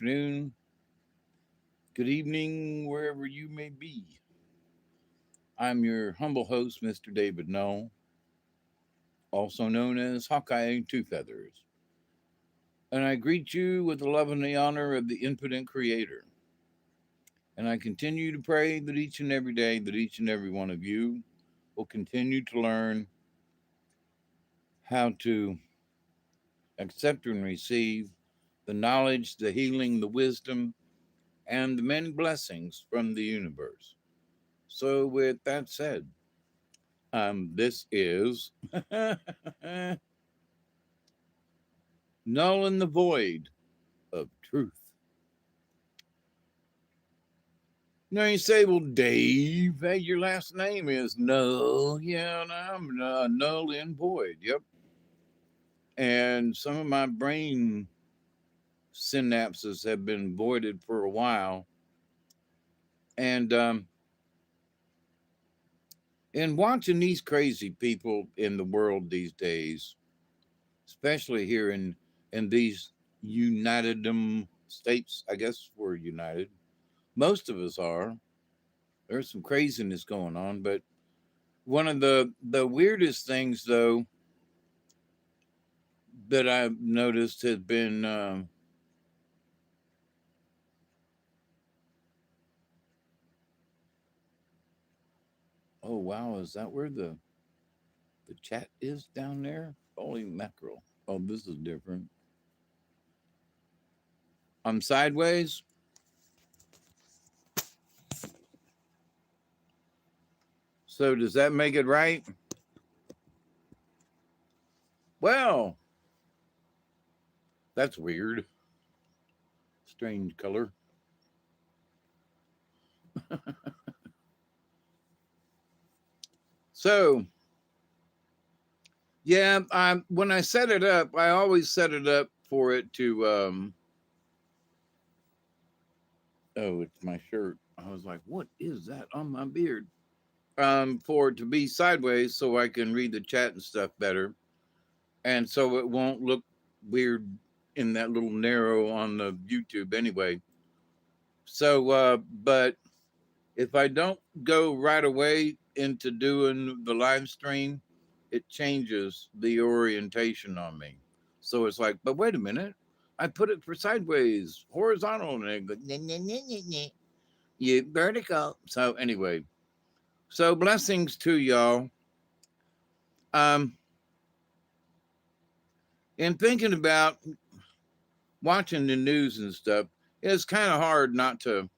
afternoon, good evening, wherever you may be. I'm your humble host, Mr. David Null, also known as Hawkeye Two Feathers, and I greet you with the love and the honor of the infinite Creator. And I continue to pray that each and every day, that each and every one of you will continue to learn how to accept and receive the knowledge, the healing, the wisdom, and the many blessings from the universe. So, with that said, this is Null in the Void of Truth. Now you say, well, Dave, hey, your last name is Null. Yeah, and I'm Null in Void. Yep. And some of my brain synapses have been voided for a while. And in watching these crazy people in the world these days, especially here in these United States, I guess we're united. Most of us are. There's some craziness going on, but one of the weirdest things though that I've noticed has been oh wow, is that where the chat is down there? Holy mackerel! Oh, this is different. I'm sideways. So does that make it right? Well, that's weird. Strange color. So yeah, when I set it up, I always set it up for it to oh, it's my shirt. I was like, what is that on my beard? For it to be sideways so I can read the chat and stuff better. And so it won't look weird in that little narrow on the YouTube anyway. So but if I don't go right away into doing the live stream, it changes the orientation on me. So it's like, but wait a minute, I put it for sideways, horizontal, and it goes, nah, nah, nah, nah, nah. Yeah, vertical. So anyway, so blessings to y'all. Um, in thinking about watching the news and stuff, it's kind of hard not to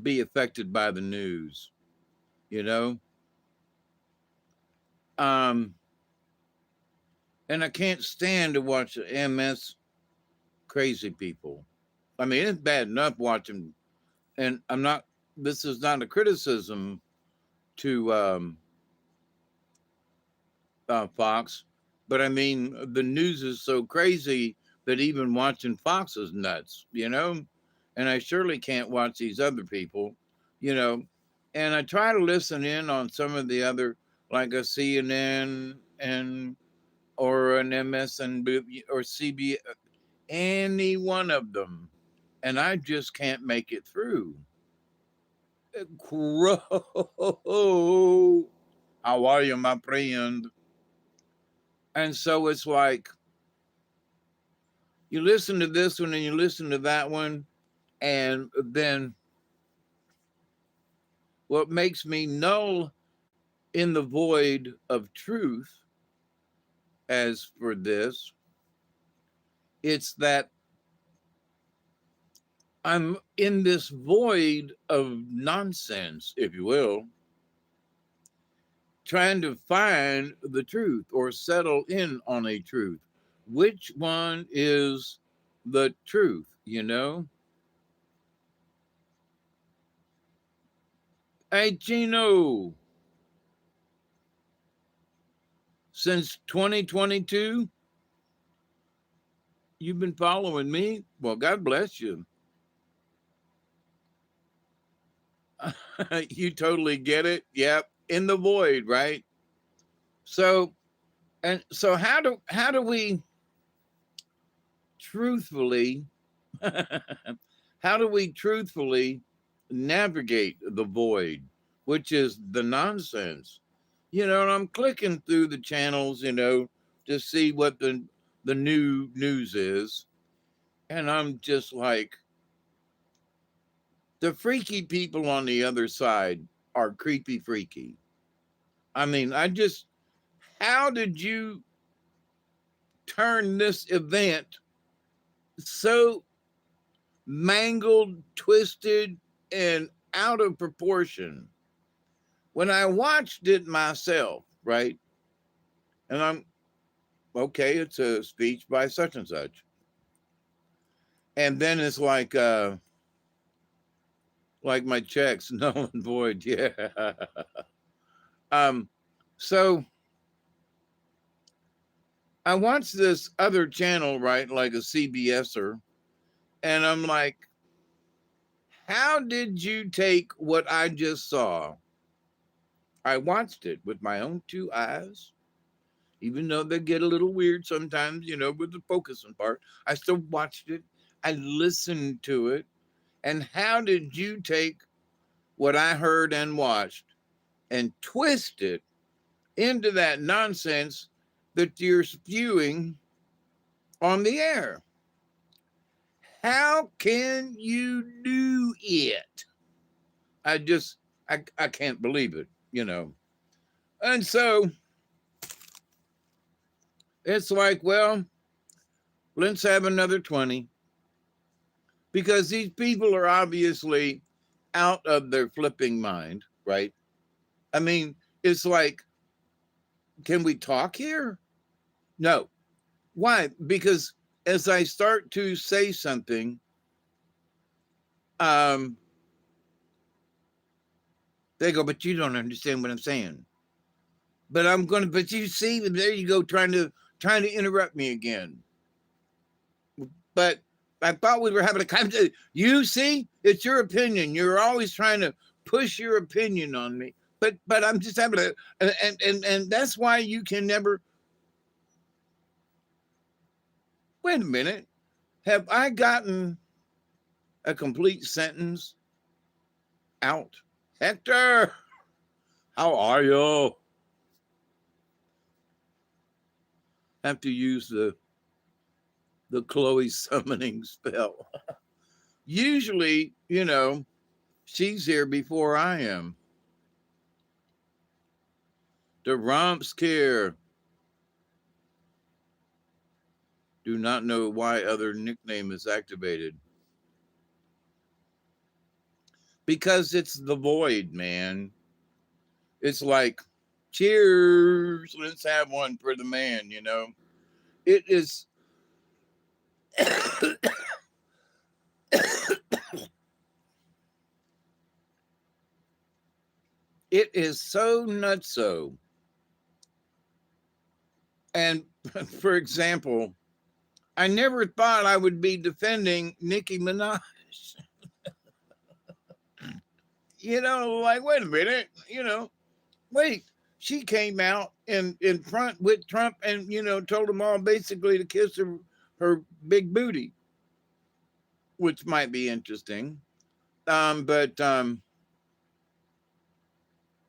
be affected by the news, you know. Um, and I can't stand to watch the MS crazy people. I mean, it's bad enough watching, and I'm not. This is not a criticism to Fox, but I mean, the news is so crazy that even watching Fox is nuts, you know. And I surely can't watch these other people, you know. And I try to listen in on some of the other, like a CNN and or an MSN or CB, any one of them, and I just can't make it through. Crow, how are you, my friend? And so it's like you listen to this one and you listen to that one, and then what makes me null in the void of truth, as for this, it's that I'm in this void of nonsense, if you will, trying to find the truth or settle in on a truth. Which one is the truth, you know? Hey, Gino, since 2022, you've been following me. Well, God bless you. You totally get it. Yep. In the void, right? So, and so how do we truthfully, how do we truthfully navigate the void, which is the nonsense? And I'm clicking through the channels, to see what the new news is. And I'm just like, the freaky people on the other side are creepy freaky. I mean, how did you turn this event so mangled, twisted, and out of proportion? When I watched it myself, right? And I'm okay, it's a speech by such and such. And then it's like my checks, null and void. Yeah. um, so I watched this other channel, right, like a CBSer, and I'm like, how did you take what I just saw? I watched it with my own two eyes, even though they get a little weird sometimes, with the focusing part. I still watched it. I listened to it. And how did you take what I heard and watched and twist it into that nonsense that you're spewing on the air? How can you do it? I can't believe it. And so it's like, well, let's have another 20, because these people are obviously out of their flipping mind, right? I mean, it's like, can we talk here? No. Why? Because as I start to say something, um, they go, but you don't understand what I'm saying. But you see, there you go, trying to interrupt me again. But I thought we were having a conversation. You see, it's your opinion. You're always trying to push your opinion on me. But I'm just having and that's why you can never. Wait a minute. Have I gotten a complete sentence out? Hector, how are you? Have to use the Chloe summoning spell. Usually, she's here before I am. The romps care. Do not know why other nickname is activated. Because it's the void, man. It's like, cheers, let's have one for the man. It is it is so nutso. And for example, I never thought I would be defending Nicki Minaj. Like, wait a minute, wait. She came out in front with Trump and, told them all basically to kiss her big booty, which might be interesting. But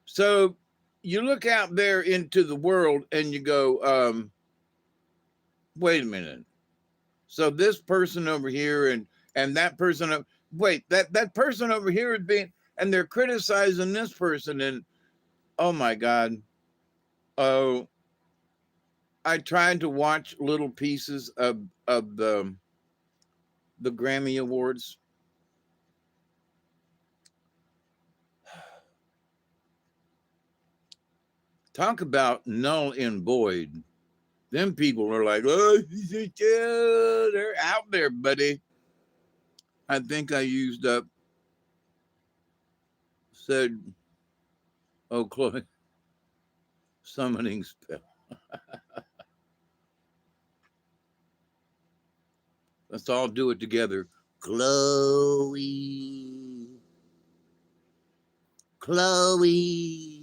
so you look out there into the world and you go, wait a minute. So this person over here and that person, wait, that person over here is being, and they're criticizing this person, and oh my God. Oh, I tried to watch little pieces of the Grammy Awards. Talk about null and void. Them people are like, oh, they're out there, buddy. I think I used up, said, oh, Chloe, summoning spell. Let's all do it together. Chloe. Chloe.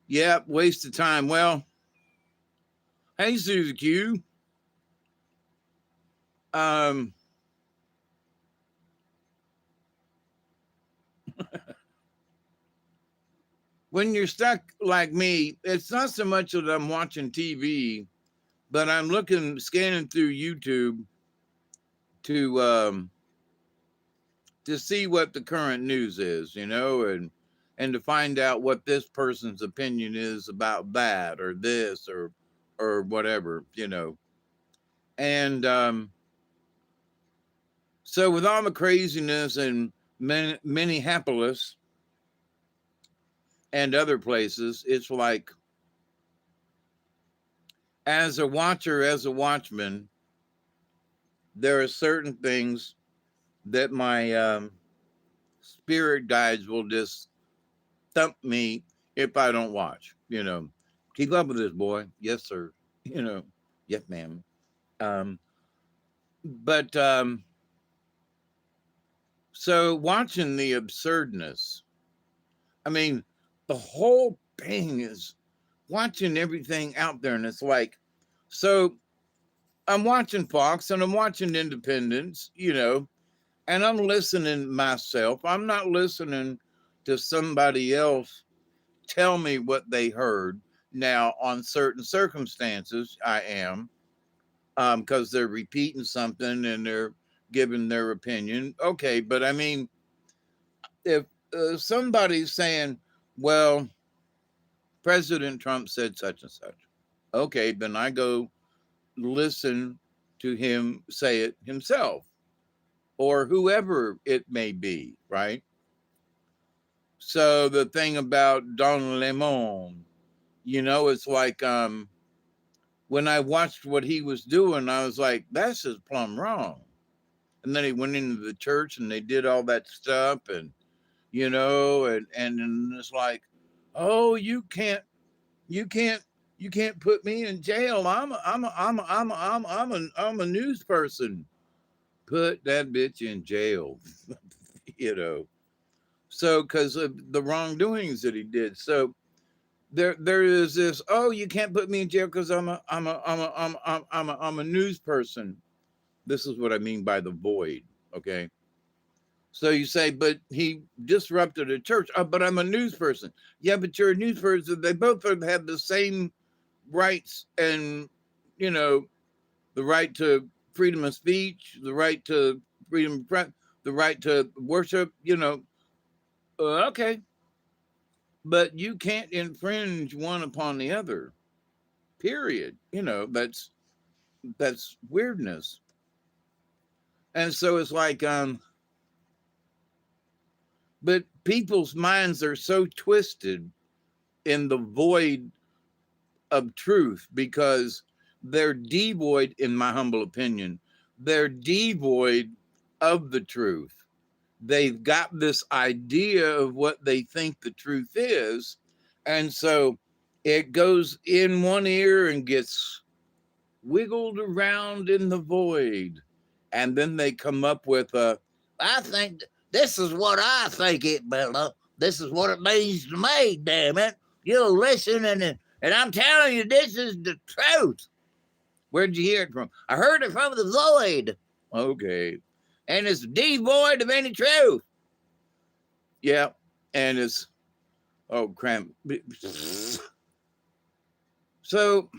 Yep, waste of time. Well, Hey, Susie Q. Um, when you're stuck like me, it's not so much that I'm watching TV, but I'm looking, scanning through YouTube to to see what the current news is, and to find out what this person's opinion is about that or this or whatever. And so with all the craziness in Minneapolis and other places, it's like as a watcher, as a watchman, there are certain things that my spirit guides will just thump me if I don't watch. Keep up with this, boy. Yes, sir. You know, yes, ma'am. Um, but so watching the absurdness, I mean, the whole thing is watching everything out there, and it's like, so I'm watching Fox and I'm watching Independence, and I'm listening myself. I'm not listening to somebody else tell me what they heard. Now, on certain circumstances, I am, because they're repeating something and they're giving their opinion. Okay, but I mean, if somebody's saying, well, President Trump said such and such, okay, then I go listen to him say it himself or whoever it may be, right? So the thing about Don Lemon, it's like when I watched what he was doing, I was like, that's just plumb wrong. And then he went into the church and they did all that stuff and it's like, oh, you can't you can't put me in jail. I'm a news person. Put that bitch in jail. you know. So because of the wrongdoings that he did. So there is this, oh, you can't put me in jail because I'm a news person. This is what I mean by the void. Okay. So you say, but he disrupted a church. Oh, but I'm a news person. Yeah, but you're a news person. They both have the same rights and, you know, the right to freedom of speech, the right to freedom of press, the right to worship. Okay. But you can't infringe one upon the other, period. That's weirdness. And so it's like, but people's minds are so twisted in the void of truth because they're devoid, in my humble opinion, they're devoid of the truth. They've got this idea of what they think the truth is. And so it goes in one ear and gets wiggled around in the void. And then they come up with I think this is what I think it, Bella. This is what it means to me, damn it. You'll listen and I'm telling you, this is the truth. Where'd you hear it from? I heard it from the void. Okay. And it's devoid of any truth. Yeah. And it's, oh, cramp. So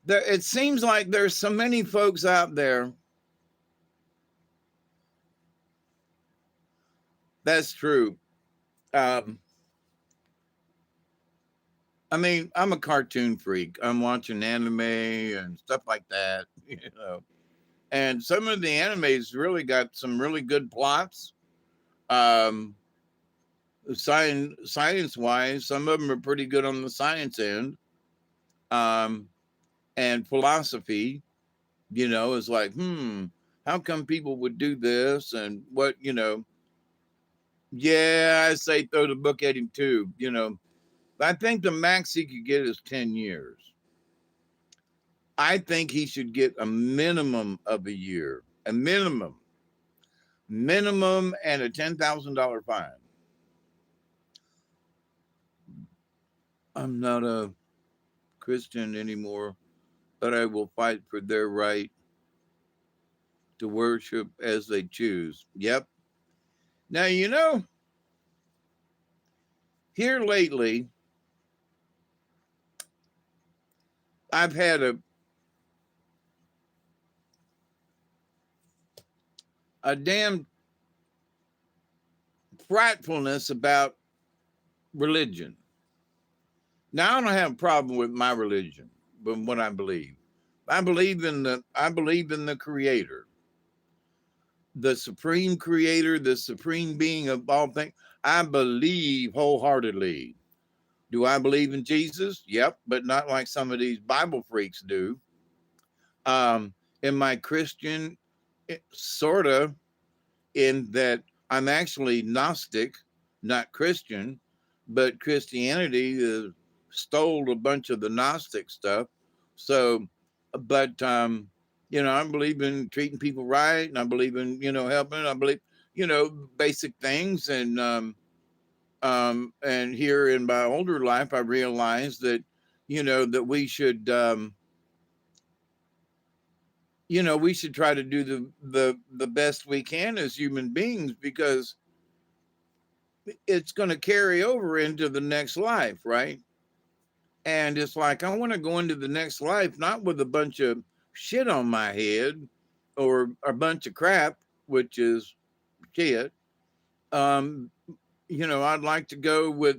it seems like there's so many folks out there. That's true. Um, I mean, I'm a cartoon freak. I'm watching anime and stuff like that, And some of the animes really got some really good plots. Um, science wise, some of them are pretty good on the science end. Um, and philosophy, is like, how come people would do this and what. Yeah, I say throw the book at him too. I think the max he could get is 10 years. I think he should get a minimum of a year, a minimum and a $10,000 fine. I'm not a Christian anymore, but I will fight for their right to worship as they choose. Yep. Now, here lately, I've had a damn frightfulness about religion. Now, I don't have a problem with my religion, but what I believe. I believe in the creator, the supreme creator, the supreme being of all things. I believe wholeheartedly. Do I believe in Jesus? Yep, but not like some of these Bible freaks do. Am I Christian? Sort of, in that I'm actually Gnostic, not Christian, but Christianity stole a bunch of the Gnostic stuff. So, but I believe in treating people right, and I believe in helping. I believe basic things, and here in my older life, I realized that that we should try to do the best we can as human beings, because it's going to carry over into the next life, right? And it's like, I want to go into the next life not with a bunch of shit on my head or a bunch of crap, which is shit. um I'd like to go with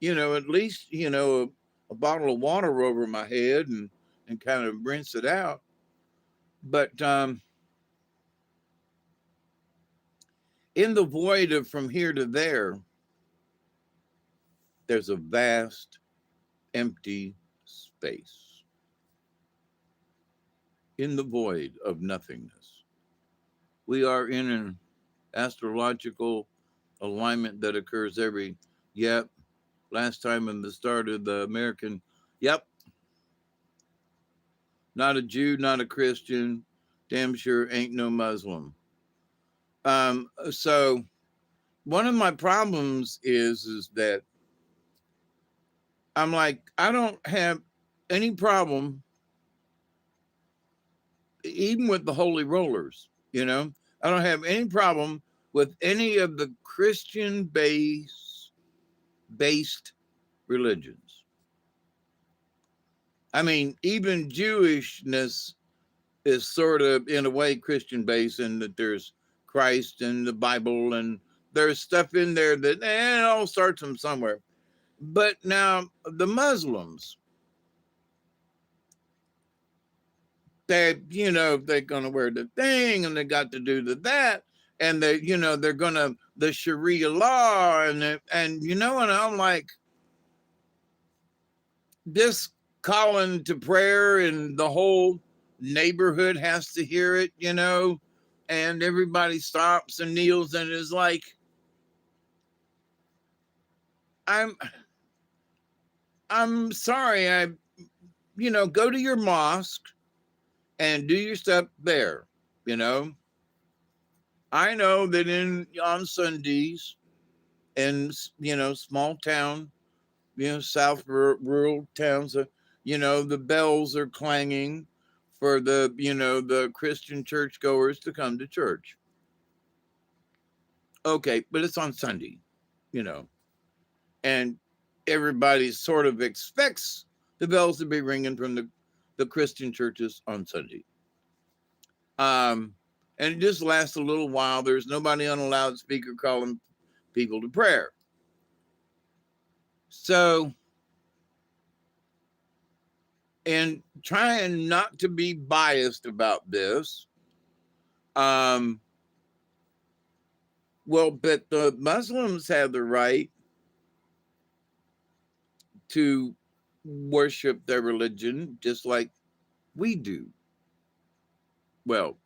at least a bottle of water over my head and kind of rinse it out. But in the void of from here to there, there's a vast empty space. In the void of nothingness, we are in an astrological alignment that occurs every, yep, last time in the start of the American, yep, not a Jew, not a Christian, damn sure ain't no Muslim. So one of my problems is that I'm like, I don't have any problem even with the holy rollers, I don't have any problem with any of the Christian based religions. I mean, even Jewishness is sort of in a way Christian based, in that there's Christ and the Bible, and there's stuff in there that it all starts from somewhere. But now the Muslims, they're gonna wear the thing, and they got to do that, and they're gonna the Sharia law, and I'm like, this calling to prayer, and the whole neighborhood has to hear it, and everybody stops and kneels, and is like, I'm I'm sorry, go to your mosque and do your stuff there, you know. I know that on Sundays in small town, south rural towns, the bells are clanging for the Christian churchgoers to come to church. Okay, but it's on Sunday, you know, and everybody sort of expects the bells to be ringing from the Christian churches on Sunday. And it just lasts a little while. There's nobody on a loudspeaker calling people to prayer. So, and trying not to be biased about this, well, but the Muslims have the right to worship their religion just like we do. Well,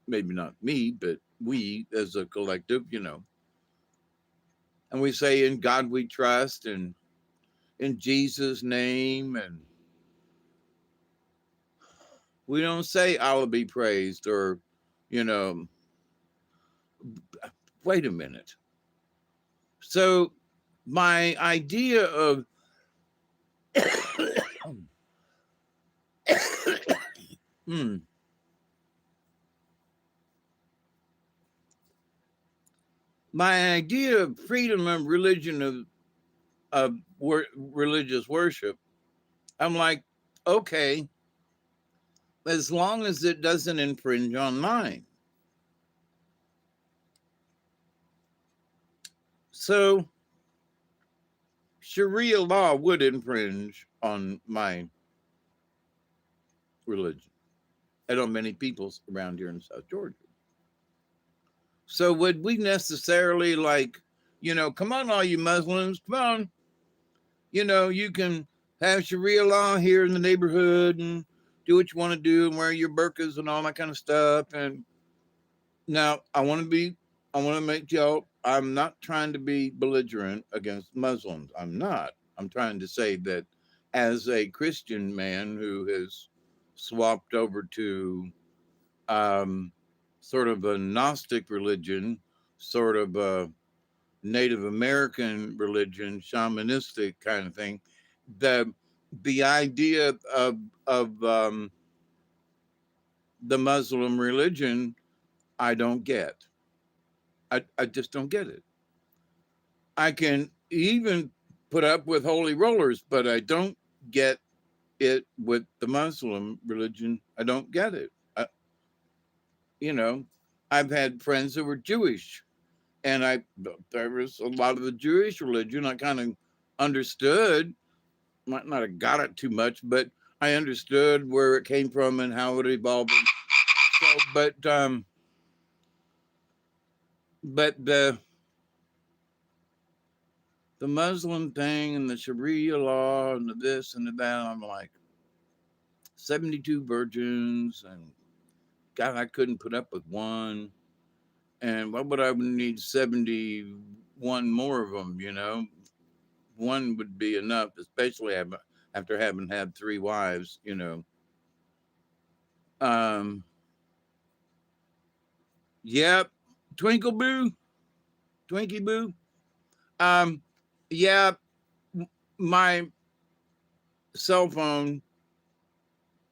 maybe not me, but we as a collective, and we say, in God we trust, and in Jesus' name, and we don't say Allah be praised, or, you know, wait a minute. So my idea of Hmm. My idea of freedom of religion of religious worship, I'm like, okay, as long as it doesn't infringe on mine. So Sharia law would infringe on my religion. I know many peoples around here in South Georgia. So would we necessarily like, come on, all you Muslims, come on, you can have Sharia law here in the neighborhood and do what you want to do and wear your burqas and all that kind of stuff. And now I want to make y'all, I'm not trying to be belligerent against Muslims. I'm not. I'm trying to say that as a Christian man who has swapped over to um, sort of a Gnostic religion, sort of a Native American religion, shamanistic kind of thing, the the idea of the Muslim religion, I don't get. I just don't get it. I can even put up with holy rollers, but I don't get it with the Muslim religion. I don't get it. You know, I've had friends who were Jewish, and there was a lot of the Jewish religion I kind of understood. Might not have got it too much, but I understood where it came from and how it evolved. So, but the Muslim thing and the Sharia law and the this and the that, I'm like 72 virgins, and God, I couldn't put up with one. And why would I need 71 more of them? One would be enough, especially after having had three wives. Um, yep, Twinkle Boo, Twinkie Boo. Um, yeah, my cell phone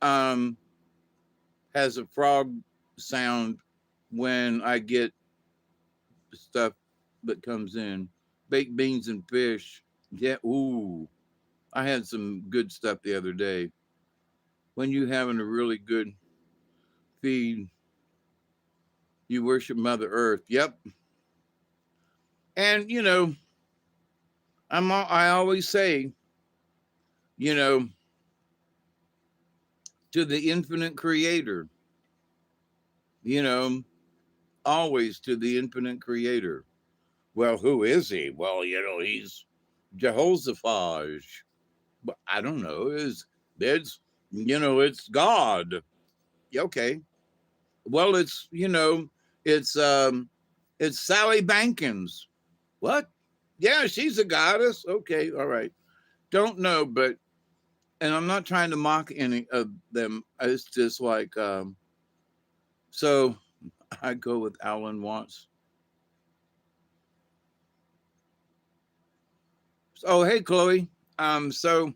um has a frog sound when I get stuff that comes in. Baked beans and fish. Yeah, ooh. I had some good stuff the other day. When you having a really good feed, you worship Mother Earth. Yep. And I always say, you know, to the infinite creator, you know, always to the infinite creator. Well, who is he? Well, he's Jehoshaphat. But I don't know. It's God. Okay. Well, it's Sally Bankins. What? Yeah, she's a goddess. Okay, all right. Don't know, but and I'm not trying to mock any of them. It's just like so I go with Alan Watts. Oh, hey Chloe. So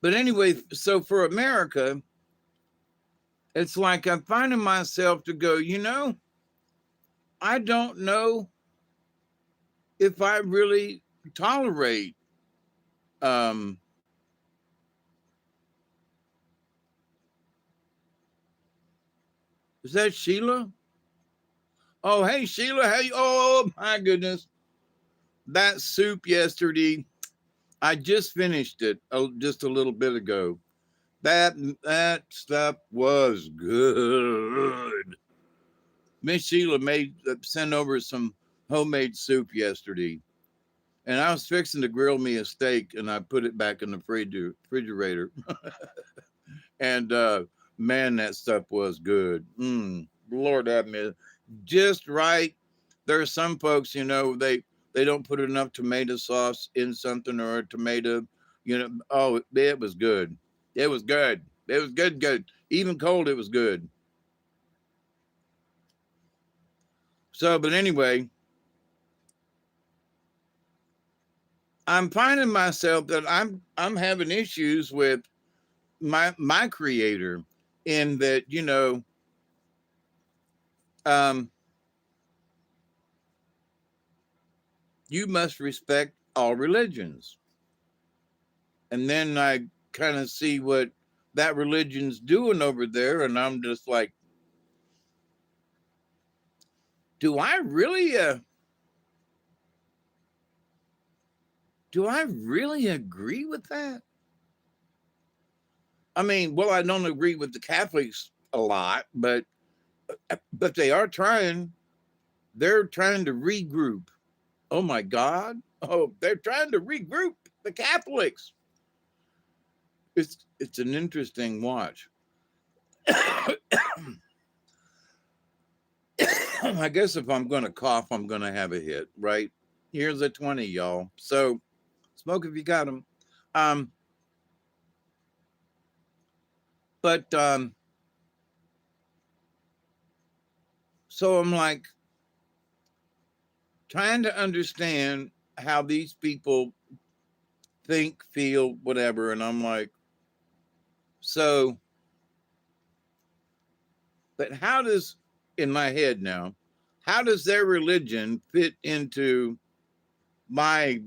but anyway, so for America, it's like I'm finding myself to go, I don't know if I really tolerate um is that Sheila? Oh, hey Sheila, hey, oh my goodness. That soup yesterday, I just finished it just a little bit ago. That stuff was good. Miss Sheila made sent over some homemade soup yesterday, and I was fixing to grill me a steak, and I put it back in the refrigerator. And man, that stuff was good. Lord have me, just right. There are some folks, they don't put enough tomato sauce in something or a tomato. Oh, it was good. It was good. It was good, good. Even cold, it was good. So, but anyway, I'm finding myself that I'm having issues with my creator, in that, um, you must respect all religions. And then I kind of see what that religion's doing over there, and I'm just like, do I really agree with that? I mean, well, I don't agree with the Catholics a lot, but they are trying. They're trying to regroup. Oh my God! Oh, they're trying to regroup the Catholics. It's an interesting watch. I guess if I'm going to cough, I'm going to have a hit, right? Here's a 20, y'all. So smoke if you got them. Um, but so I'm like trying to understand how these people think, feel, whatever. And I'm like, so, but how does, in my head now, how does their religion fit into my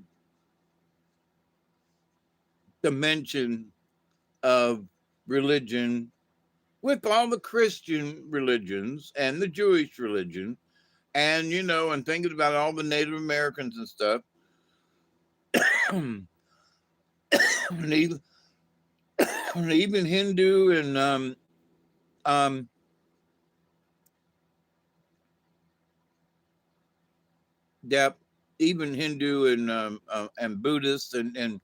dimension of religion, with all the Christian religions and the Jewish religion, and and thinking about all the Native Americans and stuff, and even, even Hindu and um, yeah, even Hindu and Buddhist and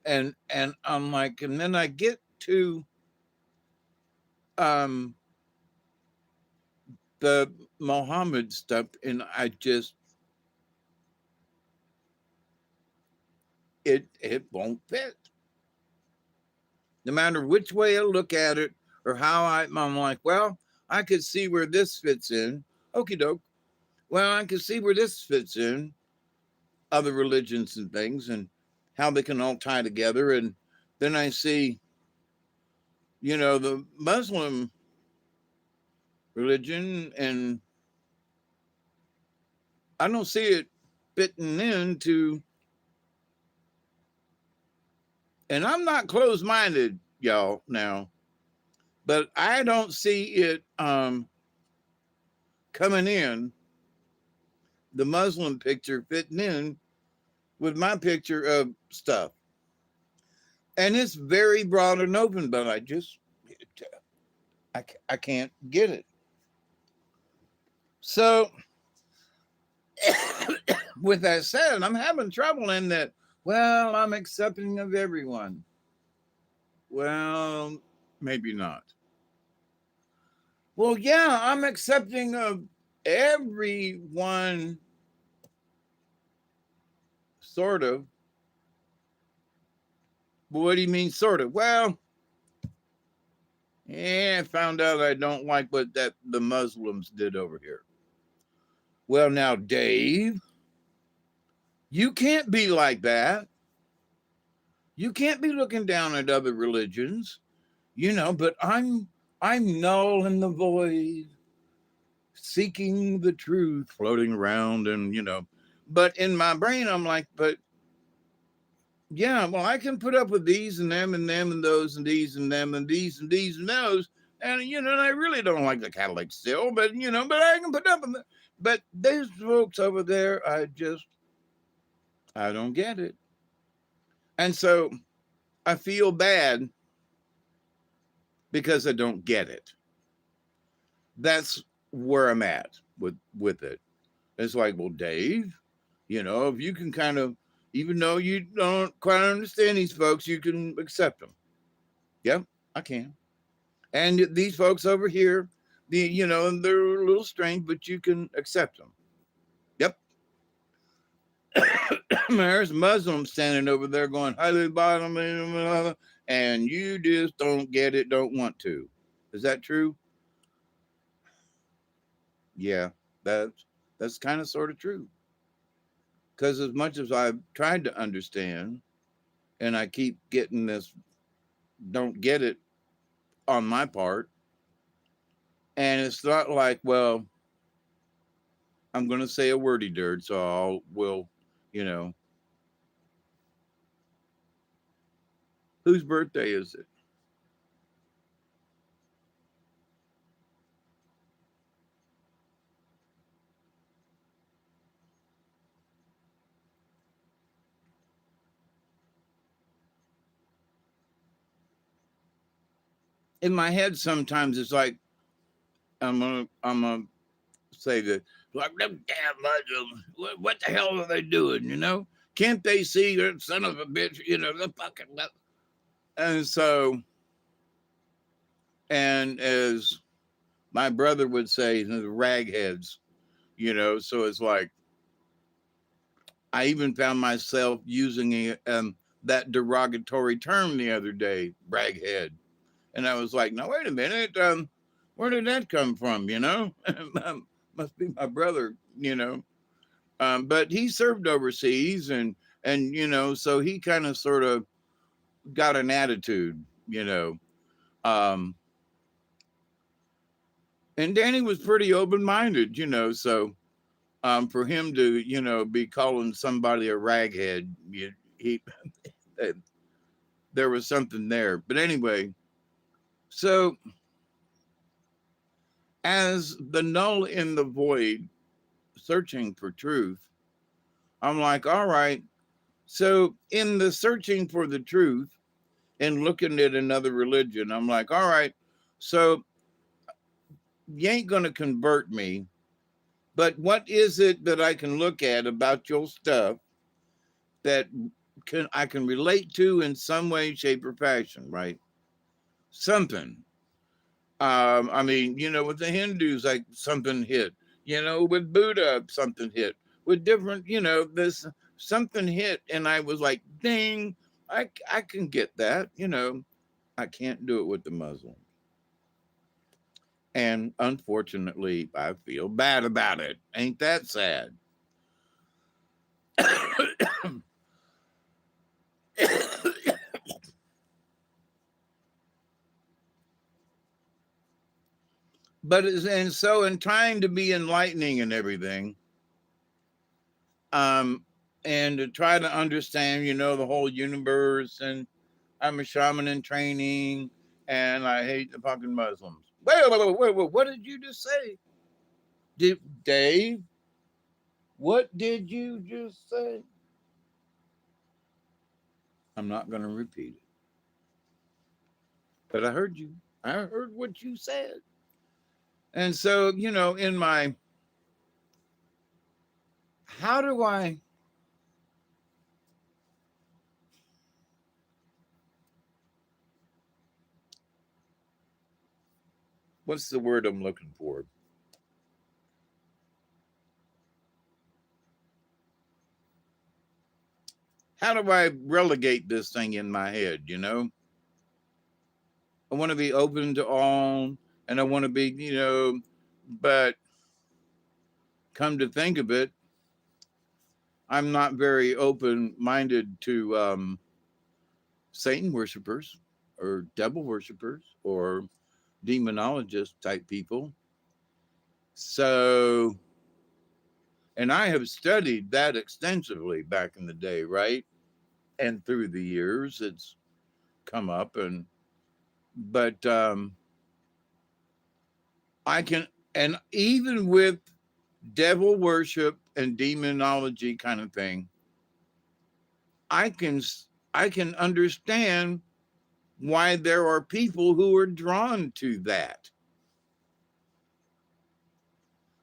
I'm like, and then I get to um the Mohammed stuff, and I just it won't fit. No matter which way I look at it or how I'm like, well, I could see where this fits in. Okie doke. Well, I can see where this fits in, other religions and things, and how they can all tie together. And then I see, the Muslim religion, and I don't see it fitting into, and I'm not closed minded, y'all, now, but I don't see it coming in, the Muslim picture fitting in with my picture of stuff. And it's very broad and open, but I can't get it. So, with that said, I'm having trouble in that, well, I'm accepting of everyone. Well, maybe not. Well, yeah, I'm accepting of everyone, sort of. But what do you mean, sort of? Well, yeah, I found out I don't like what that the Muslims did over here. Well, now, Dave, you can't be like that. You can't be looking down at other religions, but I'm null in the void, seeking the truth, floating around, and but in my brain I'm like, but yeah, well, I can put up with these and them and those and these and them and these and these and those. And and I really don't like the Catholics still, but but I can put up with it. But these folks over there, I don't get it. And so I feel bad because I don't get it. That's where I'm at with it. It's like, well, Dave, if you can kind of, even though you don't quite understand these folks, you can accept them. Yep, I can. And these folks over here, they're a little strange, but you can accept them. Yep. There's Muslims standing over there going, highly bottom, and you just don't get it, don't want to. Is that true? Yeah, that's kind of sort of true. Because as much as I've tried to understand, and I keep getting this don't get it on my part, and it's not like, well, I'm going to say a wordy dirt, so you know, whose birthday is it? In my head, sometimes it's like I'm gonna say that, like, them damn Muslims, what the hell are they doing? Can't they see that son of a bitch? The fucking. And so, and as my brother would say, the ragheads. So it's like I even found myself using that derogatory term the other day, raghead. And I was like, no, wait a minute. Where did that come from? Must be my brother, but he served overseas and so he kind of sort of got an attitude. Um, and Danny was pretty open-minded. So for him to be calling somebody a raghead, he there was something there. But anyway, so as the null in the void searching for truth, I'm like, all right. So in the searching for the truth and looking at another religion, I'm like, all right. So you ain't going to convert me, but what is it that I can look at about your stuff that I can relate to in some way, shape, or fashion, right? Something. I mean, with the Hindus, like something hit. With Buddha, something hit. With different, this something hit, and I was like, ding, I can get that. I can't do it with the Muslim, and unfortunately, I feel bad about it. Ain't that sad? But and so in trying to be enlightening and everything, um, and to try to understand, the whole universe, and I'm a shaman in training, and I hate the fucking Muslims. Wait, what did you just say? Dave, what did you just say? I'm not going to repeat it, but I heard you. I heard what you said. And so, in my, how do I, what's the word I'm looking for? How do I relegate this thing in my head? I want to be open to all, and I want to be, but come to think of it, I'm not very open minded to Satan worshipers or devil worshipers or demonologist type people. So, and I have studied that extensively back in the day, right? And through the years, it's come up, but I can, and even with devil worship and demonology kind of thing, I can, I can understand why there are people who are drawn to that.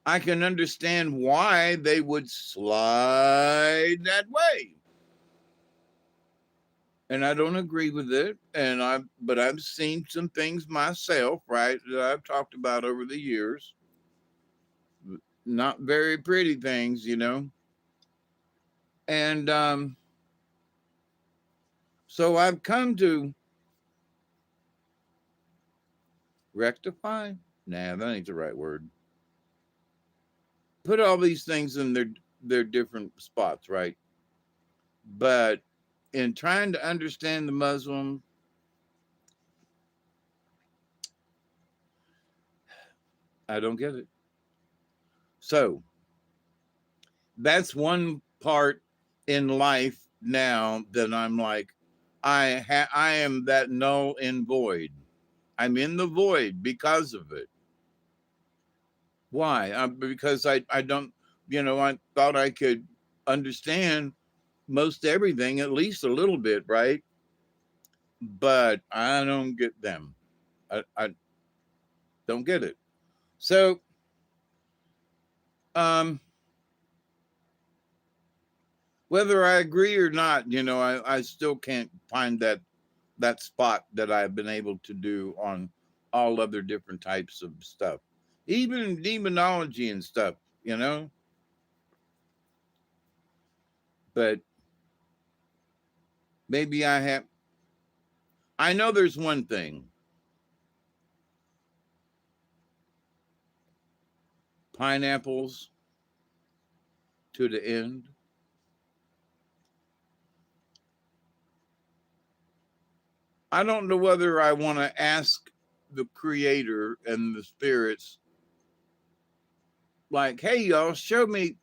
I can understand why they would slide that way. And I don't agree with it. But I've seen some things myself, right, that I've talked about over the years. Not very pretty things. And so I've come to rectify. Nah, that ain't the right word. Put all these things in their they're different spots, right? But in trying to understand the Muslim, I don't get it. So that's one part in life now that I'm like, I am that null and void. I'm in the void because of it. Why? Because I don't, I thought I could understand most everything, at least a little bit, right? But I don't get them. I don't get it. So, um, whether I agree or not, I still can't find that spot that I've been able to do on all other different types of stuff, even demonology and stuff. But maybe I have. I know there's one thing: pineapples to the end. I don't know whether I want to ask the creator and the spirits, like, hey, y'all, show me,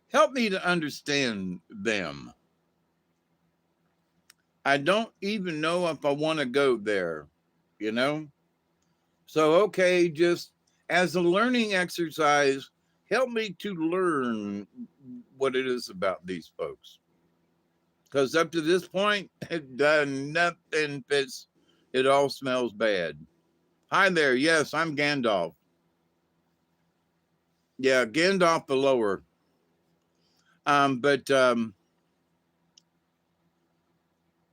help me to understand them. I don't even know if I want to go there, you know? So, okay, just as a learning exercise, help me to learn what it is about these folks. Because up to this point, it done nothing fits. It all smells bad. Hi there. Yes, I'm Gandalf. Yeah, Gandalf the Lower. But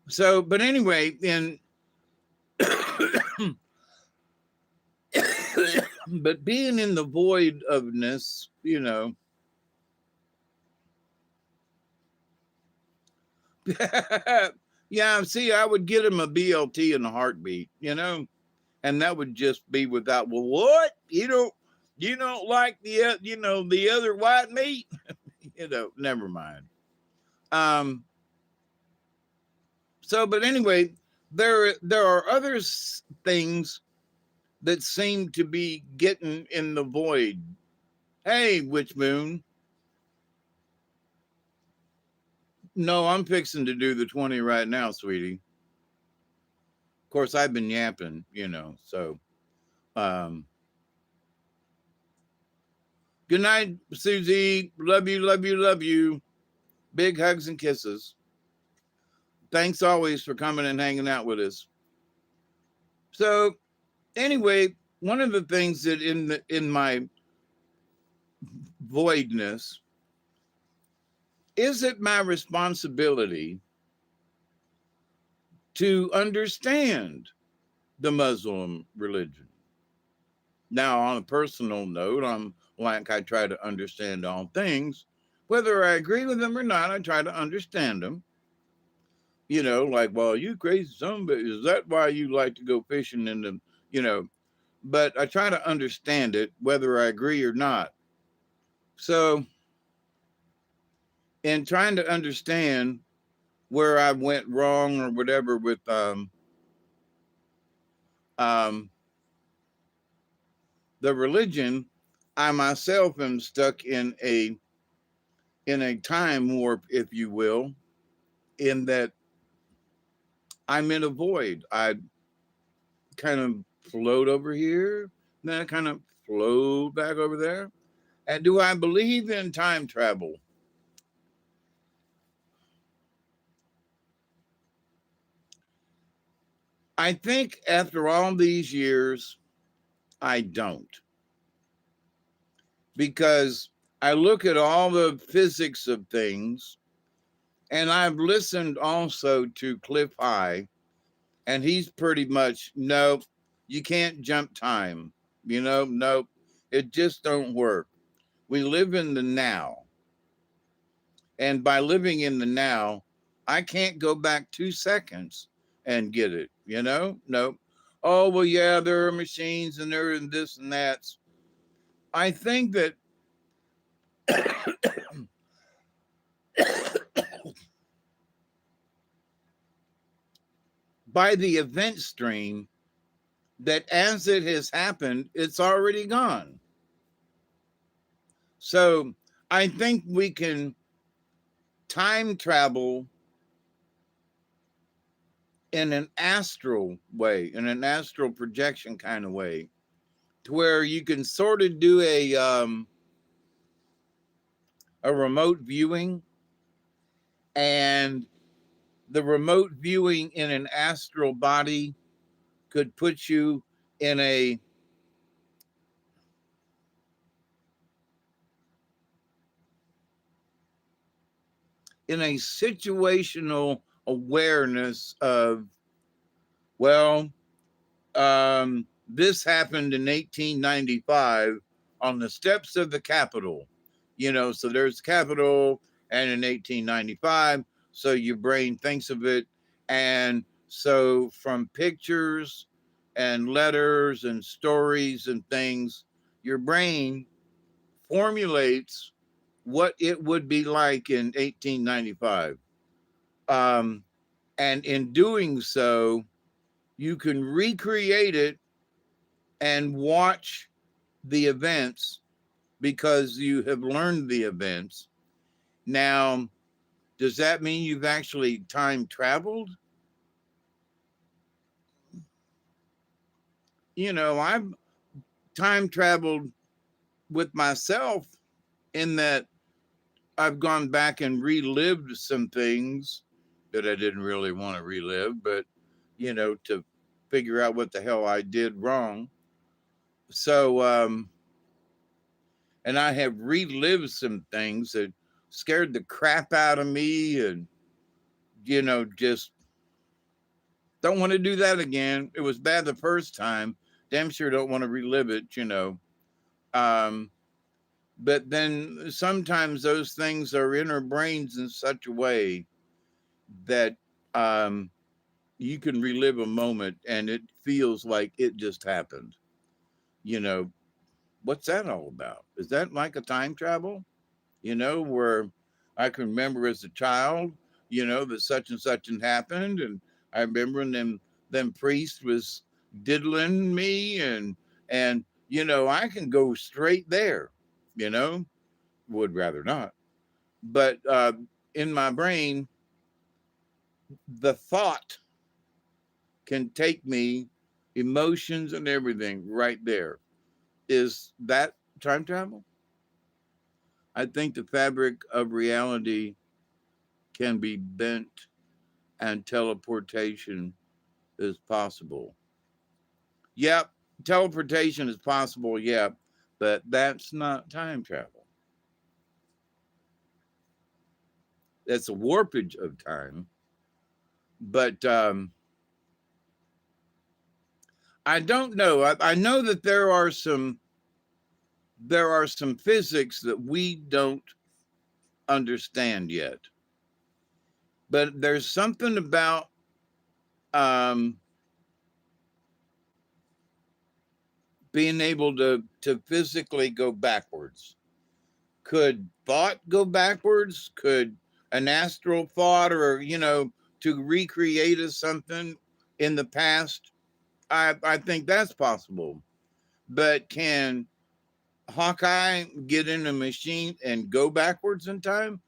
so, but anyway, in but being in the void ofness, yeah. See, I would get him a BLT in a heartbeat, and that would just be without. Well, what you don't like the other white meat, Never mind. Um. So, but anyway, there are other things that seem to be getting in the void. Hey, Witch Moon. No, I'm fixing to do the 20 right now, sweetie. Of course, I've been yapping. So, um, good night, Susie. Love you, love you, love you. Big hugs and kisses. Thanks always for coming and hanging out with us. So, anyway, one of the things that in my voidness, is it my responsibility to understand the Muslim religion? Now, on a personal note, I try to understand all things. Whether I agree with them or not, I try to understand them. Like, well, you crazy son, but is that why you like to go fishing in the, you know? But I try to understand it, whether I agree or not. So, in trying to understand where I went wrong or whatever with um, the religion, I myself am stuck in a time warp, if you will, in that I'm in a void. I kind of float over here, then I kind of float back over there. And do I believe in time travel? I think after all these years, I don't. Because I look at all the physics of things, and I've listened also to Cliff High, and he's pretty much, nope, you can't jump time. Nope, it just don't work. We live in the now. And by living in the now, I can't go back 2 seconds and get it. Nope. Oh, well, yeah, there are machines and there and this and that. I think that by the event stream that as it has happened, it's already gone. So I think we can time travel in an astral way, in an astral projection kind of way, to where you can sort of do a remote viewing, and the remote viewing in an astral body could put you in a situational awareness of, well, this happened in 1895 on the steps of the Capitol. So there's Capitol, and in 1895, so your brain thinks of it. And so from pictures and letters and stories and things, your brain formulates what it would be like in 1895. Um, and in doing so, you can recreate it and watch the events because you have learned the events. Now, does that mean you've actually time traveled? I've time traveled with myself in that I've gone back and relived some things that I didn't really want to relive, but, to figure out what the hell I did wrong. So, and I have relived some things that scared the crap out of me, and just don't want to do that again. It was bad the first time. Damn sure don't want to relive it. Um, but then sometimes those things are in our brains in such a way that um, you can relive a moment and it feels like it just happened. You know, what's that all about? Is that like a time travel? Where I can remember as a child, that such and such and happened. And I remember when them priest was diddling me, and I can go straight there, you know, would rather not. But in my brain, the thought can take me, emotions and everything right there. Is that time travel? I think the fabric of reality can be bent and teleportation is possible. Yep, teleportation is possible, yep, but that's not time travel. That's a warpage of time. But I don't know. I know that there are some physics that we don't understand yet. But there's something about um, being able to physically go backwards. Could thought go backwards? Could an astral thought, or to recreate something in the past? I think that's possible. But can Hawkeye get in a machine and go backwards in time?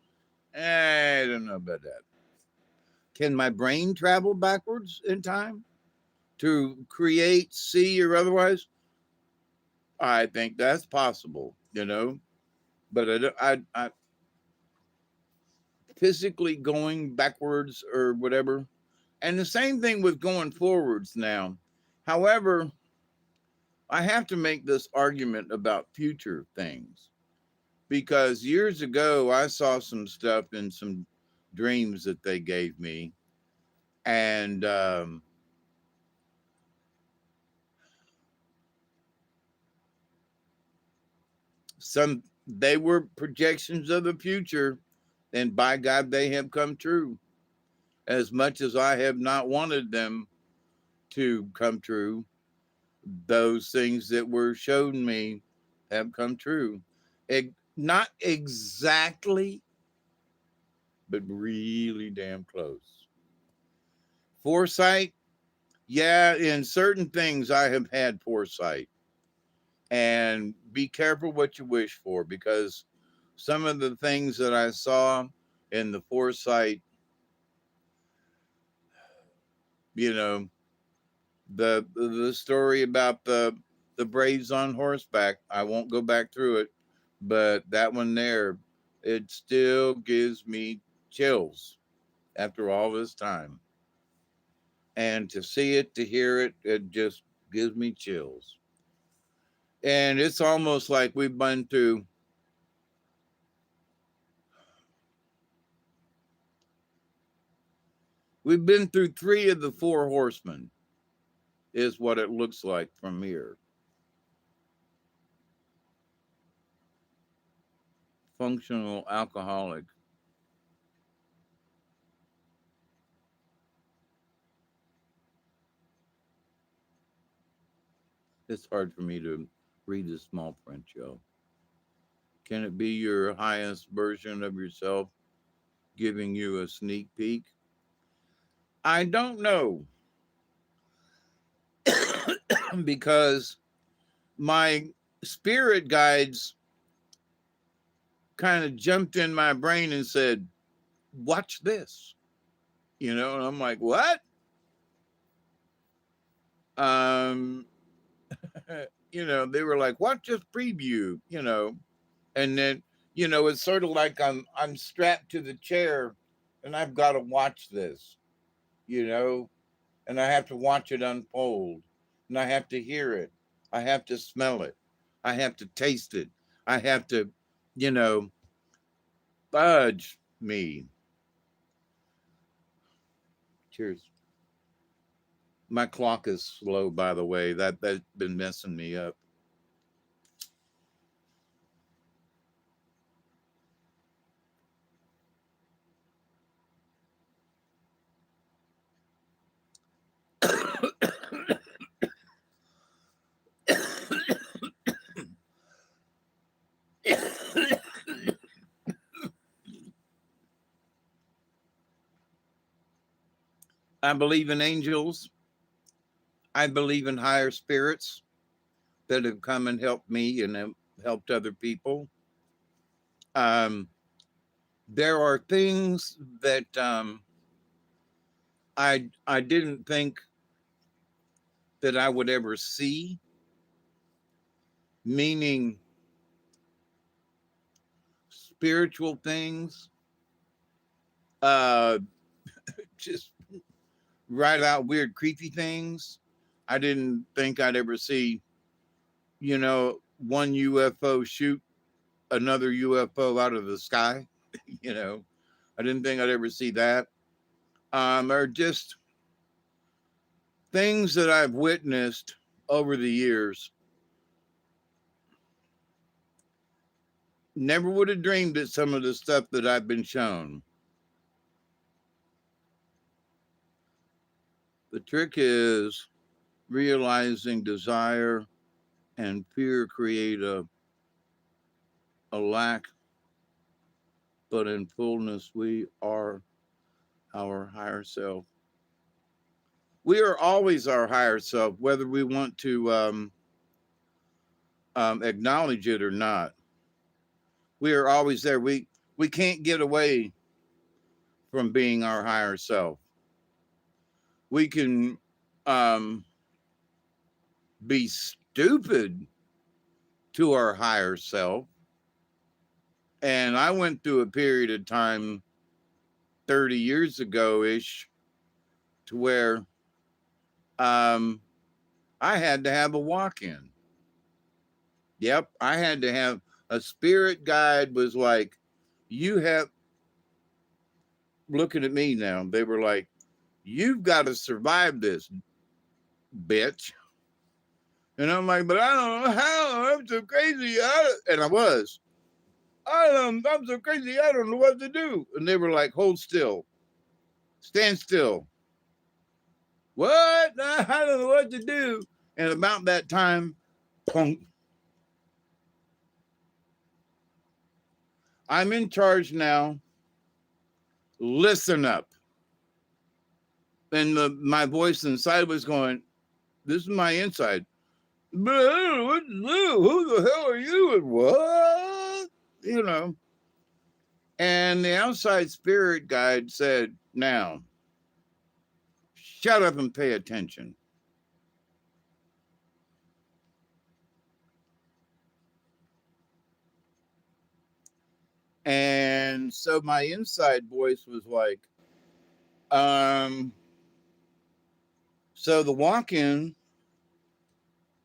I don't know about that. Can my brain travel backwards in time to create, see, or otherwise? I think that's possible. But I physically going backwards or whatever. And the same thing with going forwards now. However, I have to make this argument about future things because years ago I saw some stuff in some dreams that they gave me, and some they were projections of the future, and by God, they have come true. As much as I have not wanted them to come true, those things that were shown me have come true. Not exactly, but really damn close. Foresight, Yeah, in certain things I have had foresight. And be careful what you wish for, because some of the things that I saw in the foresight, you know, the story about the Braves on horseback, I won't go back through it, but that one there, it still gives me chills after all this time. And to see it, to hear it, it just gives me chills. And it's almost like we've been through three of the four horsemen, is what it looks like from here. Functional alcoholic. It's hard for me to read the small print, Joe. Can it be your highest version of yourself giving you a sneak peek? I don't know, because my spirit guides kind of jumped in my brain and said, "Watch this." And I'm like, "What?" Um, they were like, "Watch this preview." And then, it's sort of like I'm strapped to the chair and I've got to watch this, you know, and I have to watch it unfold, and I have to hear it. I have to smell it. I have to taste it. I have to, you know, budge me. Cheers. My clock is slow, by the way. That's been messing me up. I believe in angels. I believe in higher spirits that have come and helped me and have helped other people. Um, there are things that I didn't think that I would ever see, meaning spiritual things, uh, just right out weird, creepy things. I didn't think I'd ever see, one UFO shoot another UFO out of the sky. you know, I didn't think I'd ever see that. Or just things that I've witnessed over the years. Never would have dreamed that some of the stuff that I've been shown. The trick is realizing desire and fear create a lack, but in fullness, we are our higher self. We are always our higher self, whether we want to acknowledge it or not. We are always there. We can't get away from being our higher self. We can um, be stupid to our higher self. And I went through a period of time 30 years ago ish to where um, I had to have a walk in. Yep, I had to have a spirit guide was like, you have, looking at me now, they were like, you've got to survive this, bitch. And I'm like, but I don't know how. I'm so crazy. And I was. I'm so crazy. I don't know what to do. And they were like, hold still, stand still. What? I don't know what to do. And about that time, punk, I'm in charge now. Listen up. And my voice inside was going, this is my inside. But I don't know what to do. Who the hell are you? And what? You know. And the outside spirit guide said, now, shut up and pay attention. And so my inside voice was like, um, so the walk in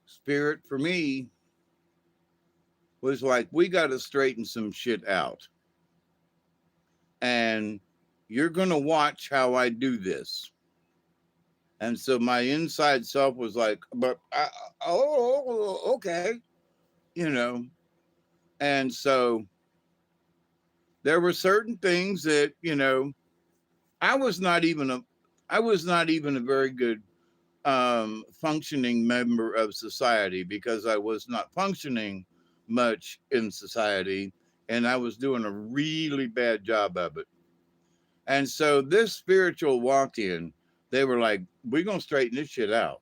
spirit for me was like, we got to straighten some shit out. And you're going to watch how I do this. And so my inside self was like, but oh, okay, you know. And so there were certain things that, you know, I was not even a, I was not even a very good functioning member of society because I was not functioning much in society, and I was doing a really bad job of it. And so this spiritual walk in, they were like, we're going to straighten this shit out.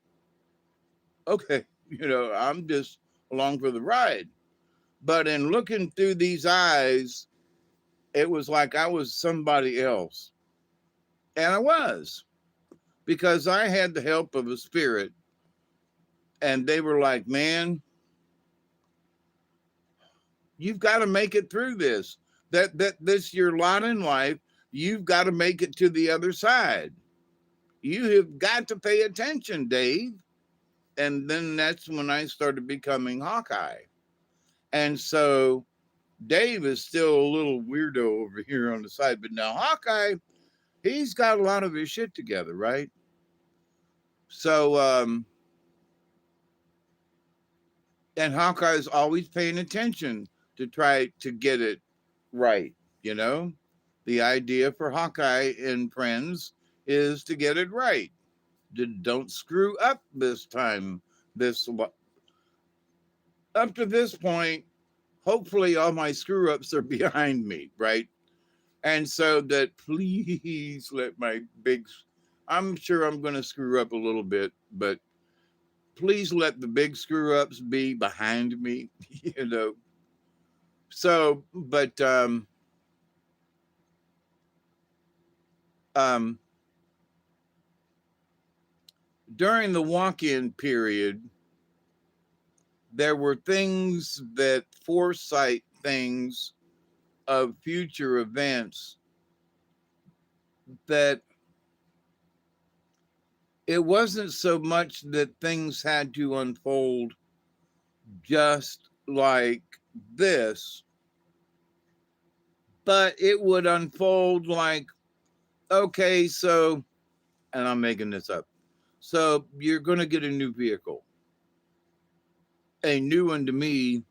Okay, you know, I'm just along for the ride. But in looking through these eyes, it was like I was somebody else. And I was, because I had the help of a spirit. And they were like, man, you've got to make it through this. That this your lot in life. You've got to make it to the other side. You have got to pay attention, Dave. And then that's when I started becoming Hawkeye. And so Dave is still a little weirdo over here on the side, but now Hawkeye, he's got a lot of his shit together, right? So, and Hawkeye's always paying attention to try to get it right, you know? The idea for Hawkeye and friends is to get it right. Don't screw up this time. This up to this point, hopefully all my screw ups are behind me, right? And so that please let my big, I'm sure I'm going to screw up a little bit, but please let the big screw ups be behind me, you know. So, but um, during the walk in period, there were things that foresight things of future events that it wasn't so much that things had to unfold just like this, but it would unfold like, okay, so, and I'm making this up. So you're going to get a new vehicle. A new one to me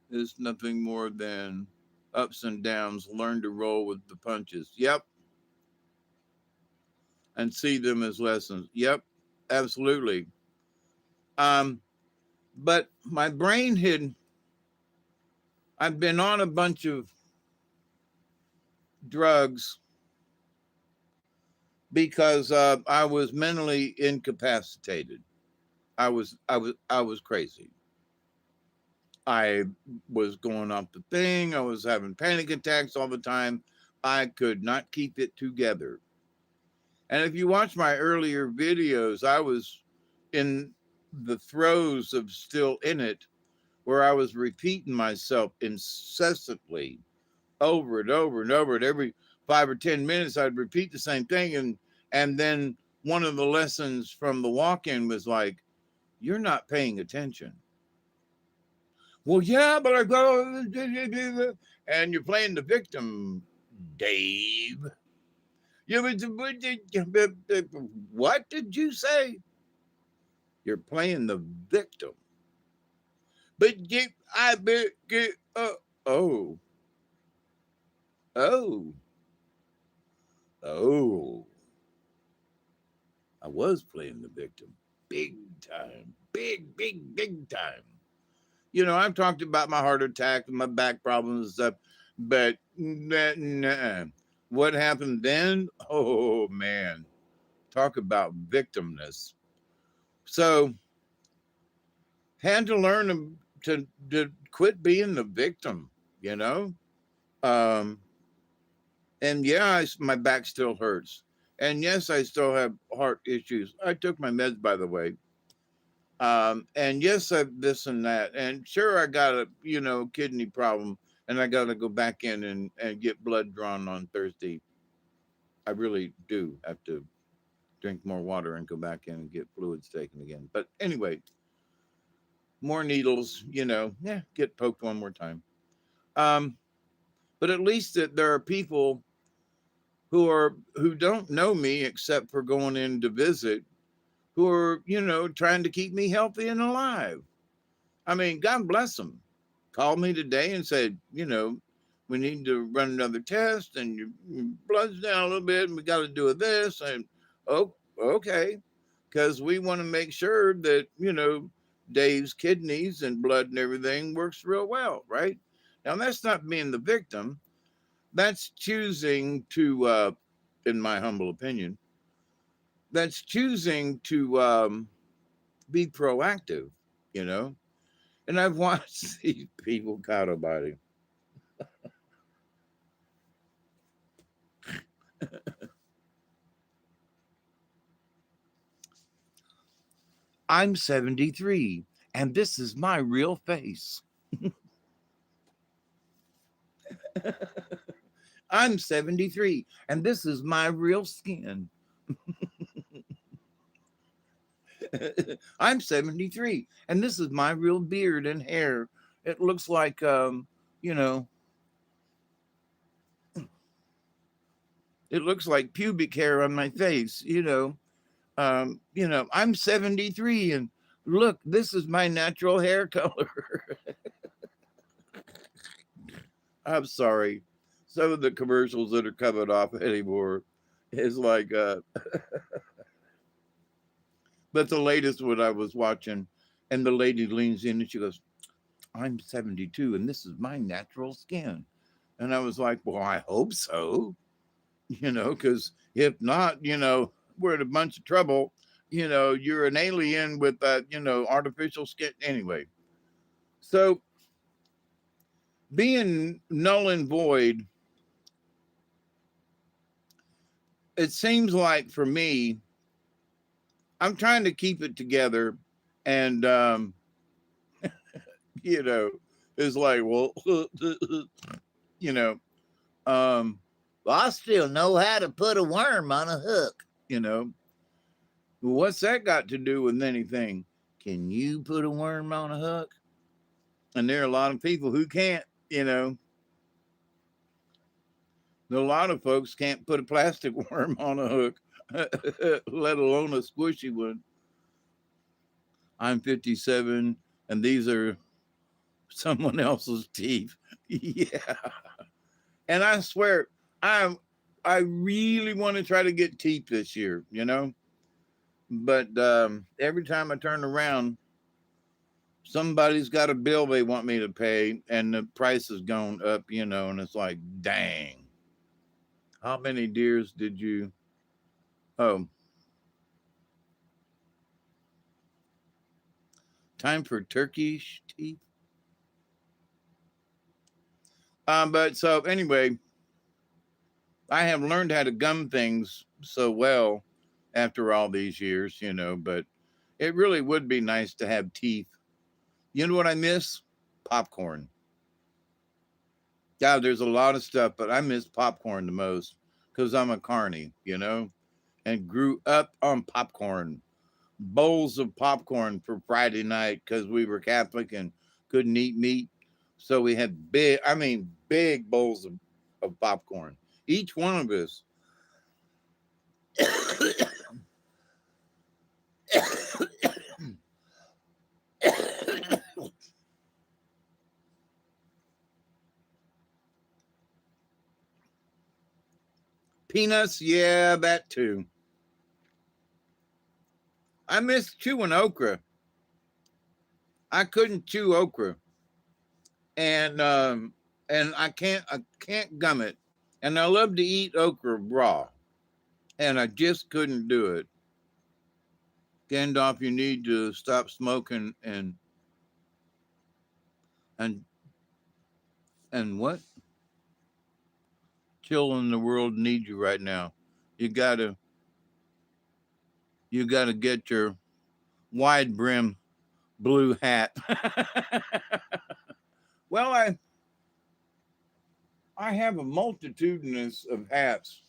is nothing more than ups and downs. Learn to roll with the punches. Yep. And see them as lessons. Yep. Absolutely. Um, but my brain had, I've been on a bunch of drugs because I was mentally incapacitated. I was crazy. I was going off the thing. I was having panic attacks all the time. I could not keep it together. And if you watch my earlier videos, I was in the throes of still in it, where I was repeating myself incessantly over and over and over. And every 5 or 10 minutes, I'd repeat the same thing. And then one of the lessons from the walk-in was like, you're not paying attention. Well, yeah, but I go, and you're playing the victim, Dave. What did you say? You're playing the victim. But you, I bet, oh, oh, oh. I was playing the victim, big time, big time. You know, I've talked about my heart attack and my back problems and stuff, but what happened then? Oh man, talk about victimness. So had to learn to quit being the victim, you know. Um, and yeah, my back still hurts, and yes, I still have heart issues. I took my meds, by the way. And yes, I've this and that, and sure, I got a kidney problem, and I got to go back in and get blood drawn on Thursday. I really do have to drink more water and go back in and get fluids taken again. But anyway, more needles, yeah, get poked one more time. Um, but at least that there are people who don't know me except for going in to visit, who are trying to keep me healthy and alive. I mean, God bless them. Called me today and said, we need to run another test and your blood's down a little bit and we got to do this. And, oh, okay. Because we want to make sure that, Dave's kidneys and blood and everything works real well, right? Now, that's not being the victim. That's choosing to, in my humble opinion, that's choosing to be proactive, you know? And I've watched these people caught about it. I'm 73 and this is my real face. I'm 73 and this is my real skin. I'm 73 and this is my real beard and hair. It looks like, you know, it looks like pubic hair on my face, I'm 73 and look, this is my natural hair color. I'm sorry. Some of the commercials that are coming off anymore is like, but the latest one I was watching, and the lady leans in and she goes, I'm 72 and this is my natural skin. And I was like, well, I hope so, because if not, we're in a bunch of trouble. You're an alien with that, artificial skin. Anyway, so being null and void, it seems like for me, I'm trying to keep it together. And, it's like, well, you know, well, I still know how to put a worm on a hook, What's that got to do with anything? Can you put a worm on a hook? And there are a lot of people who can't, A lot of folks can't put a plastic worm on a hook, let alone a squishy one. I'm 57 and these are someone else's teeth. Yeah. And I swear, I really want to try to get teeth this year, But every time I turn around, somebody's got a bill they want me to pay, and the price has gone up, and it's like, dang. How many deers did you? Oh, time for turkey teeth. But so anyway, I have learned how to gum things so well after all these years, but it really would be nice to have teeth. You know what I miss? Popcorn. Yeah, there's a lot of stuff, but I miss popcorn the most because I'm a carny, and grew up on popcorn. Bowls of popcorn for Friday night because we were Catholic and couldn't eat meat. So we had big bowls of popcorn. Each one of us. Peanuts, yeah, that too. I miss chewing okra. I couldn't chew okra, and I can't gum it. And I love to eat okra raw. and I just couldn't do it. Gandalf, you need to stop smoking and and what? Children in the world need you right now. You gotta you gotta get your wide brim blue hat. Well, I have a multitudinous of hats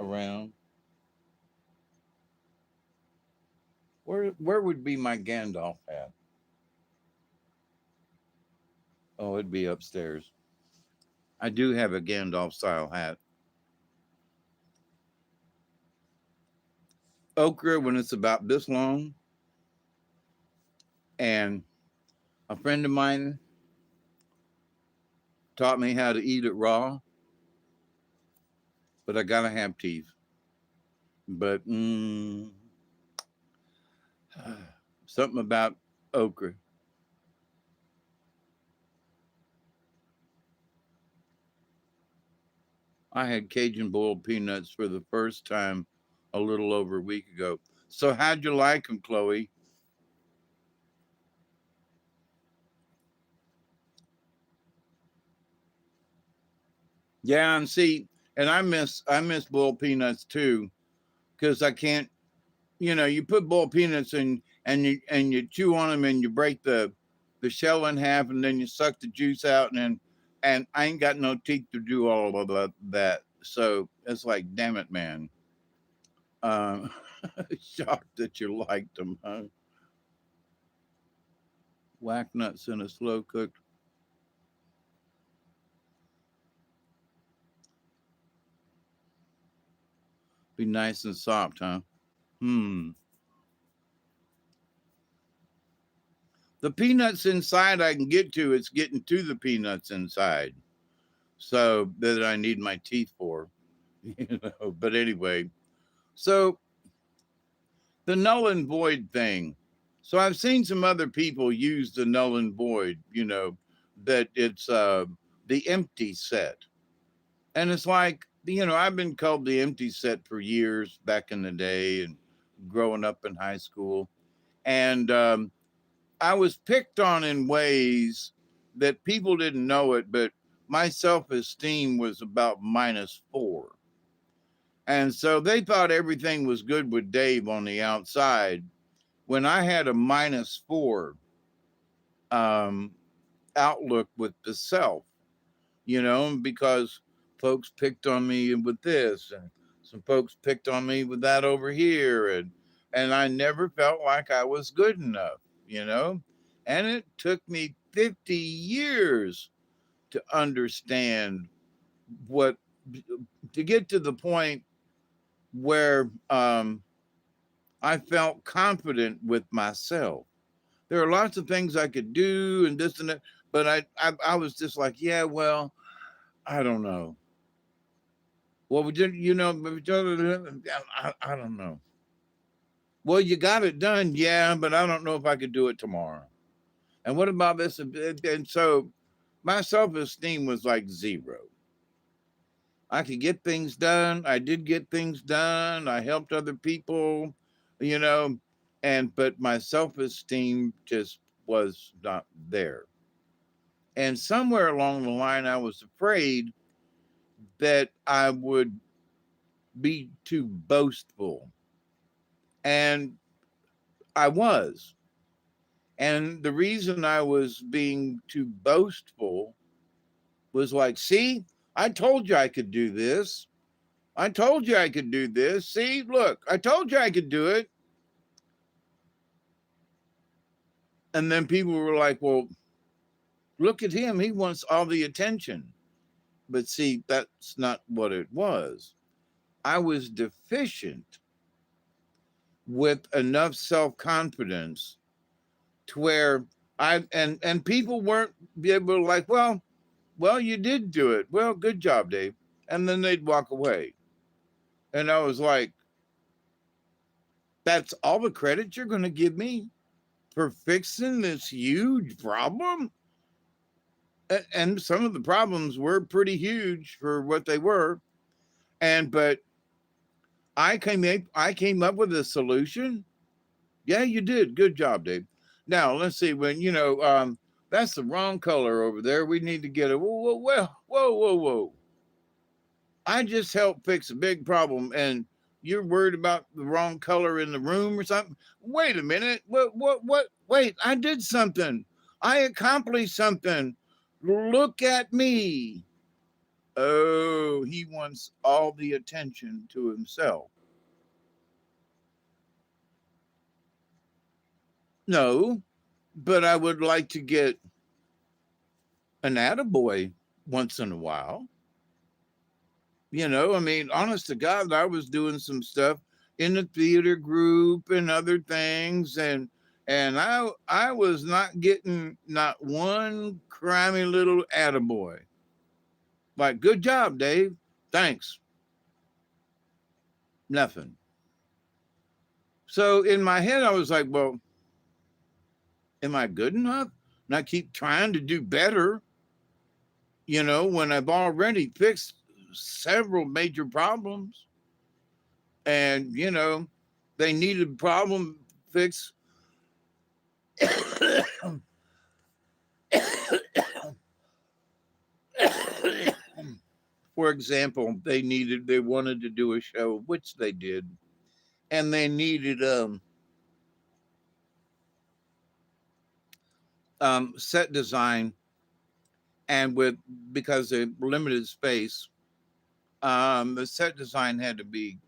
around. Where would be my Gandalf hat? Oh, it'd be upstairs. I do have a Gandalf style hat. Okra when it's about this long, and a friend of mine taught me how to eat it raw, but I gotta have teeth. But something about okra. I had Cajun boiled peanuts for the first time a little over a week ago. So how'd you like them, Chloe? Yeah, and see, and I miss boiled peanuts too, because I can't. You put boiled peanuts in, and you chew on them, and you break the shell in half, and then you suck the juice out, and I ain't got no teeth to do all of that. So it's like, damn it, man. Um, Shocked that you liked them, huh? Whack nuts in a slow cooked. Be nice and soft, huh? Hmm. The peanuts inside I can get to. It's getting to the peanuts inside. So that I need my teeth for. But anyway, so the null and void thing. So I've seen some other people use the null and void, that it's the empty set. And it's like, I've been called the empty set for years back in the day and growing up in high school. And I was picked on in ways that people didn't know it, but my self esteem was about -4. And so they thought everything was good with Dave on the outside when I had a -4 um, outlook with the self, because folks picked on me with this and some folks picked on me with that over here. And I never felt like I was good enough, you know? And it took me 50 years to understand what, to get to the point where I felt confident with myself. There are lots of things I could do and this and that, but I was just like, yeah, well, I don't know. Well, we did, I don't know. Well, you got it done, yeah, but I don't know if I could do it tomorrow. And what about this? And so my self esteem was like zero. I could get things done. I did get things done. I helped other people, you know, but my self esteem just was not there. And somewhere along the line, I was afraid that I would be too boastful. And I was. And the reason I was being too boastful was like, see, I told you I could do this. I told you I could do this. See, look, I told you I could do it. And then people were like, well, look at him. He wants all the attention. But see, that's not what it was. I was deficient with enough self confidence to where and people weren't be able to like, well, you did do it. Well, good job, Dave. And then they'd walk away. And I was like, that's all the credit you're going to give me for fixing this huge problem? And some of the problems were pretty huge for what they were. But I came up with a solution. Yeah, you did. Good job, Dave. Now let's see. When that's the wrong color over there. We need to get it. Whoa. I just helped fix a big problem, and you're worried about the wrong color in the room or something. Wait a minute. What? Wait, I did something. I accomplished something. Look at me. Oh, he wants all the attention to himself. No, but I would like to get an attaboy once in a while. I mean, honest to God, I was doing some stuff in the theater group and other things, and I was not getting not one crimey little attaboy. Like, good job, Dave. Thanks. Nothing. So in my head, I was like, well, am I good enough? And I keep trying to do better, when I've already fixed several major problems. And, they needed problem fix. For example, they wanted to do a show, which they did, and they needed set design, and because of limited space, the set design had to be,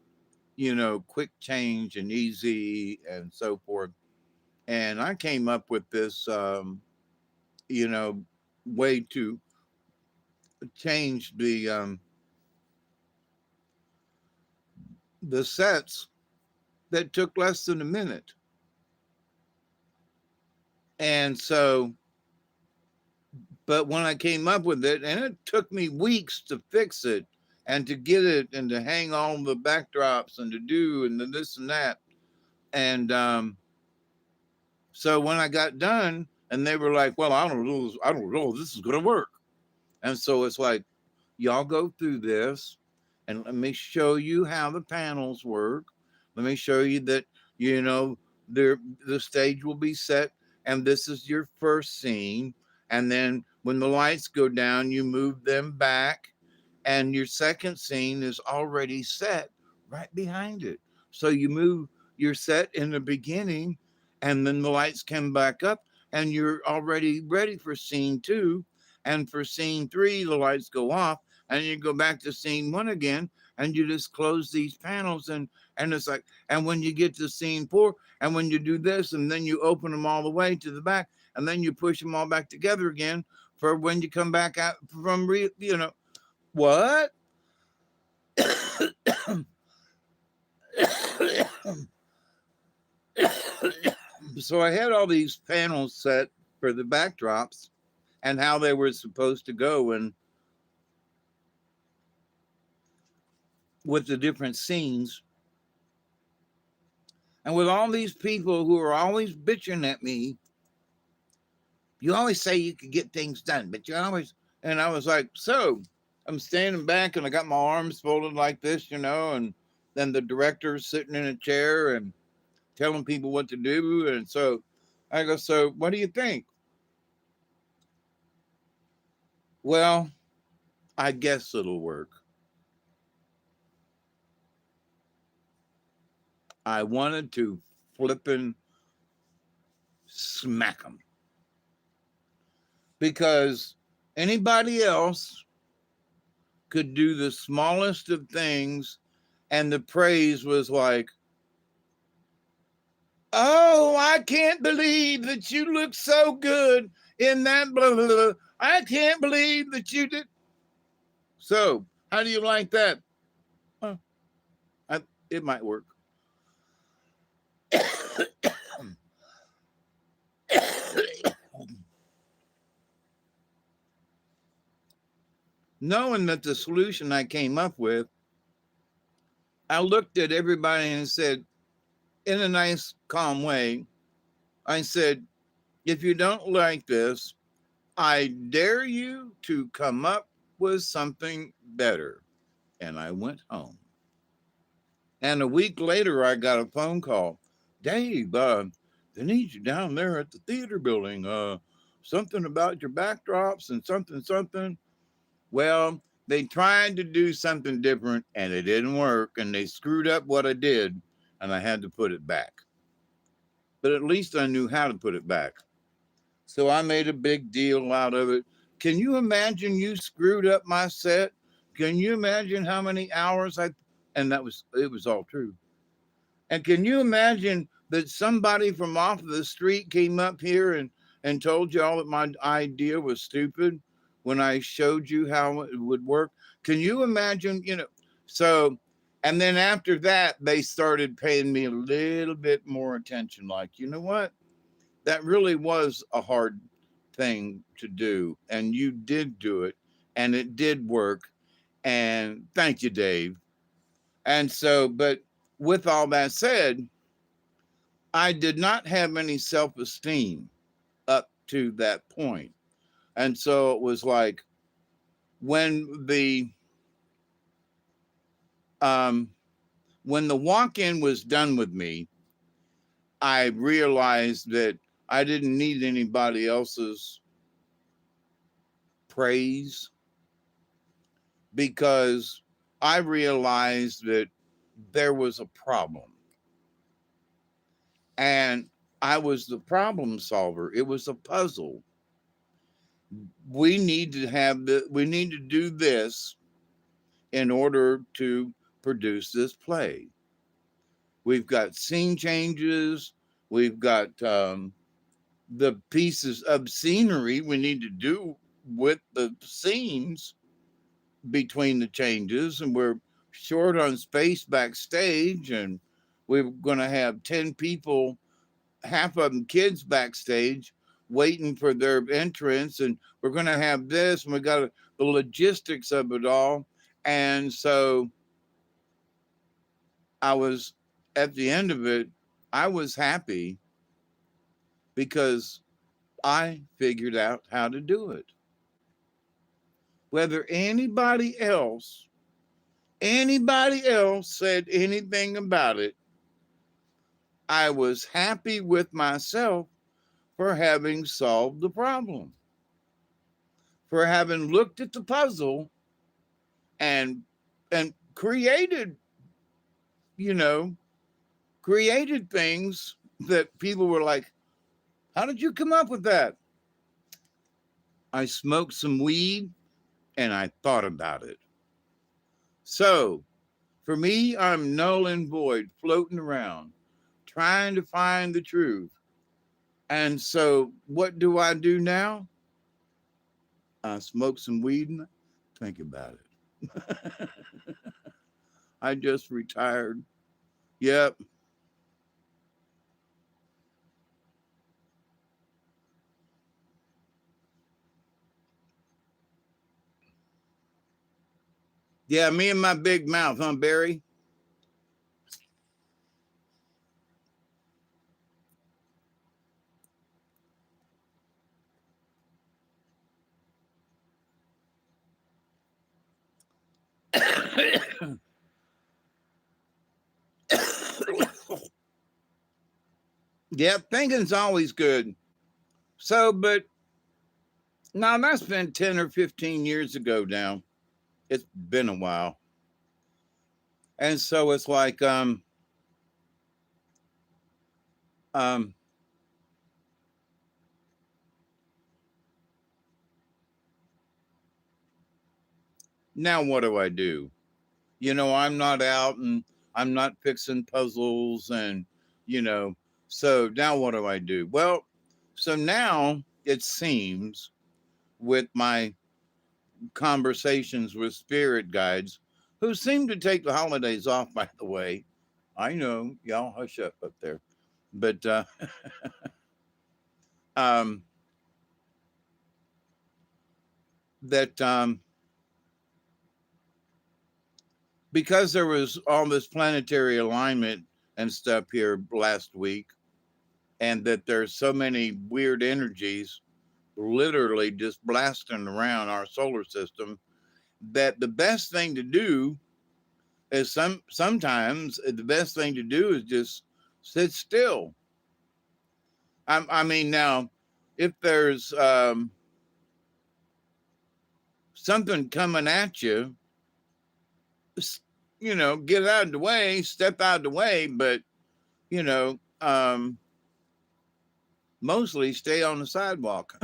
quick change and easy and so forth. And I came up with this, you know, way to change the sets that took less than a minute. And so, but when I came up with it, and it took me weeks to fix it and to get it and to hang all the backdrops and to do and this and that. And so when I got done, and they were like, "Well, I don't know if this is going to work." And so it's like, y'all go through this, and let me show you how the panels work. Let me show you that you know the stage will be set, and this is your first scene. And then when the lights go down, you move them back, and your second scene is already set right behind it. So you move your set in the beginning, and then the lights come back up, and you're already ready for scene two. And for scene three, the lights go off, and you go back to scene one again, and you just close these panels, and it's like, and when you get to scene four, and when you do this, and then you open them all the way to the back, and then you push them all back together again for when you come back out from what? So I had all these panels set for the backdrops and how they were supposed to go, and with the different scenes, and with all these people who are always bitching at me. You always say you could get things done, but you always, and I was like, so I'm standing back and I got my arms folded like this, and then the director's sitting in a chair and telling people what to do. And so I go, so what do you think? Well, I guess it'll work. I wanted to flippin' smack them because anybody else could do the smallest of things, and the praise was like, "Oh, I can't believe that you look so good in that blah, blah, blah. I can't believe that you did." So, how do you like that? Well, it might work. Knowing that the solution I came up with, I looked at everybody and said, in a nice, calm way, I said, if you don't like this, I dare you to come up with something better. And I went home. And a week later, I got a phone call. Dave, they need you down there at the theater building. Something about your backdrops and something, something. Well, they tried to do something different and it didn't work. And they screwed up what I did and I had to put it back. But at least I knew how to put it back. So I made a big deal out of it. Can you imagine you screwed up my set? Can you imagine how many hours I, and it was all true. And can you imagine that somebody from off of the street came up here and told y'all that my idea was stupid when I showed you how it would work? Can you imagine, so, and then after that, they started paying me a little bit more attention. Like, you know what? That really was a hard thing to do. And you did do it and it did work. And thank you, Dave. And so, but with all that said, I did not have any self esteem up to that point. And so it was like when the um, when the walk in was done with me, I realized that I didn't need anybody else's praise because I realized that there was a problem and I was the problem solver. It was a puzzle. We need to we need to do this in order to produce this play. We've got scene changes. We've got the pieces of scenery we need to do with the scenes between the changes. And we're short on space backstage. And we're going to have 10 people, half of them kids backstage waiting for their entrance. And we're going to have this. And we got the logistics of it all. And so I was at the end of it, I was happy because I figured out how to do it. Whether anybody else said anything about it, I was happy with myself for having solved the problem, for having looked at the puzzle and created, you know, created things that people were like, how did you come up with that? I smoked some weed and I thought about it. So for me, I'm null and void, floating around, trying to find the truth. And so what do I do now? I smoke some weed and think about it. I just retired. Yep. Yeah, me and my big mouth, huh, Barry? Yep, thinking's always good. So, but now that's been 10 or 15 years ago now. It's been a while. And so it's like, um, now what do I do? I'm not out and I'm not fixing puzzles and, you know, so now what do I do? Well, so now it seems with my conversations with spirit guides who seem to take the holidays off, by the way. I know, y'all hush up there. But um, that because there was all this planetary alignment and stuff here last week, and that there's so many weird energies literally just blasting around our solar system, that the best thing to do As sometimes the best thing to do is just sit still. I mean, now, if there's something coming at you, get out of the way, step out of the way, but you know, mostly stay on the sidewalk.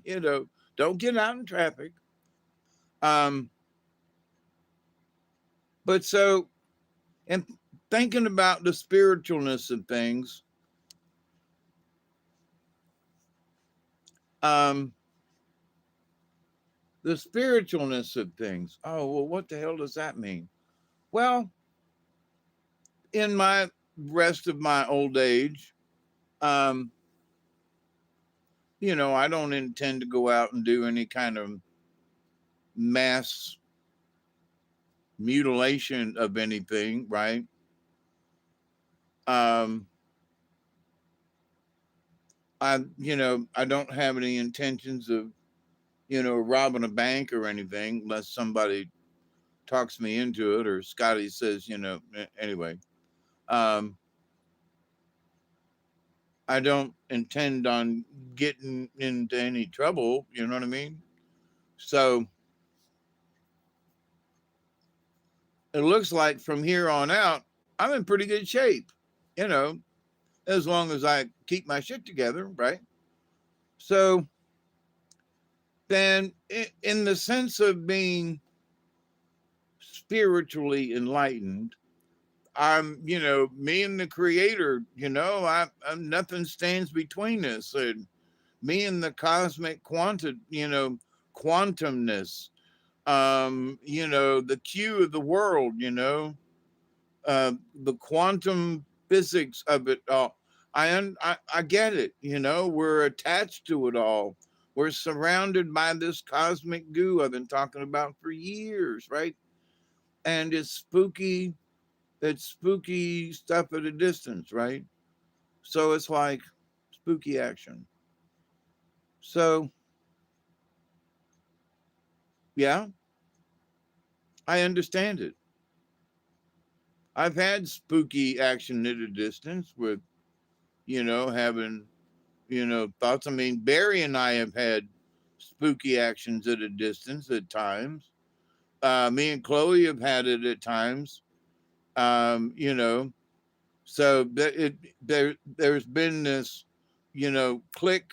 you know, don't get out in traffic. Um, but so, and thinking about the spiritualness of things, um, the spiritualness of things. Oh, well, what the hell does that mean? Well, in my rest of my old age, um, I don't intend to go out and do any kind of mass mutilation of anything, right? Um, I don't have any intentions of, robbing a bank or anything unless somebody talks me into it or Scotty says, anyway. Um, I don't intend on getting into any trouble, you know what I mean? So it looks like from here on out, I'm in pretty good shape, you know, as long as I keep my shit together, right? So then, in the sense of being spiritually enlightened, I'm, me and the creator, nothing stands between us. And me and the cosmic quantumness, the Q of the world, the quantum physics of it all. I get it. We're attached to it all. We're surrounded by this cosmic goo I've been talking about for years, right? And it's spooky. It's spooky stuff at a distance, right? So it's like spooky action. So yeah, I understand it. I've had spooky action at a distance with, having, thoughts. I mean, Barry and I have had spooky actions at a distance at times. Me and Chloe have had it at times. Um, you know, so there's been this, click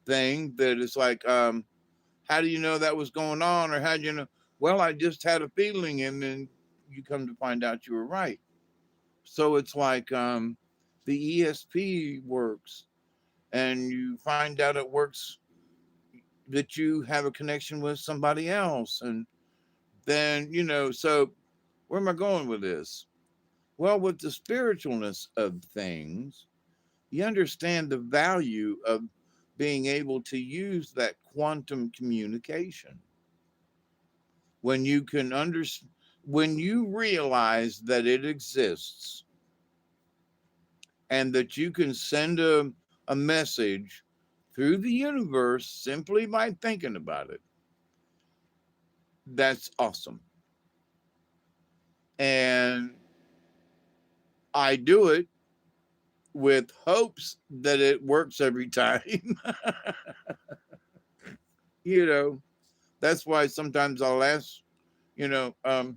thing that is like, how do you know that was going on, or how do you know? Well, I just had a feeling, and then you come to find out you were right. So it's like the ESP works, and you find out it works that you have a connection with somebody else, and then So where am I going with this? Well, with the spiritualness of things, you understand the value of being able to use that quantum communication when you can understand, when you realize that it exists and that you can send a message through the universe simply by thinking about it. That's awesome. And I do it with hopes that it works every time. you know, that's why sometimes I'll ask, you know, um,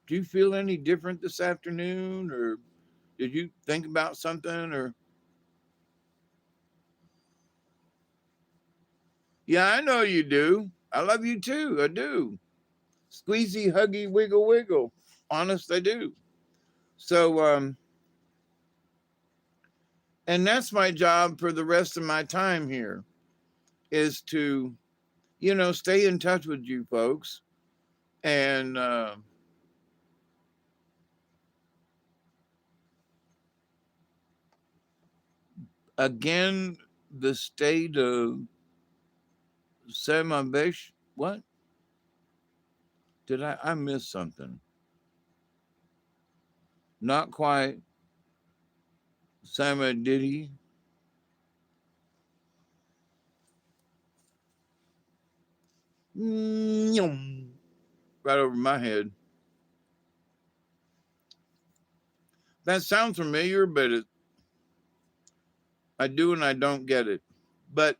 do you feel any different this afternoon? Or did you think about something? Or, yeah, I know you do. I love you too. I do. Squeezy, huggy, wiggle, wiggle. Honest, I do. So, and that's my job for the rest of my time here is to, stay in touch with you folks. And again, the state of Semavesh. What? I miss something? Not quite. Sama, did he? Right over my head. That sounds familiar, but I do and I don't get it. But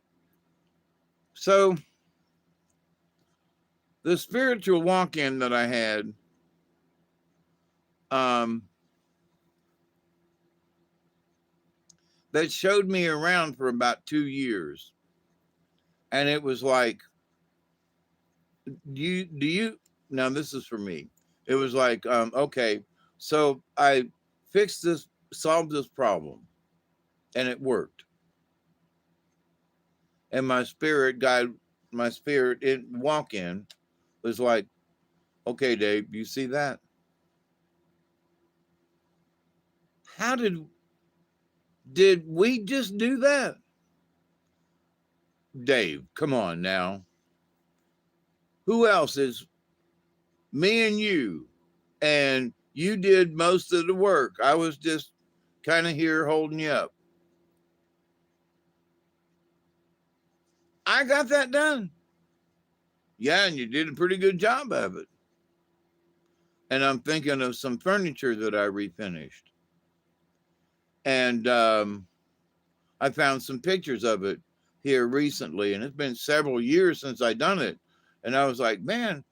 so the spiritual walk-in that I had, um, that showed me around for about 2 years, and it was like, do you now this is for me. It was like, okay, so I fixed this, solved this problem, and it worked. And my spirit guide, my spirit in walk in was like, okay, Dave, you see that? How did we just do that? Dave, come on now. Who else is me and you? And you did most of the work. I was just kind of here holding you up. I got that done. Yeah, and you did a pretty good job of it. And I'm thinking of some furniture that I refinished. And I found some pictures of it here recently, and it's been several years since I done it. And I was like, man,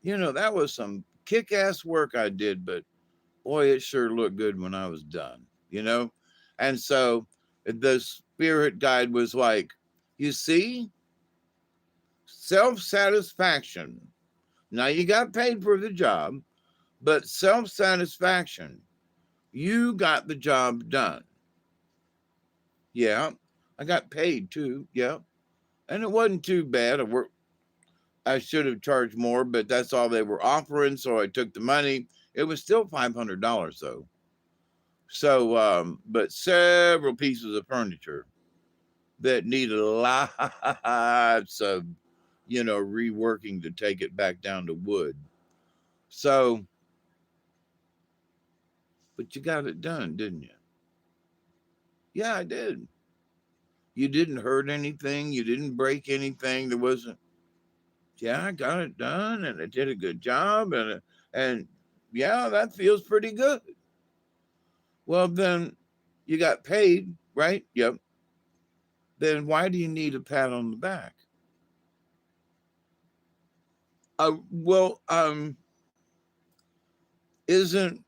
that was some kick-ass work I did, but boy, it sure looked good when I was done. And so the spirit guide was like, you see, self-satisfaction. Now you got paid for the job, but self-satisfaction, you got the job done. Yeah, I got paid too. Yeah. And it wasn't too bad. I should have charged more, but that's all they were offering. So I took the money. It was still $500 though. So, but several pieces of furniture that needed lots of, reworking to take it back down to wood. So, but you got it done, didn't you? Yeah, I did. You didn't hurt anything. You didn't break anything. There wasn't. Yeah, I got it done, and I did a good job, and yeah, that feels pretty good. Well, then you got paid, right? Yep. Then why do you need a pat on the back? Well, isn't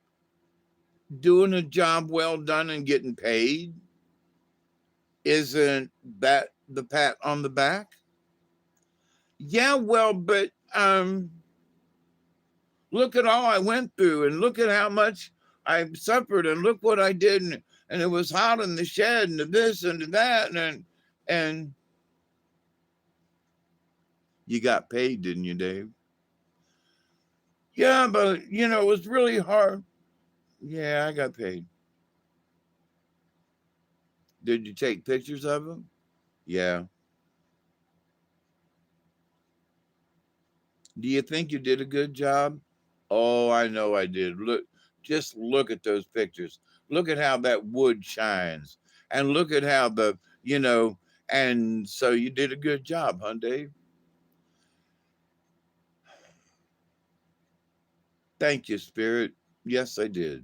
doing a job well done and getting paid, isn't that the pat on the back? Yeah, well, but look at all I went through, and look at how much I suffered, and look what I did, and it was hot in the shed, and this and that, and you got paid, didn't you, Dave? Yeah, but it was really hard. Yeah, I got paid. Did you take pictures of them? Yeah. Do you think you did a good job? Oh, I know I did. Just look at those pictures. Look at how that wood shines. And look at how and so you did a good job, huh, Dave? Thank you, Spirit. Yes, I did.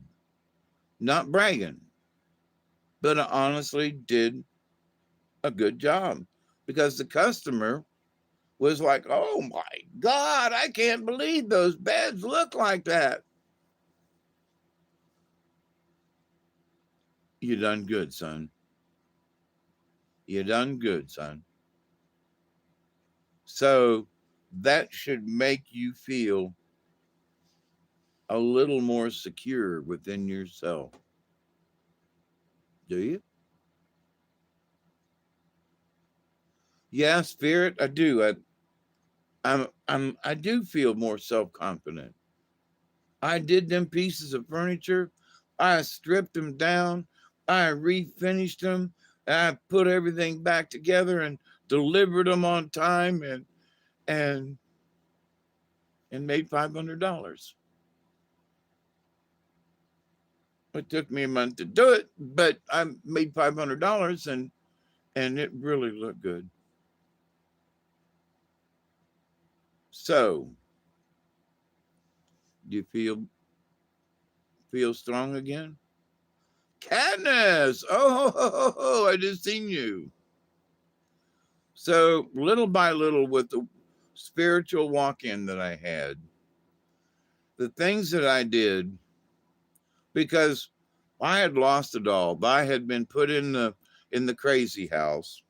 Not bragging, but I honestly did a good job because the customer was like, oh my God, I can't believe those beds look like that. You done good, son. You done good, son. So that should make you feel a little more secure within yourself. Do you? Yeah, Spirit, I do. I do feel more self-confident. I did them pieces of furniture. I stripped them down. I refinished them. I put everything back together and delivered them on time and and made $500. It took me a month to do it, but I made $500 and it really looked good. So, do you feel strong again? Katniss. Oh, I just seen you. So little by little, with the spiritual walk-in that I had, the things that I did, because I had lost it all. I had been put in the crazy house.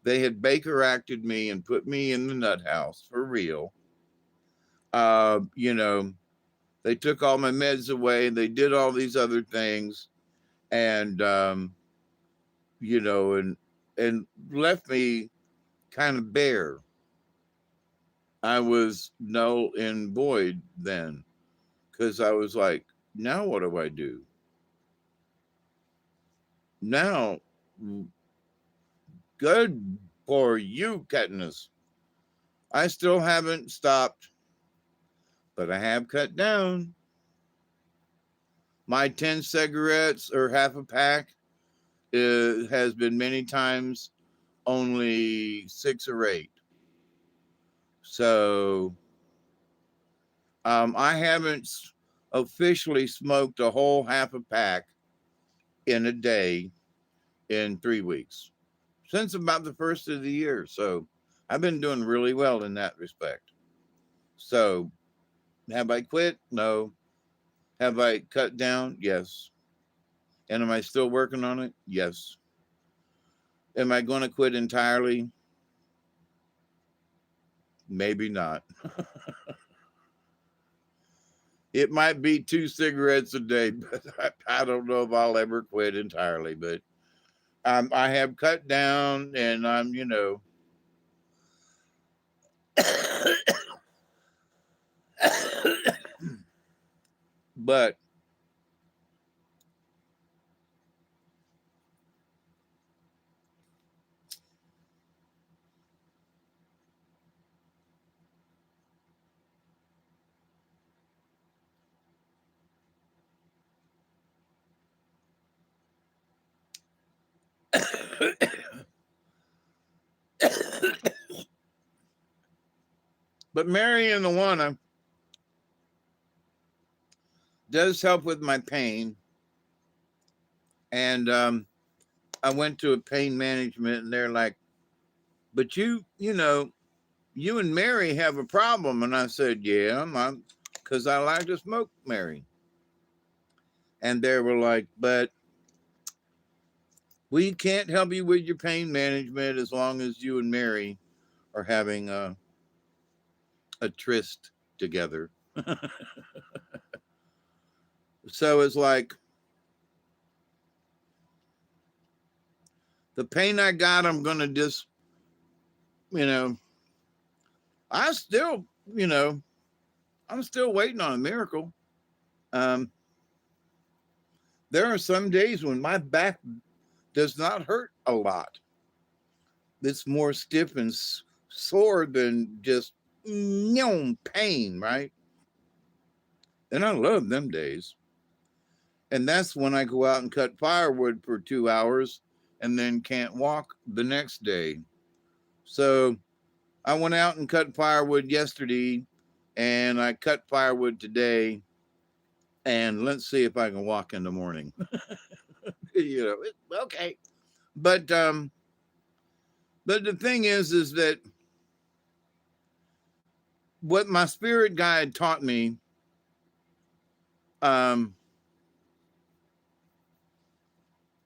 They had Baker acted me and put me in the nut house for real. You know, they took all my meds away. They did all these other things, and you know, and left me kind of bare. I was null and void then, because I was like, now what do I do? Now, good for you, Katniss. I still haven't stopped, but I have cut down. My 10 cigarettes or half a pack has been many times only 6 or 8. So I haven't officially smoked a whole half a pack in a day in 3 weeks since about the first of the year. So I've been doing really well in that respect. So have I quit? No. Have I cut down? Yes. And am I still working on it? Yes. Am I going to quit entirely? Maybe not. It might be 2 cigarettes a day, but I don't know if I'll ever quit entirely. But I have cut down, and I'm, but but marijuana does help with my pain. And I went to a pain management, and they're like, "But you and Mary have a problem." And I said, "Yeah, because I like to smoke, Mary." And they were like, "But we can't help you with your pain management as long as you and Mary are having a tryst together." So it's like the pain I got, I'm going to just, you know, I still, you know, I'm still waiting on a miracle. Um, there are some days when my back does not hurt a lot. It's more stiff and sore than just pain, right? And I love them days. And that's when I go out and cut firewood for 2 hours and then can't walk the next day. So I went out and cut firewood yesterday, and I cut firewood today. And let's see if I can walk in the morning. Okay. But but the thing is that what my spirit guide taught me, um,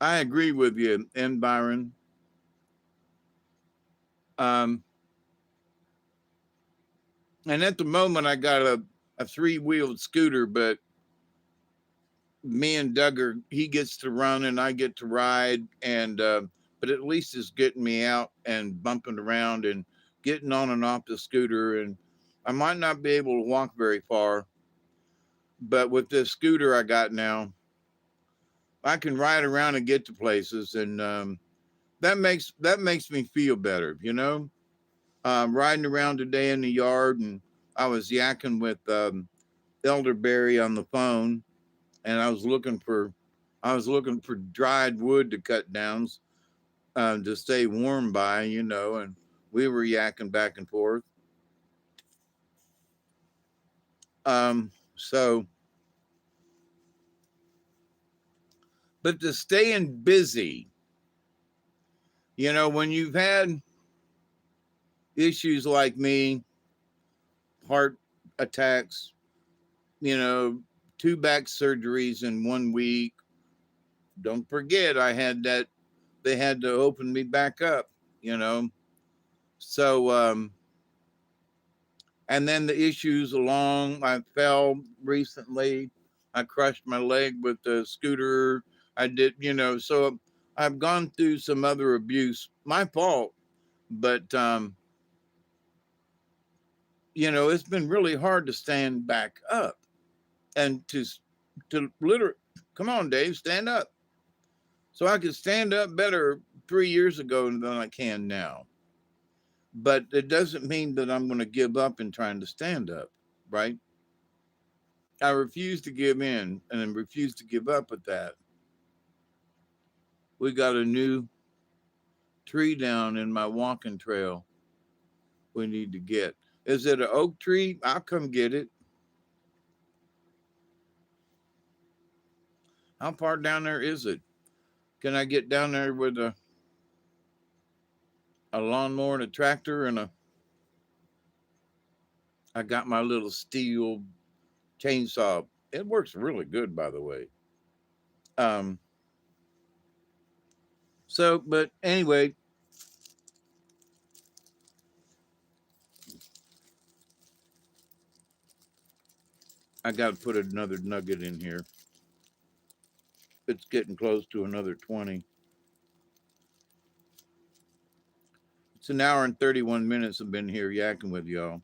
I agree with you, and Byron. Um, and at the moment, I got a 3-wheeled scooter, but me and Duggar, he gets to run and I get to ride, and but at least it's getting me out and bumping around and getting on and off the scooter. And I might not be able to walk very far, but with this scooter I got now, I can ride around and get to places, and that makes me feel better. Riding around today in the yard, and I was yakking with Elderberry on the phone, and I was looking for dried wood to cut down to stay warm by, and we were yakking back and forth. So But to staying busy, when you've had issues like me, heart attacks, you know, 2 back surgeries in 1 week. Don't forget, I had that, they had to open me back up, you know. So, and then the issues along, I fell recently. I crushed my leg with the scooter. I did, so I've gone through some other abuse. My fault, but, it's been really hard to stand back up and to literally, come on, Dave, stand up. So I could stand up better 3 years ago than I can now. But it doesn't mean that I'm going to give up in trying to stand up, right? I refuse to give in and refuse to give up with that. We got a new tree down in my walking trail we need to get. Is it an oak tree? I'll come get it. How far down there is it? Can I get down there with a lawnmower and a tractor I got my little steel chainsaw. It works really good, by the way. Um, but anyway, I got to put another nugget in here. It's getting close to another 20. It's an hour and 31 minutes I've been here yakking with y'all.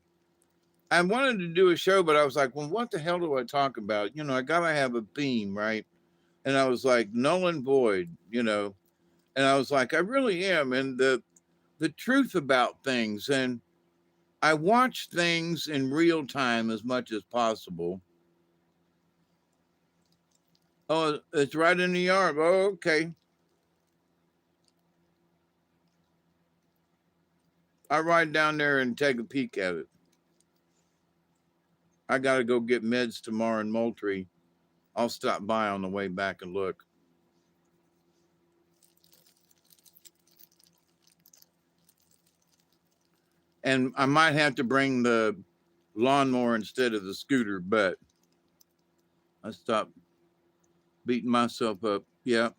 I wanted to do a show, but I was like, well, what the hell do I talk about? I got to have a theme, right? And I was like, null and void, And I was like, I really am. And the truth about things. And I watch things in real time as much as possible. Oh, it's right in the yard. Oh, okay. I'll ride down there and take a peek at it. I got to go get meds tomorrow in Moultrie. I'll stop by on the way back and look. And I might have to bring the lawnmower instead of the scooter, but I stopped beating myself up. Yeah.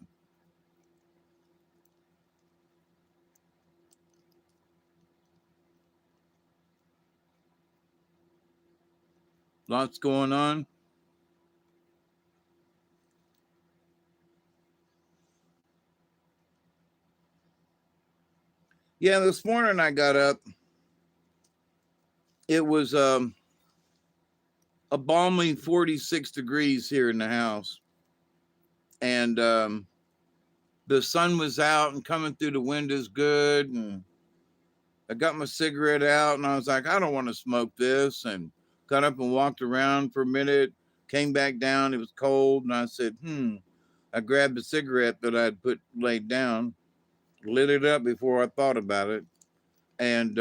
Lots going on. Yeah, this morning I got up. It was a balmy 46 degrees here in the house. And the sun was out and coming through the windows good. And I got my cigarette out and I was like, I don't want to smoke this. And got up and walked around for a minute, came back down. It was cold. And I said, I grabbed the cigarette that I'd laid down, lit it up before I thought about it. And,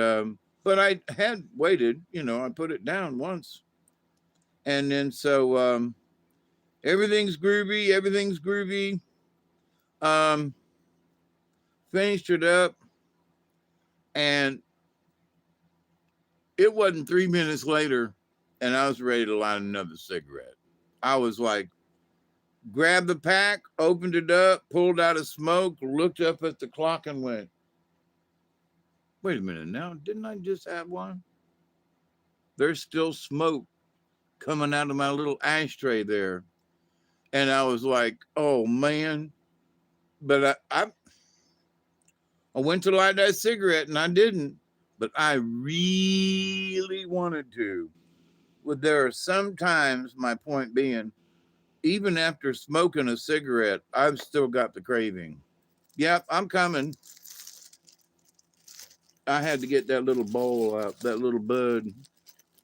but I had waited, I put it down once. And then so everything's groovy. Everything's groovy. Finished it up. And it wasn't 3 minutes later, and I was ready to light another cigarette. I was like, grabbed the pack, opened it up, pulled out a smoke, looked up at the clock and went, wait a minute now, didn't I just have one? There's still smoke coming out of my little ashtray there. And I was like, oh man. But I went to light that cigarette and I didn't, but I really wanted to. Well, there are some times, my point being, even after smoking a cigarette, I've still got the craving. Yep, I'm coming. I had to get that little bowl out, that little bud,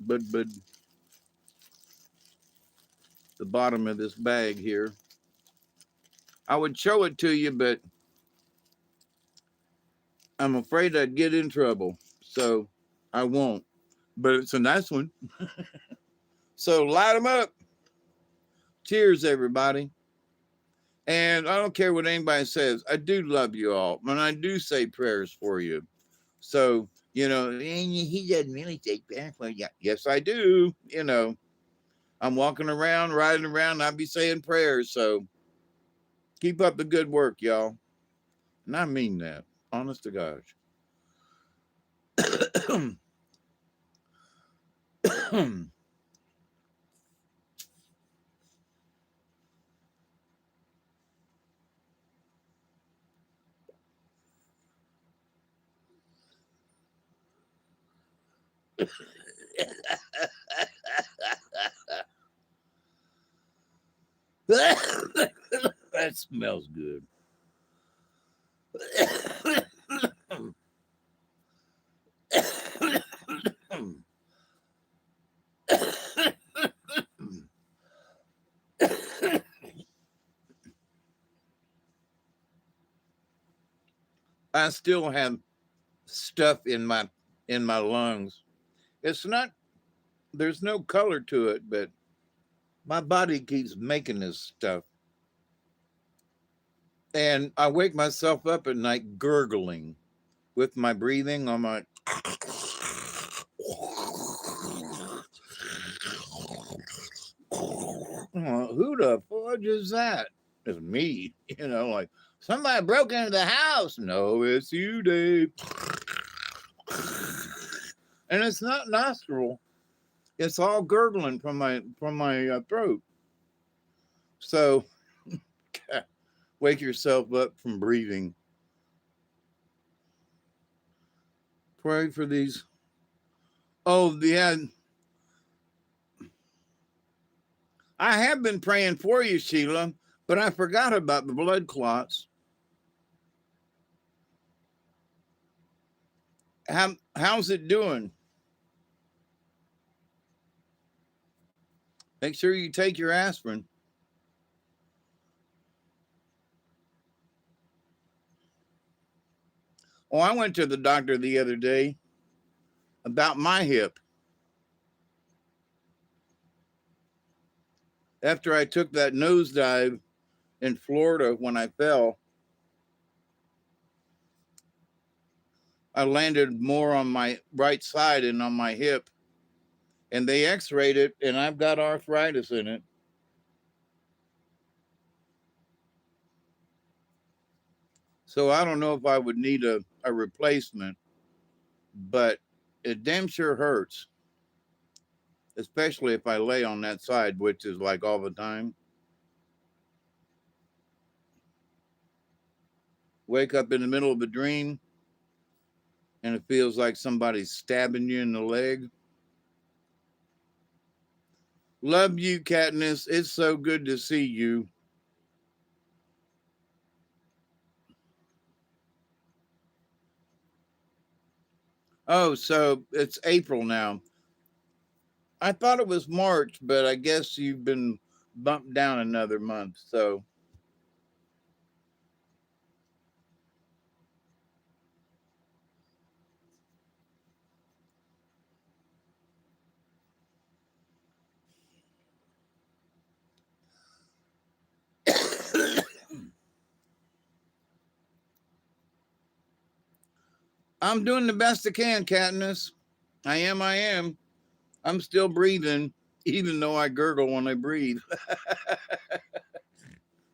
the bottom of this bag here. I would show it to you, but I'm afraid I'd get in trouble. So I won't. But it's a nice one. So light them up. Cheers, everybody. And I don't care what anybody says. I do love you all. And I do say prayers for you. So, he doesn't really say prayers for you. Yes, I do. I'm walking around, riding around, and I be saying prayers. So keep up the good work, y'all. And I mean that. Honest to gosh. That smells good. I still have stuff in my lungs. It's not there's no color to it, but my body keeps making this stuff. And I wake myself up at night gurgling with my breathing on my who the fudge is that? It's me, like somebody broke into the house. No, it's you, Dave. And it's not nostril. It's all gurgling from my throat. So wake yourself up from breathing. Pray for these. Oh, yeah. I have been praying for you, Sheila, but I forgot about the blood clots. How's it doing? Make sure you take your aspirin. Oh, I went to the doctor the other day about my hip. After I took that nosedive in Florida when I fell, I landed more on my right side and on my hip. And they x-rayed it, and I've got arthritis in it. So I don't know if I would need a replacement, but it damn sure hurts, especially if I lay on that side, which is like all the time. Wake up in the middle of a dream, and it feels like somebody's stabbing you in the leg. Love you, Katniss. It's so good to see you. Oh, so it's April now. I thought it was March, but I guess you've been bumped down another month. So I'm doing the best I can, Katniss. I am. I'm still breathing, even though I gurgle when I breathe.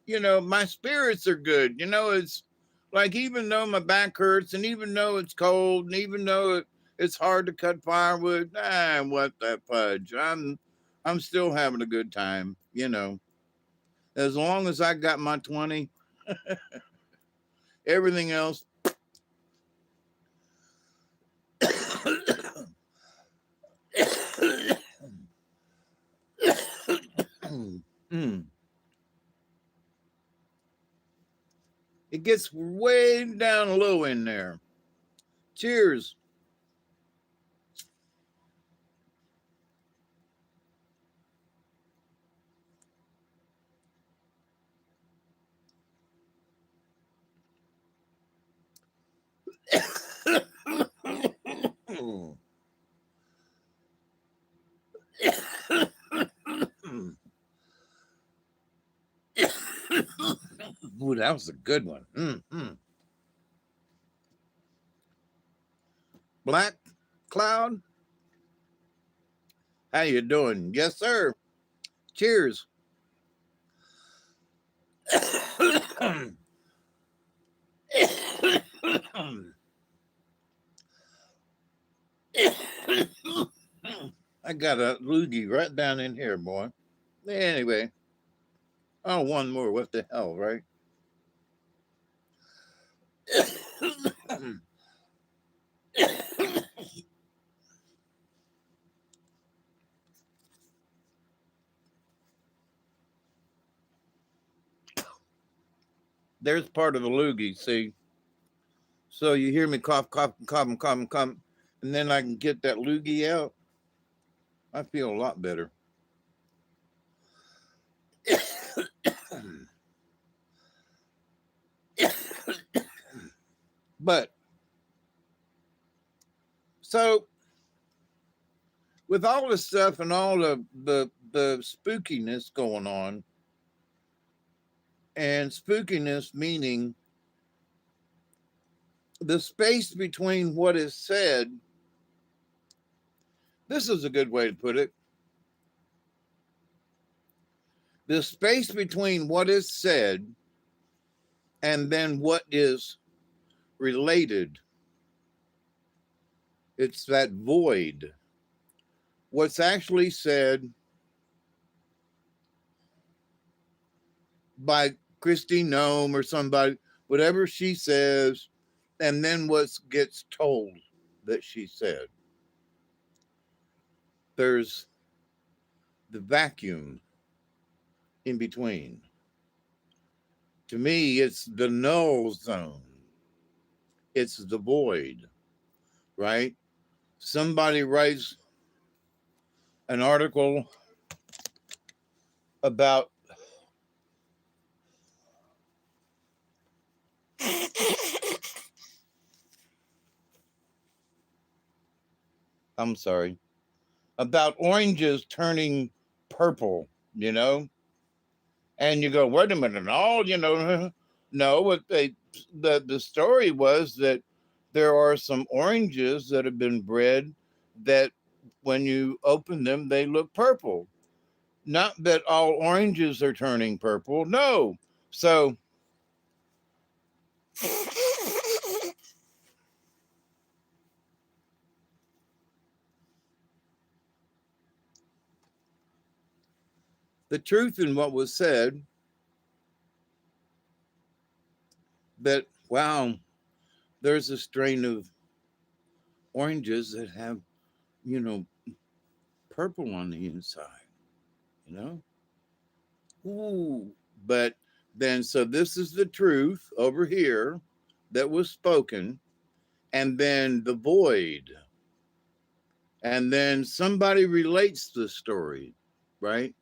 My spirits are good. It's like even though my back hurts, and even though it's cold, and even though it's hard to cut firewood, what that fudge. I'm still having a good time. As long as I got my 20, everything else. Mm. It gets way down low in there. Cheers. Ooh, that was a good one. Mm-hmm. Black Cloud, how you doing? Yes, sir. Cheers. I got a loogie right down in here, boy. Anyway, oh, one more. What the hell, right? There's part of the loogie, see? So you hear me cough, cough, cough, cough, cough, and then I can get that loogie out. I feel a lot better. But so with all this stuff and all the spookiness going on, and spookiness meaning the space between what is said, this is a good way to put it. The space between what is said and then what is related. It's that void. What's actually said by Christy Nome or somebody, whatever she says, and then what gets told that she said. There's the vacuum in between. To me, it's the null zone. It's the void, right? Somebody writes an article about I'm sorry, about oranges turning purple, you know? And you go, wait a minute, all, no, what the story was that there are some oranges that have been bred that when you open them, they look purple. Not that all oranges are turning purple, no. So the truth in what was said that, wow, there's a strain of oranges that have, you know, purple on the inside, you know? Ooh. But then, so this is the truth over here that was spoken, and then the void. And then somebody relates the story, right?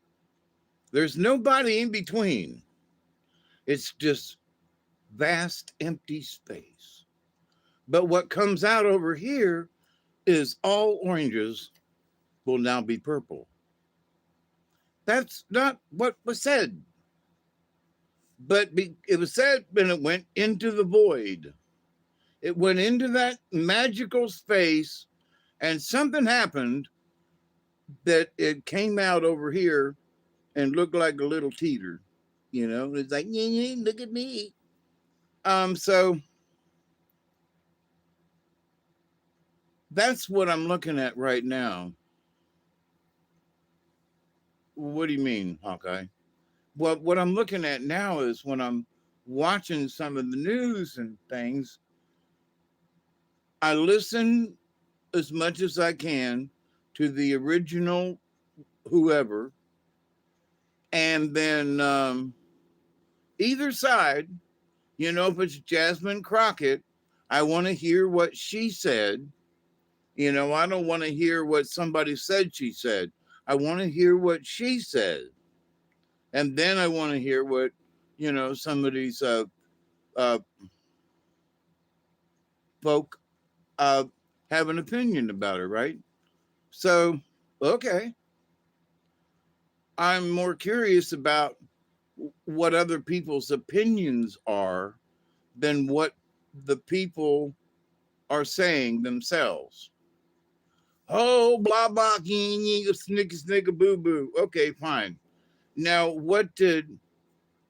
There's nobody in between. It's just vast empty space. But what comes out over here is all oranges will now be purple. That's not what was said. But it was said when it went into the void. It went into that magical space, and something happened that it came out over here and looked like a little teeter. You know, it's like, yeah, yeah, look at me. So that's what I'm looking at right now. What do you mean, Hawkeye? Well, what I'm looking at now is when I'm watching some of the news and things, I listen as much as I can to the original whoever, and then either side, you know, if it's Jasmine Crockett, I want to hear what she said. You know, I don't want to hear what somebody said she said. I want to hear what she said. And then I want to hear what, you know, some of these uh, folk uh, have an opinion about her, right? So, okay. I'm more curious about what other people's opinions are than what the people are saying themselves. Oh, blah, blah, snicker, snicker, boo, boo. Okay, fine. Now, what did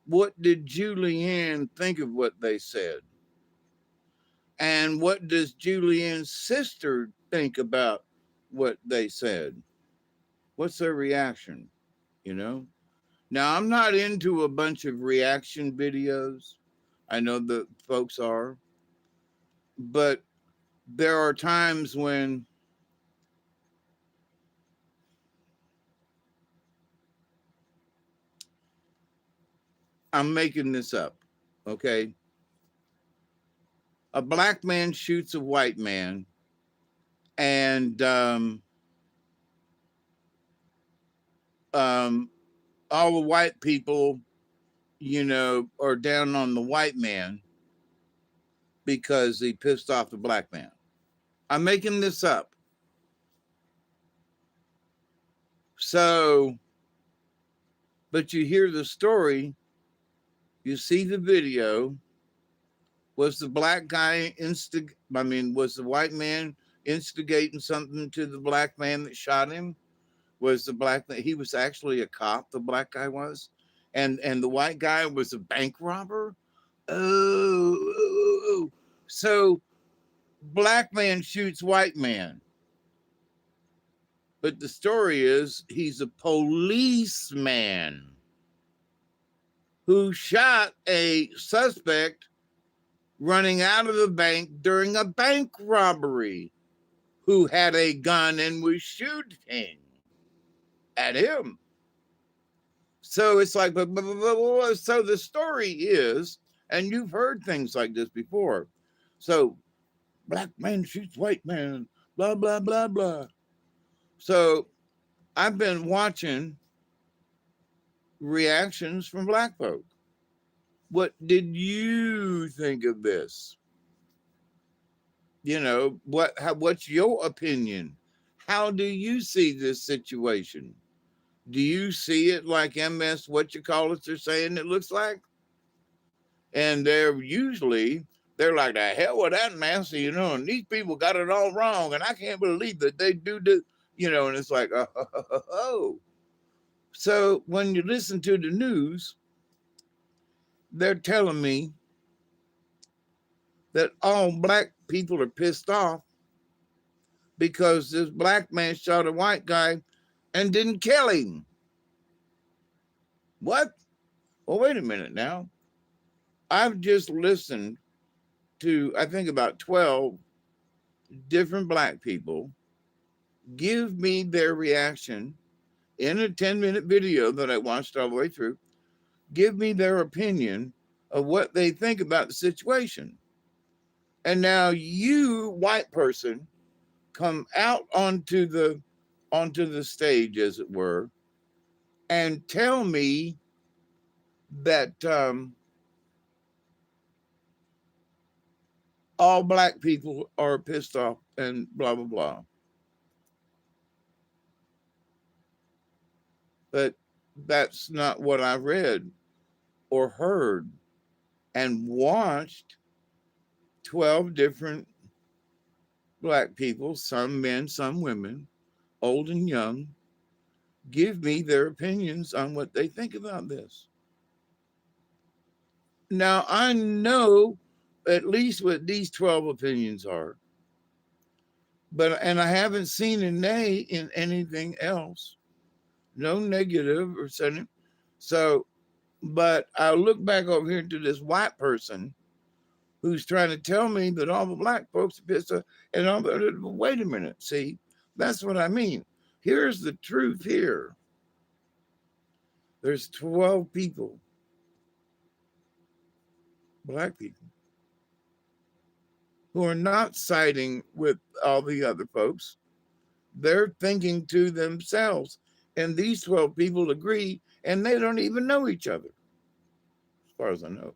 Julianne think of what they said? And what does Julianne's sister think about what they said? What's their reaction? You know? Now, I'm not into a bunch of reaction videos. I know that folks are, but there are times when I'm making this up. Okay. A black man shoots a white man, and um, all the white people, are down on the white man because he pissed off the black man. I'm making this up. So, but you hear the story, you see the video. Was the black guy was the white man instigating something to the black man that shot him? Was the black man, he was actually a cop, the black guy was, and the white guy was a bank robber? Oh. So black man shoots white man. But the story is he's a policeman who shot a suspect running out of the bank during a bank robbery, who had a gun and was shooting at him. So it's like, so the story is, and you've heard things like this before. So black man shoots white man, blah, blah, blah, blah. So I've been watching reactions from black folk. What did you think of this? What's your opinion? How do you see this situation? Do you see it like MS are saying it looks like? And they're like, the hell with that mess, and these people got it all wrong, and I can't believe that they do this, and it's like, oh. So when you listen to the news, they're telling me that all black people are pissed off because this black man shot a white guy and didn't kill him. What? Well, wait a minute now. I've just listened to, I think, about 12 different black people give me their reaction in a 10-minute video that I watched all the way through, give me their opinion of what they think about the situation. And now you, white person, come out onto the stage, as it were, and tell me that all black people are pissed off and blah, blah, blah. But that's not what I read or heard and watched. 12 different black people, some men, some women, old and young, give me their opinions on what they think about this. Now, I know at least what these 12 opinions are, and I haven't seen an A in anything else. No negative or something. So, but I look back over here to this white person who's trying to tell me that all the black folks are pissed off, and all the, wait a minute, see, that's what I mean. Here's the truth here. There's 12 people, black people, who are not siding with all the other folks. They're thinking to themselves. And these 12 people agree, and they don't even know each other, as far as I know.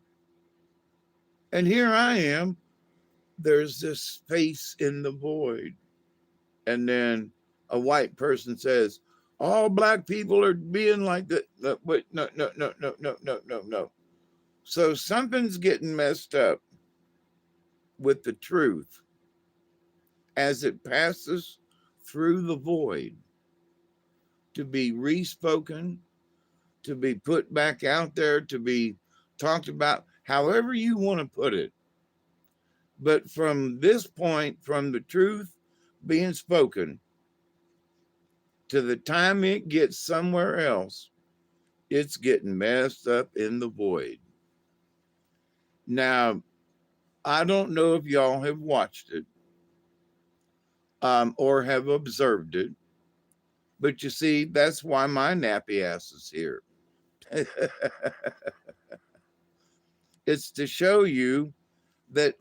And here I am. There's this space in the void. And then a white person says, all black people are being like that. No, wait, no, no, no, no, no, no, no, no. So something's getting messed up with the truth as it passes through the void to be respoken, to be put back out there, to be talked about, however you want to put it. But from this point, from the truth being spoken to the time it gets somewhere else, it's getting messed up in the void. Now, I don't know if y'all have watched it or have observed it, but you see, that's why my nappy ass is here. It's to show you that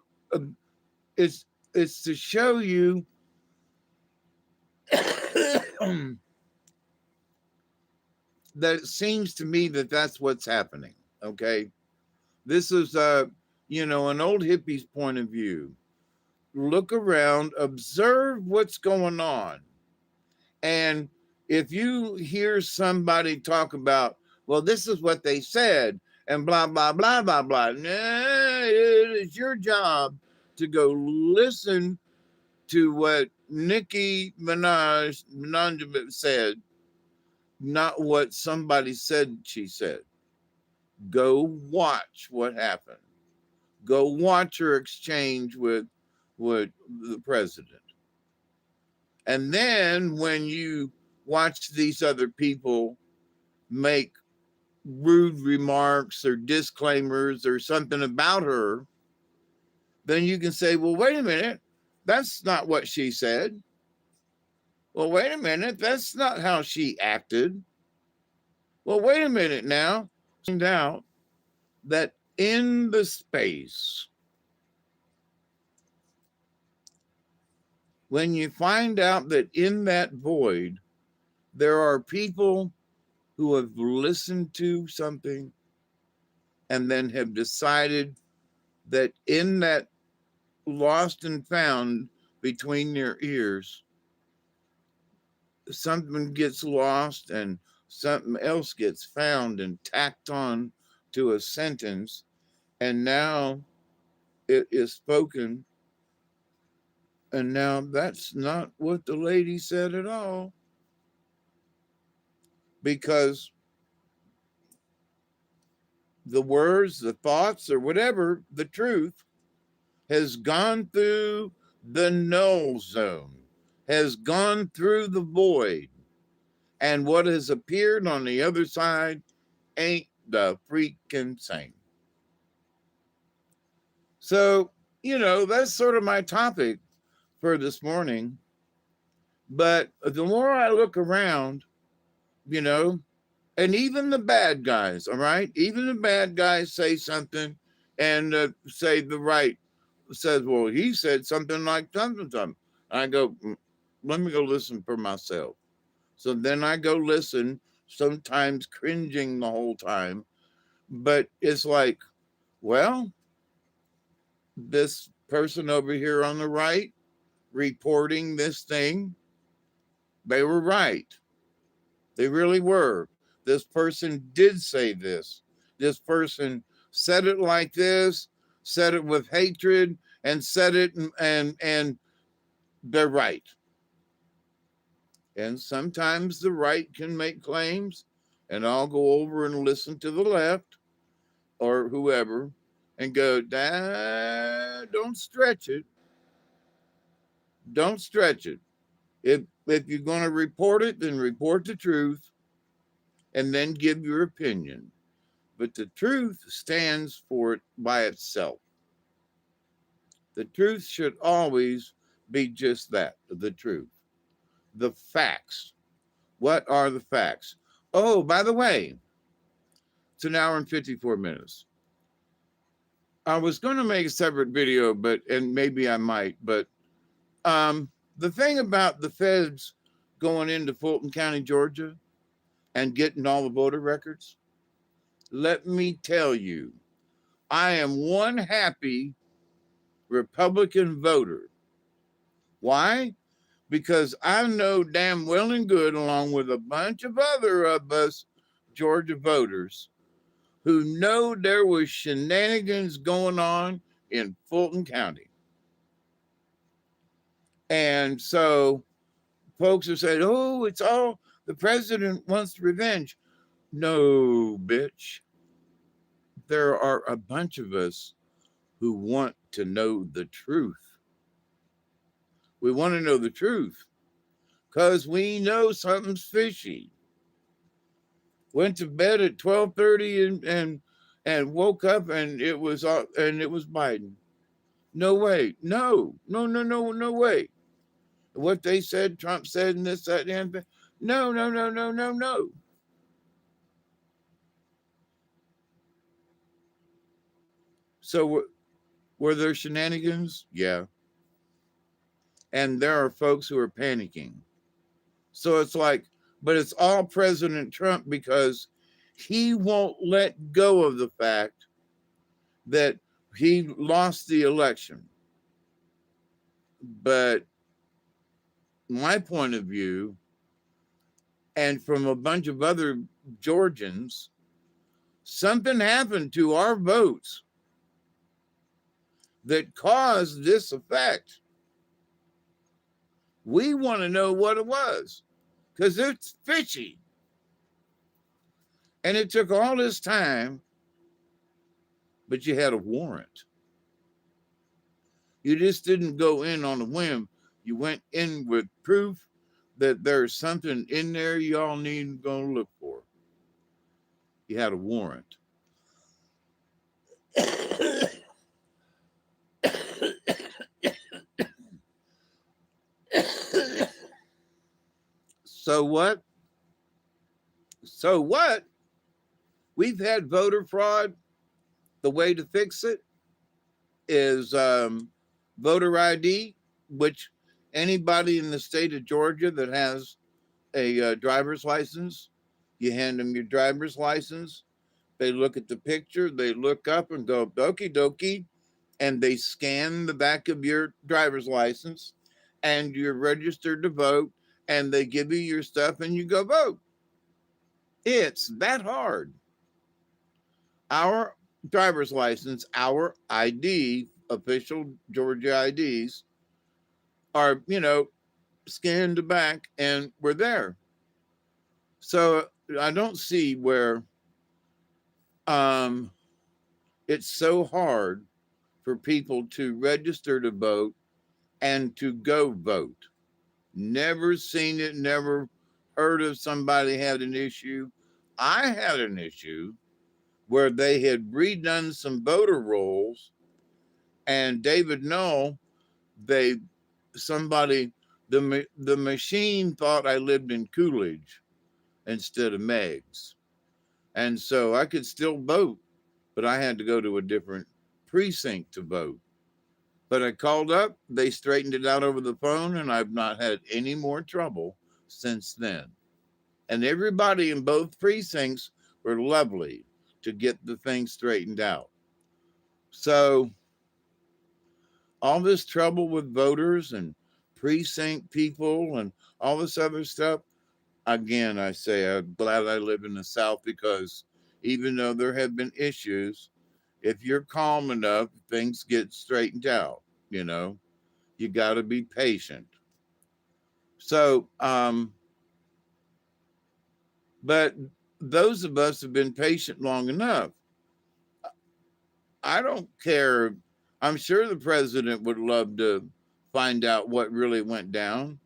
it's it's to show you that it seems to me that that's what's happening. Okay, this is an old hippie's point of view. Look around, observe what's going on, and if you hear somebody talk about, well, this is what they said, and blah blah blah blah blah, nah, it's your job to go listen to what Nicki Minaj said, not what somebody said she said. Go watch what happened. Go watch her exchange with the president. And then when you watch these other people make rude remarks or disclaimers or something about her, then you can say, well, wait a minute, that's not what she said. Well, wait a minute, that's not how she acted. Well, wait a minute now. Find out that in the space, when you find out that in that void, there are people who have listened to something and then have decided that in that lost and found between their ears, something gets lost and something else gets found and tacked on to a sentence, and now it is spoken, and now that's not what the lady said at all, because the words, the thoughts, or whatever, the truth has gone through the null zone, has gone through the void, and what has appeared on the other side ain't the freaking same. So, that's sort of my topic for this morning. But the more I look around, and even the bad guys, all right? Even the bad guys say something and say the right says, well, he said something like something. I go, let me go listen for myself. So then I go listen, sometimes cringing the whole time. But it's like, well, this person over here on the right reporting this thing, they were right. They really were. This person did say this. This person said it like this, said it with hatred, and said it and they're right. And sometimes the right can make claims, and I'll go over and listen to the left or whoever and go, don't stretch it. Don't stretch it. If you're going to report it, then report the truth and then give your opinion. But the truth stands for it by itself. The truth should always be just that, the truth. The facts. What are the facts? Oh, by the way, it's an hour and 54 minutes. I was going to make a separate video, and maybe I might, but the thing about the feds going into Fulton County, Georgia, and getting all the voter records, let me tell you, I am one happy Republican voter. Why? because I know damn well and good, along with a bunch of other of us Georgia voters, who know there was shenanigans going on in Fulton County. And so folks are saying, oh, it's all the president wants revenge. No, bitch. There are a bunch of us who want to know the truth. We want to know the truth because we know something's fishy. Went to bed at 12:30 and woke up and it was Biden. No way. No. No, no, no, no way. What they said, Trump said, and this, that, and that. No, no, no, no, no, no. So were there shenanigans? Yeah. And there are folks who are panicking. So it's like, but it's all President Trump because he won't let go of the fact that he lost the election. But my point of view, and from a bunch of other Georgians, something happened to our votes that caused this effect. We want to know what it was because it's fishy. And it took all this time, but you had a warrant. You just didn't go in on a whim. You went in with proof that there's something in there y'all need to go look for. You had a warrant. So what? So what? We've had voter fraud. The way to fix it is voter ID, which anybody in the state of Georgia that has a driver's license, you hand them your driver's license. They look at the picture, they look up and go, okie dokie, and they scan the back of your driver's license and you're registered to vote and they give you your stuff and you go vote. It's that hard. Our driver's license, our ID, official Georgia IDs are, scanned back and we're there. So I don't see where it's so hard for people to register to vote and to go vote. Never seen it, never heard of somebody had an issue. I had an issue where they had redone some voter rolls and David Null, the machine thought I lived in Coolidge instead of Meigs. And so I could still vote, but I had to go to a different precinct to vote. But I called up, they straightened it out over the phone, and I've not had any more trouble since then. And everybody in both precincts were lovely to get the thing straightened out. So all this trouble with voters and precinct people and all this other stuff, again, I say I'm glad I live in the South because even though there have been issues, if you're calm enough, things get straightened out. You got to be patient. So, but those of us have been patient long enough. I don't care. I'm sure the president would love to find out what really went down,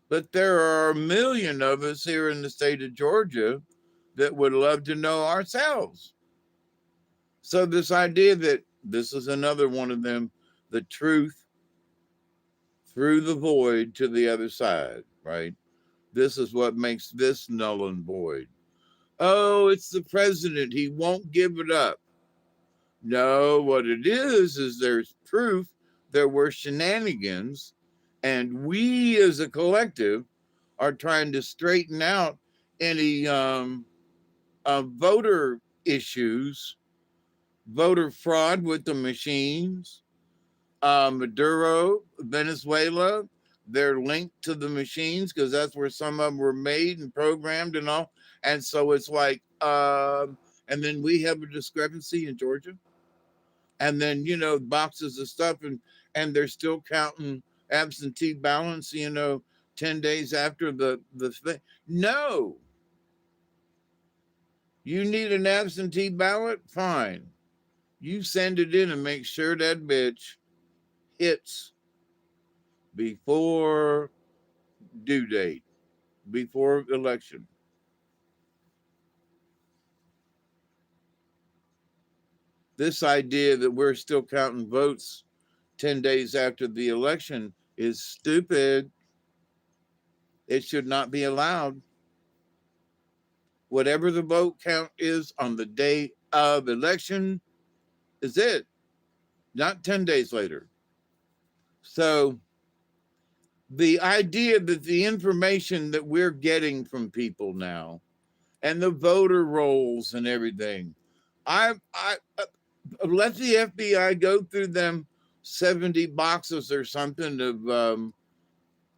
but there are a million of us here in the state of Georgia that would love to know ourselves. So this idea that this is another one of them, the truth through the void to the other side, right? This is what makes this null and void. Oh, it's the president. He won't give it up. No, what it is there's proof there were shenanigans, and we as a collective are trying to straighten out any voter issues, voter fraud with the machines, Maduro, Venezuela, they're linked to the machines because that's where some of them were made and programmed and all. And so it's like, and then we have a discrepancy in Georgia, and then boxes of stuff, and they're still counting absentee ballots, 10 days after the thing. No, you need an absentee ballot, fine, you send it in and make sure that bitch hits before due date, before election. This idea that we're still counting votes 10 days after the election is stupid. It should not be allowed. Whatever the vote count is on the day of election is it, not 10 days later. So the idea that the information that we're getting from people now and the voter rolls and everything, I let the FBI go through them 70 boxes or something of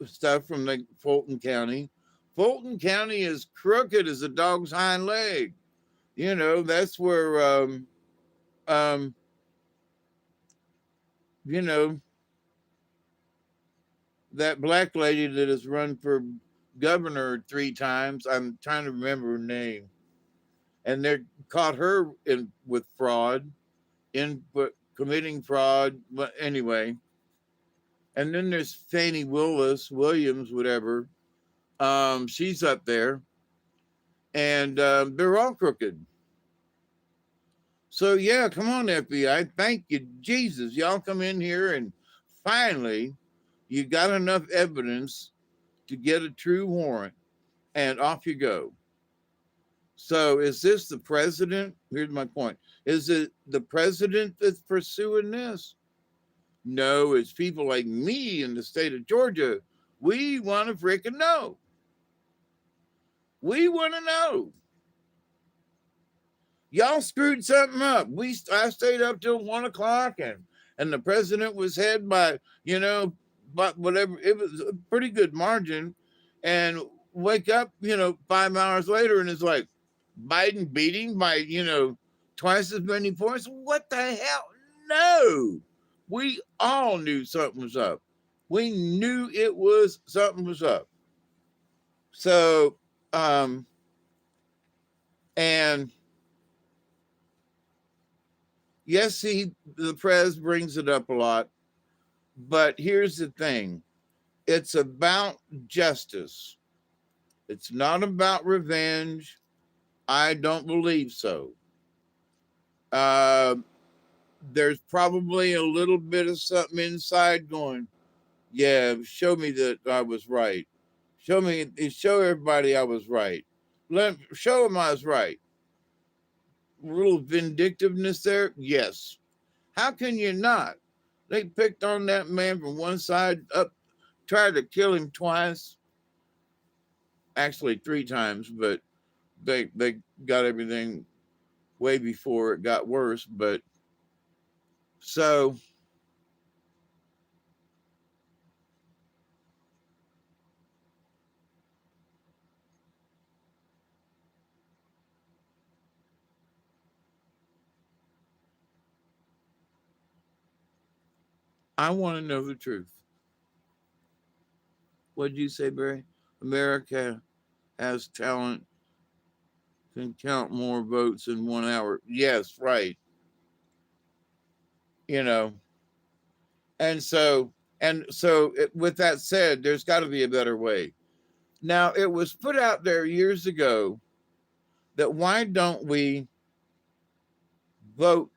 stuff from the Fulton County. Fulton County is crooked as a dog's hind leg. That's where um, you know, that black lady that has run for governor 3 times. I'm trying to remember her name, and they caught her in with fraud, in committing fraud. But anyway, and then there's Fannie Williams, whatever. She's up there, and they're all crooked. So yeah, come on, FBI. Thank you, Jesus. Y'all come in here and finally you got enough evidence to get a true warrant, and off you go. So is this the president? Here's my point. Is it the president that's pursuing this? No, it's people like me in the state of Georgia. We want to freaking know. We want to know. Y'all screwed something up. I stayed up till 1 o'clock, and the president was ahead by but whatever, it was a pretty good margin, and wake up 5 hours later and it's like Biden beating by twice as many points. What the hell? No, we all knew something was up. We knew something was up. So and yes, the press brings it up a lot, but here's the thing. It's about justice. It's not about revenge. I don't believe so. There's probably a little bit of something inside going, yeah, show me that I was right. Show everybody I was right. Show them I was right. A little vindictiveness there? Yes. How can you not? They picked on that man from one side up, tried to kill him twice, actually 3 times, but they got everything way before it got worse. But so I want to know the truth. What did you say, Barry? America has talent, can count more votes in 1 hour. Yes, right. You know, with that said, there's got to be a better way. Now, it was put out there years ago that why don't we vote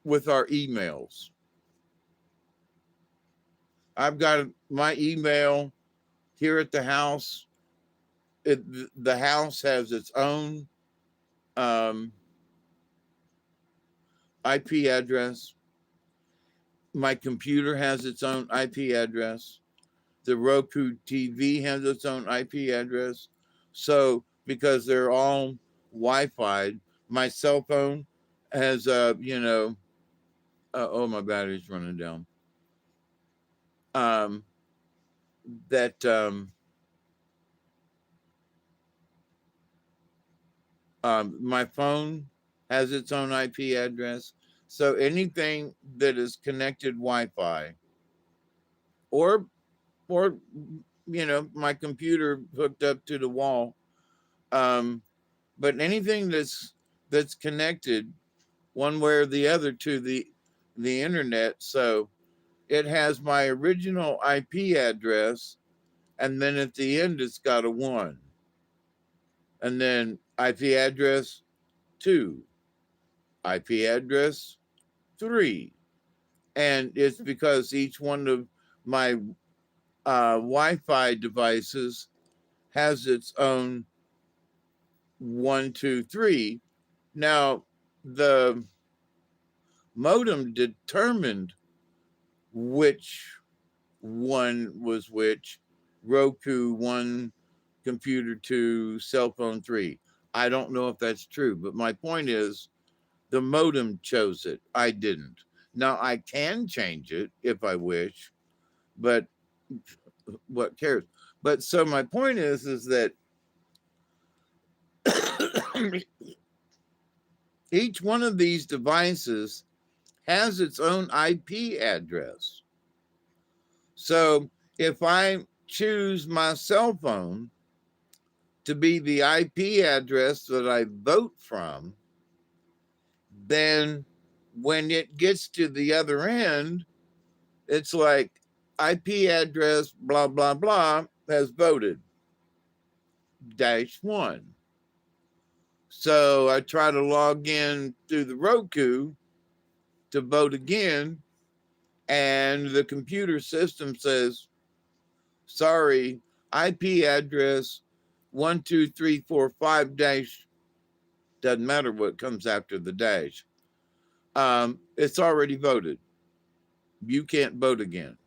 with our emails? I've got my email here at the house. The house has its own IP address. My computer has its own IP address. The Roku TV has its own IP address. So because they're all Wi-Fi, my cell phone has oh, my battery's running down. that my phone has its own IP address. So anything that is connected Wi-Fi, or or my computer hooked up to the wall, um, but anything that's connected one way or the other to the internet. So it has my original IP address, and then at the end it's got a 1, and then IP address 2, IP address 3. And it's because each one of my Wi-Fi devices has its own 1, 2, 3. Now, the modem determined which one was which. Roku 1, computer 2, cell phone 3. I don't know if that's true, but my point is the modem chose it. I didn't. Now I can change it if I wish, but what cares? But so my point is that each one of these devices has its own IP address. So if I choose my cell phone to be the IP address that I vote from, then when it gets to the other end, it's like IP address blah blah blah has voted -1. So I try to log in through the Roku to vote again, and the computer system says, sorry, IP address 12345 dash, doesn't matter what comes after the dash. It's already voted. You can't vote again.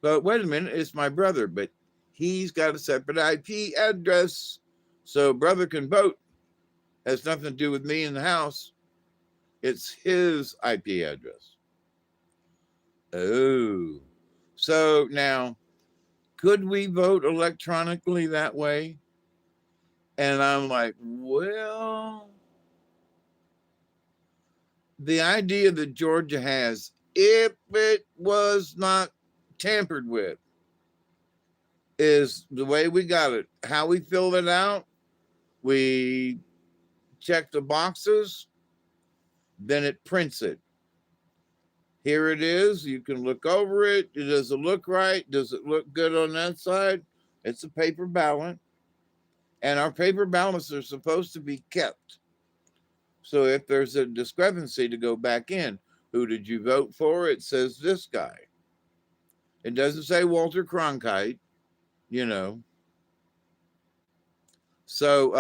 But wait a minute, it's my brother, but he's got a separate IP address. So brother can vote. Has nothing to do with me in the house. It's his IP address. Oh. So now, could we vote electronically that way? And I'm like, well, the idea that Georgia has, if it was not tampered with, is the way we got it. How we filled it out, we check the boxes, then it prints it. Here it is. You can look over it. Does it look right? Does it look good on that side? It's a paper ballot. And our paper ballots are supposed to be kept. So if there's a discrepancy, to go back in, who did you vote for? It says this guy. It doesn't say Walter Cronkite, you know. So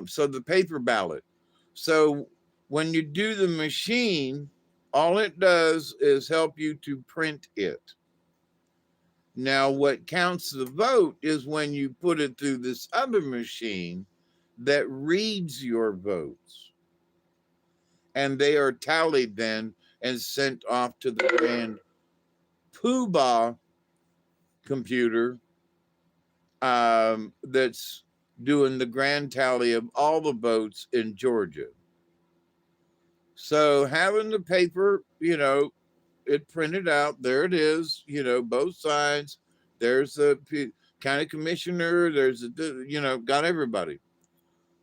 so the paper ballot. So when you do the machine, all it does is help you to print it. Now, what counts the vote is when you put it through this other machine that reads your votes. And they are tallied then and sent off to the grand poobah computer that's doing the grand tally of all the votes in Georgia. So having the paper, it printed out, there it is, both sides. There's the county commissioner, there's got everybody.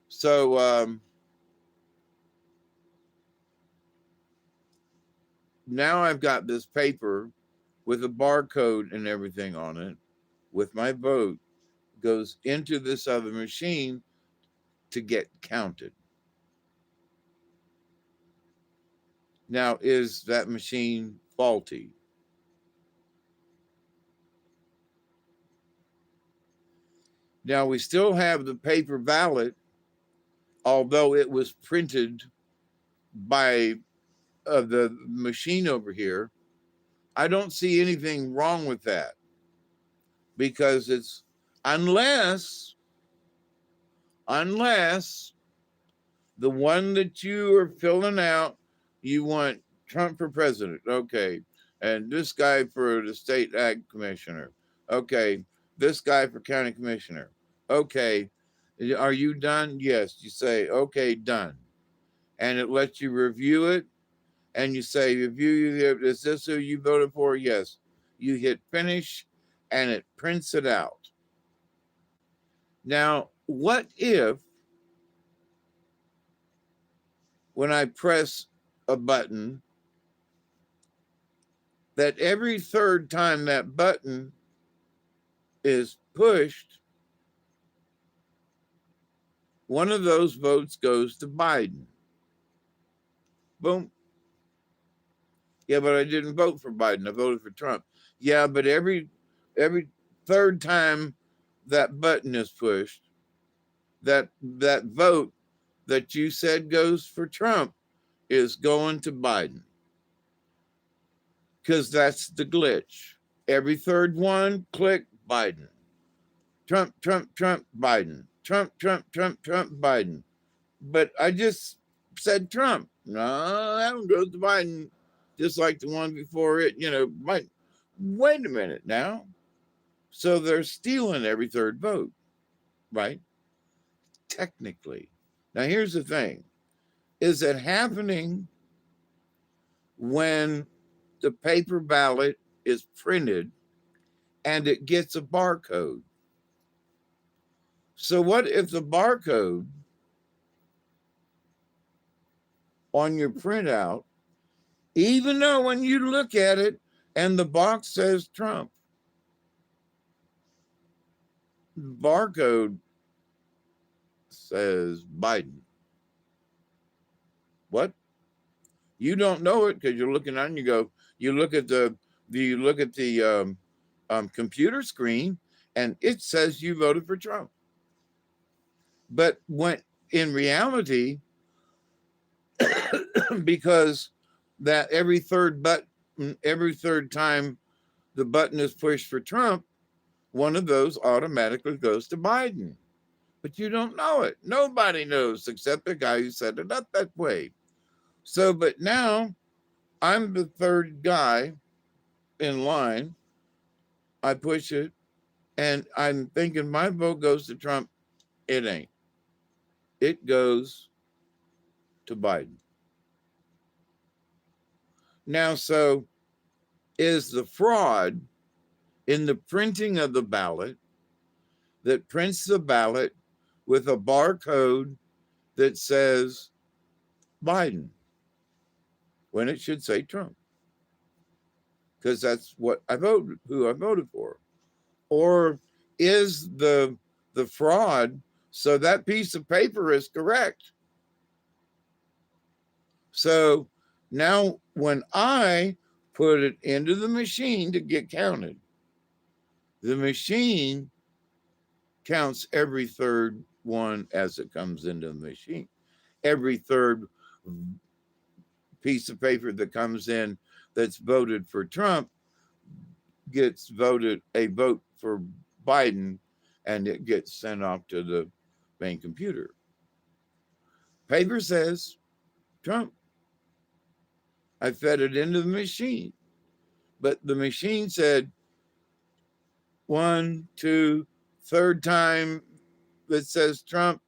So now I've got this paper with a barcode and everything on it with my vote, goes into this other machine to get counted. Now, is that machine faulty? Now, we still have the paper ballot, although it was printed by the machine over here. I don't see anything wrong with that, because it's unless The one that you are filling out, you want Trump for president. Okay. And this guy for the state ag commissioner. Okay. This guy for county commissioner. Okay. Are you done? Yes. You say, okay, done. And it lets you review it. And you say, review, is this who you voted for? Yes. You hit finish and it prints it out. Now, what if when I press a button, that every third time that button is pushed, one of those votes goes to Biden? Boom. Yeah, but I didn't vote for Biden. I voted for Trump. Yeah, but every third time that button is pushed, that vote that you said goes for Trump is going to Biden. Because that's the glitch. Every third one, click Biden. Trump, Trump, Trump, Biden. Trump, Trump, Trump, Trump, Biden. But I just said Trump. No, that one goes to Biden. Just like the one before it, Biden. Wait a minute now. So they're stealing every third vote, right? Technically. Now, here's the thing. Is it happening when the paper ballot is printed and it gets a barcode? So what if the barcode on your printout, even though when you look at it and the box says Trump, the barcode says Biden? What? You don't know it because you're looking at it and you look at the computer screen and it says you voted for Trump. But when in reality, because that every third time the button is pushed for Trump, one of those automatically goes to Biden. But you don't know it. Nobody knows except the guy who set it up that way. So, but now I'm the third guy in line. I push it and I'm thinking my vote goes to Trump. It ain't. It goes to Biden. Now, so is the fraud in the printing of the ballot that prints the ballot with a barcode that says Biden when it should say Trump? Because that's what I voted, who I voted for. Or is the fraud so that piece of paper is correct? So now when I put it into the machine to get counted, the machine counts every third one as it comes into the machine. Every third piece of paper that comes in that's voted for Trump gets voted a vote for Biden, and it gets sent off to the main computer. Paper says Trump. I fed it into the machine, but the machine said 1, 2, third time that says Trump,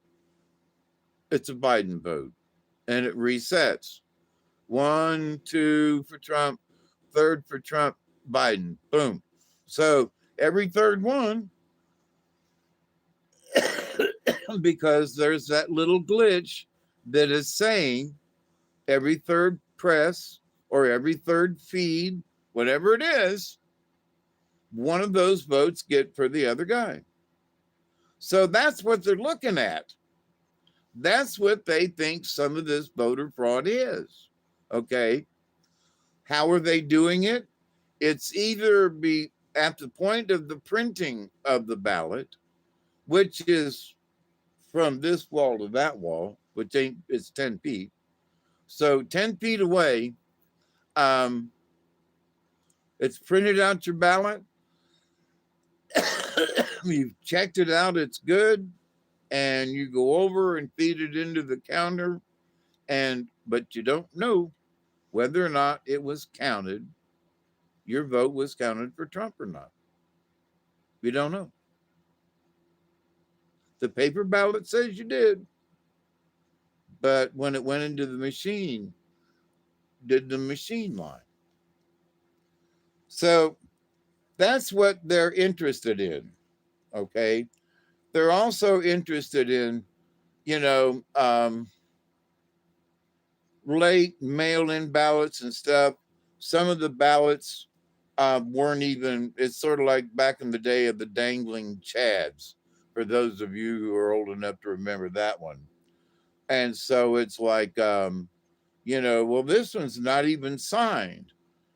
it's a Biden vote, and it resets. 1, 2 for Trump, third for Trump, Biden, boom. So every third one, because there's that little glitch that is saying every third press or every third feed, whatever it is, one of those votes get for the other guy. So that's what they're looking at. That's what they think some of this voter fraud is. Okay. How are they doing it? It's either be at the point of the printing of the ballot, which is from this wall to that wall, which it's 10 feet. So 10 feet away, it's printed out your ballot. You've checked it out. It's good. and you go over and feed it into the counter, but you don't know whether or not it was counted, your vote was counted for Trump or not. You don't know. The paper ballot says you did, but when it went into the machine, did the machine lie? So that's what they're interested in. Okay. They're also interested in, you know, late mail in ballots and stuff. Some of the ballots weren't even, it's sort of like back in the day of the dangling chads, for those of you who are old enough to remember that one. And so it's like, well, this one's not even signed.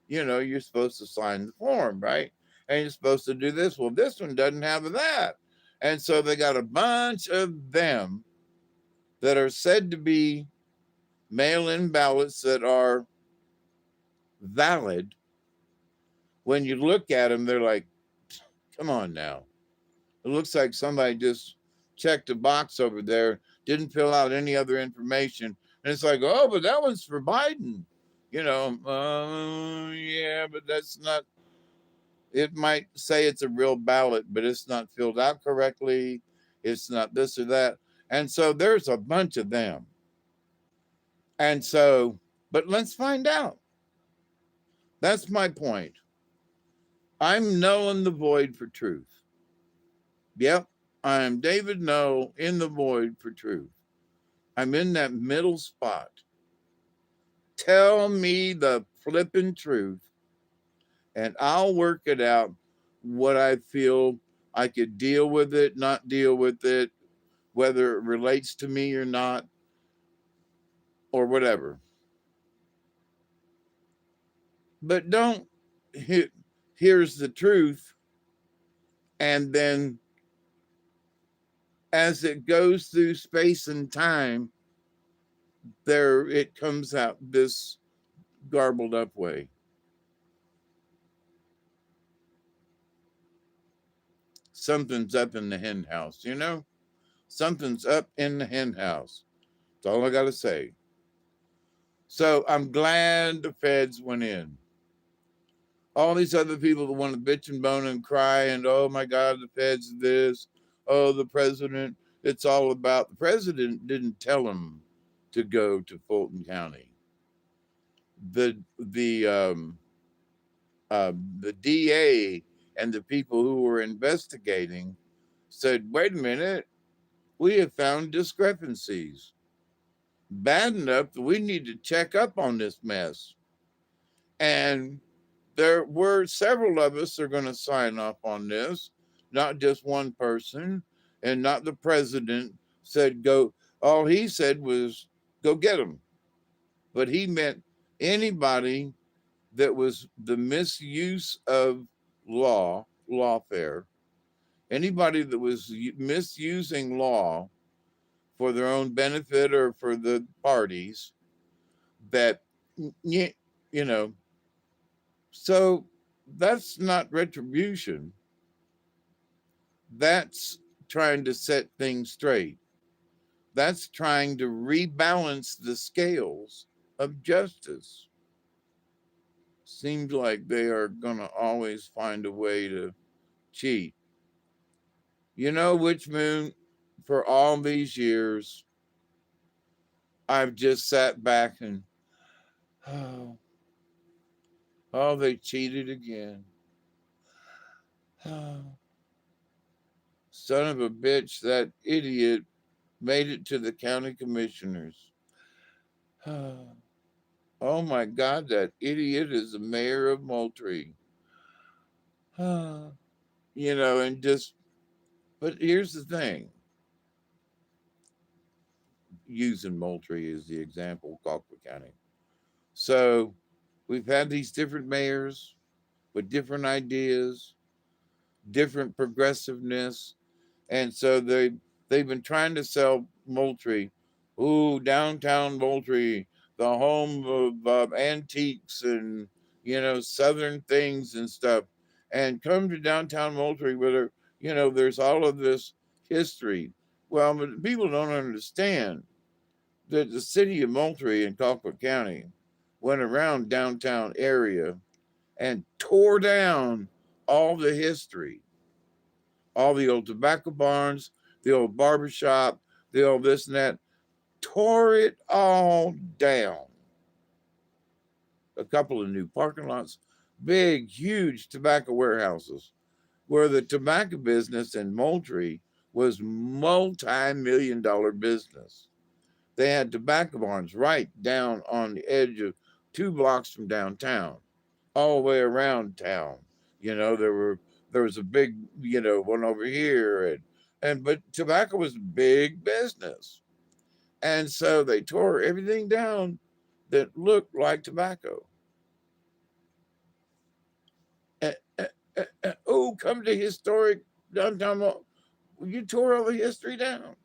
You're supposed to sign the form, right? And you're supposed to do this. Well, this one doesn't have that. And so they got a bunch of them that are said to be mail in ballots that are valid. When you look at them, they're like, come on now. It looks like somebody just checked a box over there, didn't fill out any other information. And it's like, oh, but that one's for Biden. Yeah, but that's not, it might say it's a real ballot, but it's not filled out correctly. It's not this or that. And so there's a bunch of them. And so, but let's find out. That's my point. I'm null in the void for truth. Yep, I'm David Null in the void for truth. I'm in that middle spot. Tell me the flippin' truth, and I'll work it out what I feel I could deal with it, not deal with it, whether it relates to me or not, or whatever. But don't, here's the truth, and then as it goes through space and time, there it comes out this garbled up way. Something's up in the hen house, Something's up in the hen house. That's all I got to say. So I'm glad the feds went in. All these other people that want to bitch and moan and cry and, oh my God, the feds this, oh, the president, it's all about, the president didn't tell them to go to Fulton County. The DA and the people who were investigating said, wait a minute, we have found discrepancies. Bad enough that we need to check up on this mess. And there were several of us are going to sign off on this, not just one person, and not the president said go. All he said was go get them. But he meant anybody that was the misuse of lawfare, anybody that was misusing law for their own benefit or for the parties, that, you know, so that's not retribution. That's trying to set things straight. That's trying to rebalance the scales of justice. Seems like they are going to always find a way to cheat. Witch Moon, for all these years, I've just sat back and, oh, they cheated again. Oh, son of a bitch, that idiot made it to the county commissioners. Oh my God, that idiot is the mayor of Moultrie. And just, but here's the thing, using Moultrie as the example, Colquitt County. So we've had these different mayors with different ideas, different progressiveness. And so they've been trying to sell Moultrie. Ooh, downtown Moultrie, the home of antiques and, Southern things and stuff. And come to downtown Moultrie where there's all of this history. Well, but people don't understand that the city of Moultrie in Colquitt County went around downtown area and tore down all the history, all the old tobacco barns, the old barber shop, the old this and that, tore it all down. A couple of new parking lots, big, huge tobacco warehouses, where the tobacco business in Moultrie was multi-million-dollar business. They had tobacco barns right down on the edge of 2 blocks from downtown, all the way around town. There was a big, one over here, and but tobacco was big business, and so they tore everything down that looked like tobacco. Oh, come to historic downtown mall. You tore all the history down,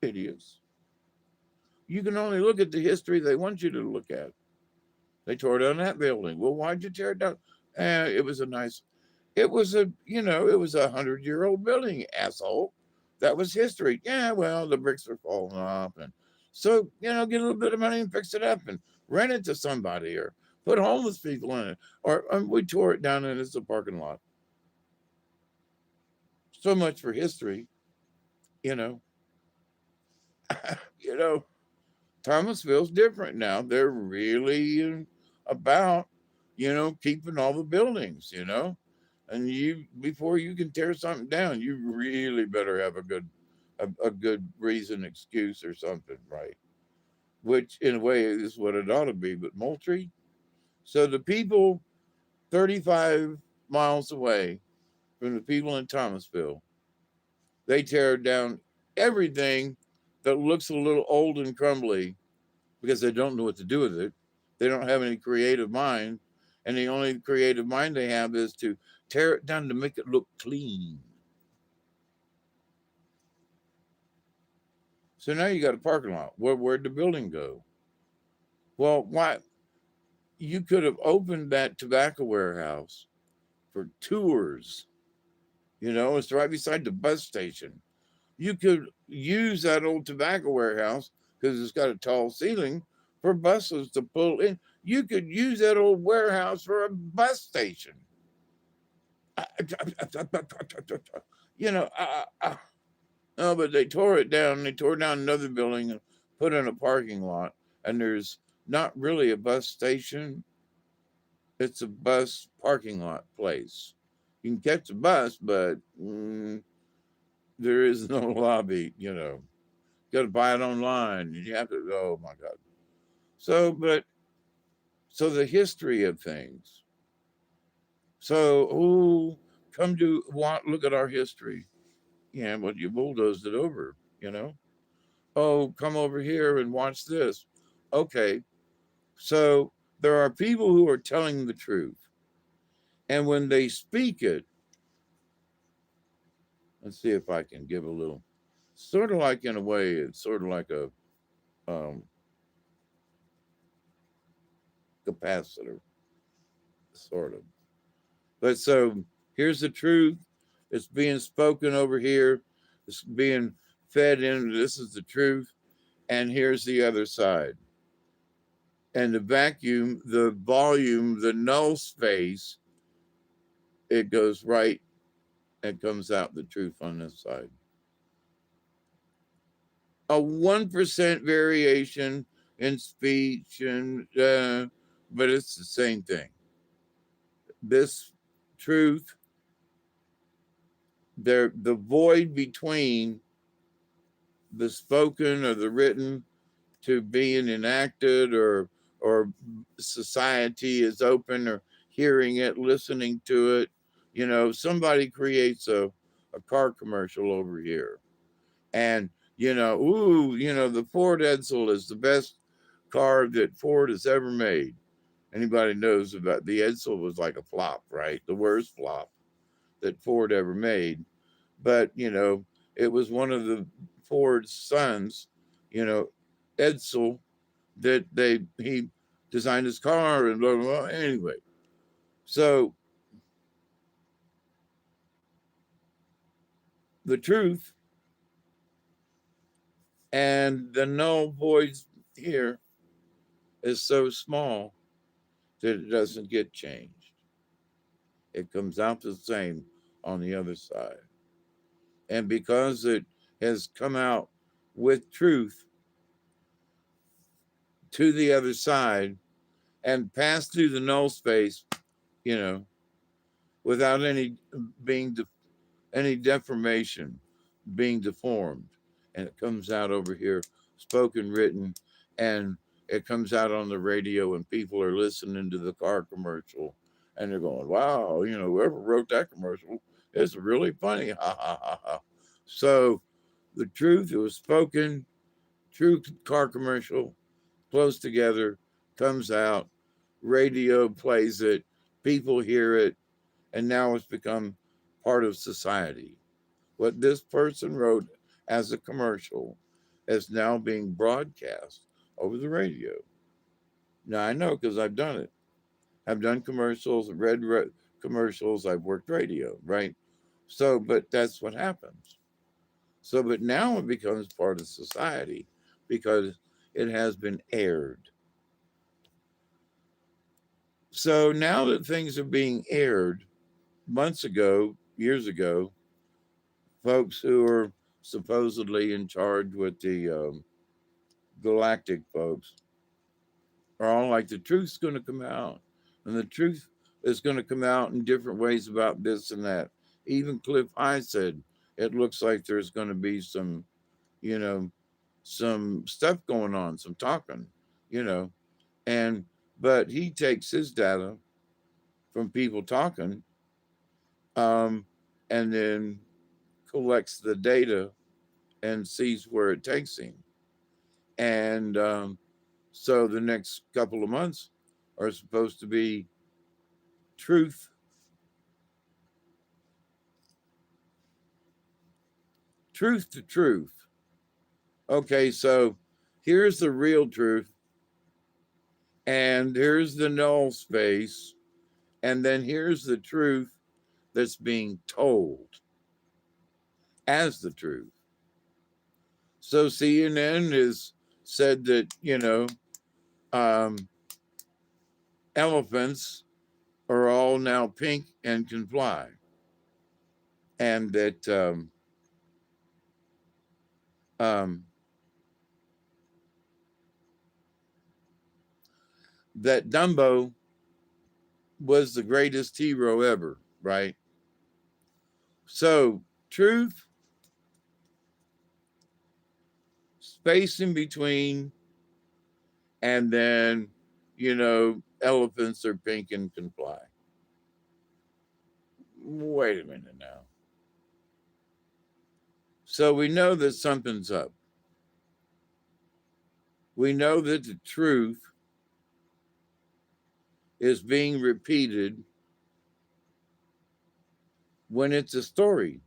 idiots. You can only look at the history they want you to look at. They tore down that building. Well, why'd you tear it down? It was a nice, it was 100-year-old building, asshole. That was history. Yeah, well, the bricks were falling off. And so, get a little bit of money and fix it up and rent it to somebody or put homeless people in it. Or we tore it down and it's a parking lot. So much for history, you know. you know, Thomasville's different now. They're really about, keeping all the buildings, and before you can tear something down, you really better have a good reason, excuse, or something, right? Which in a way is what it ought to be. But Moultrie, so the people 35 miles away from the people in Thomasville, they tear down everything that looks a little old and crumbly because they don't know what to do with it. They don't have any creative mind. And the only creative mind they have is to tear it down to make it look clean. So now you got a parking lot. Where'd the building go? Well, why? You could have opened that tobacco warehouse for tours. It's right beside the bus station. You could use that old tobacco warehouse because it's got a tall ceiling for buses to pull in. You could use that old warehouse for a bus station. You know, no, but they tore it down. They tore down another building and put in a parking lot. And there's not really a bus station. It's a bus parking lot place. You can catch a bus, but there is no lobby. You got to buy it online. You have to. Oh my God. So the history of things. So who come to look at our history? Yeah, but you bulldozed it over. Oh, come over here and watch this. Okay. So there are people who are telling the truth. And when they speak it, let's see if I can give a little, sort of like in a way, it's sort of like a um, capacitor, sort of. But so here's the truth. It's being spoken over here. It's being fed in. This is the truth. And here's the other side. And the vacuum, the volume, the null space, it goes right and comes out the truth on this side. A 1% variation in speech, but it's the same thing. This truth, the void between the spoken or the written to being enacted or society is open or hearing it, listening to it. Somebody creates a car commercial over here. And, the Ford Edsel is the best car that Ford has ever made. Anybody knows about the Edsel was like a flop, right? The worst flop that Ford ever made. But, it was one of the Ford's sons, Edsel, that he designed his car and blah, blah, blah. Anyway, so the truth And the null void here is so small that it doesn't get changed. It comes out the same on the other side. And because it has come out with truth to the other side and passed through the null space, you know, without any being any deformation, being deformed, and it comes out over here, spoken, written, and it comes out on the radio, and people are listening to the car commercial, and they're going, "Wow, you know, whoever wrote that commercial is really funny." Ha ha ha ha. So, the truth, it was spoken, true car commercial, close together, comes out, radio plays it, people hear it, and now it's become part of society. What this person wrote as a commercial is now being broadcast over the radio. Now I know because I've done it. I've done commercials, commercials, I've worked radio, right? So, but that's what happens. So, but now it becomes part of society because it has been aired. So now that things are being aired, months ago, years ago, folks who are supposedly in charge with the galactic folks are all like, the truth's going to come out. And the truth is going to come out in different ways about this and that. Even Cliff High said it looks like there's going to be some, you know, some stuff going on, some talking, you know. And, but he takes his data from people talking um, and then collects the data and sees where it takes him. And so the next couple of months are supposed to be truth, truth to truth. Okay, so here's the real truth, and here's the null space, and then here's the truth that's being told as the truth. So CNN has said that, you know, um, elephants are all now pink and can fly, and that um, that Dumbo was the greatest hero ever, right? So truth, space in between, and then, you know, elephants are pink and can fly. Wait a minute now. So we know that something's up. We know that the truth is being repeated when it's a story.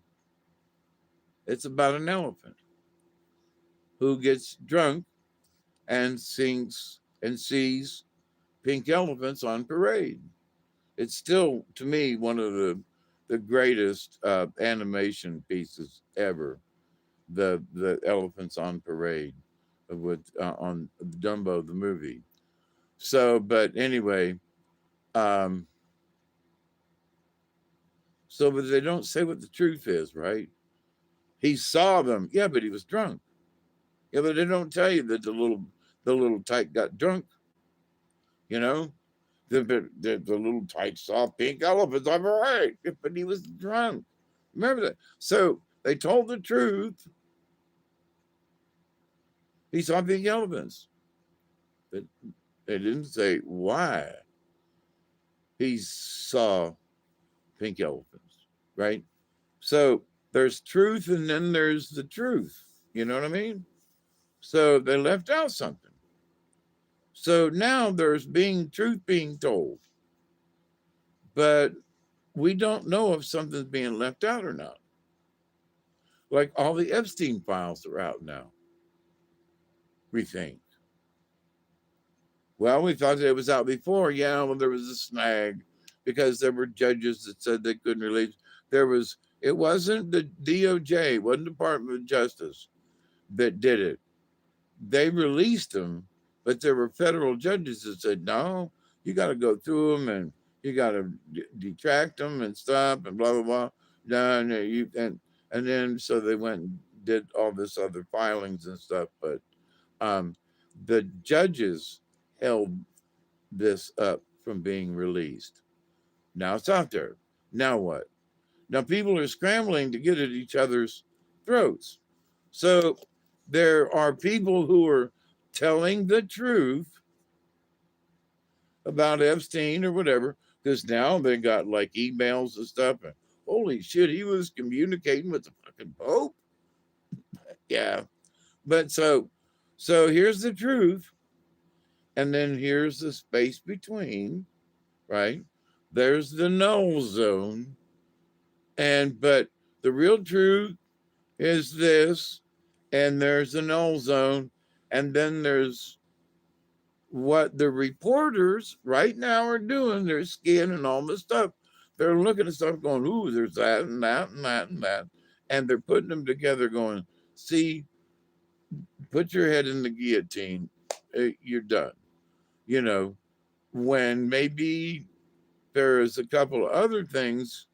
It's about an elephant who gets drunk and sings and sees pink elephants on parade. It's still, to me, one of the greatest animation pieces ever. The elephants on parade with on Dumbo the movie. So, but anyway, um, so but they don't say what the truth is, right? He saw them, yeah, but he was drunk. Yeah, but they don't tell you that the little tyke got drunk. You know, the little tyke saw pink elephants on parade, but he was drunk. Remember that? So they told the truth. He saw pink elephants, but they didn't say why he saw pink elephants, right? So there's truth and then there's the truth. You know what I mean? So they left out something. So now there's being truth being told, but we don't know if something's being left out or not. Like all the Epstein files are out now, we think. Well, we thought that it was out before. Yeah, well, there was a snag because there were judges that said they couldn't release. It wasn't the DOJ, it wasn't Department of Justice that did it. they released them, but there were federal judges that said, no, you got to go through them and you got to detract them and stuff and blah, blah, blah. No, no, and then so they went and did all this other filings and stuff. But um, the judges held this up from being released. Now it's out there. Now what? Now people are scrambling to get at each other's throats. So there are people who are telling the truth about Epstein or whatever, because now they got like emails and stuff. And holy shit, he was communicating with the fucking Pope. Yeah. But so here's the truth. And then here's the space between, right? There's the null zone. But the real truth is this, and there's the null zone, and then there's what the reporters right now are doing. They're scanning all this stuff. They're looking at stuff going, ooh, there's that and that and that and that. And they're putting them together going, see, put your head in the guillotine. You're done. You know, when maybe there's a couple of other things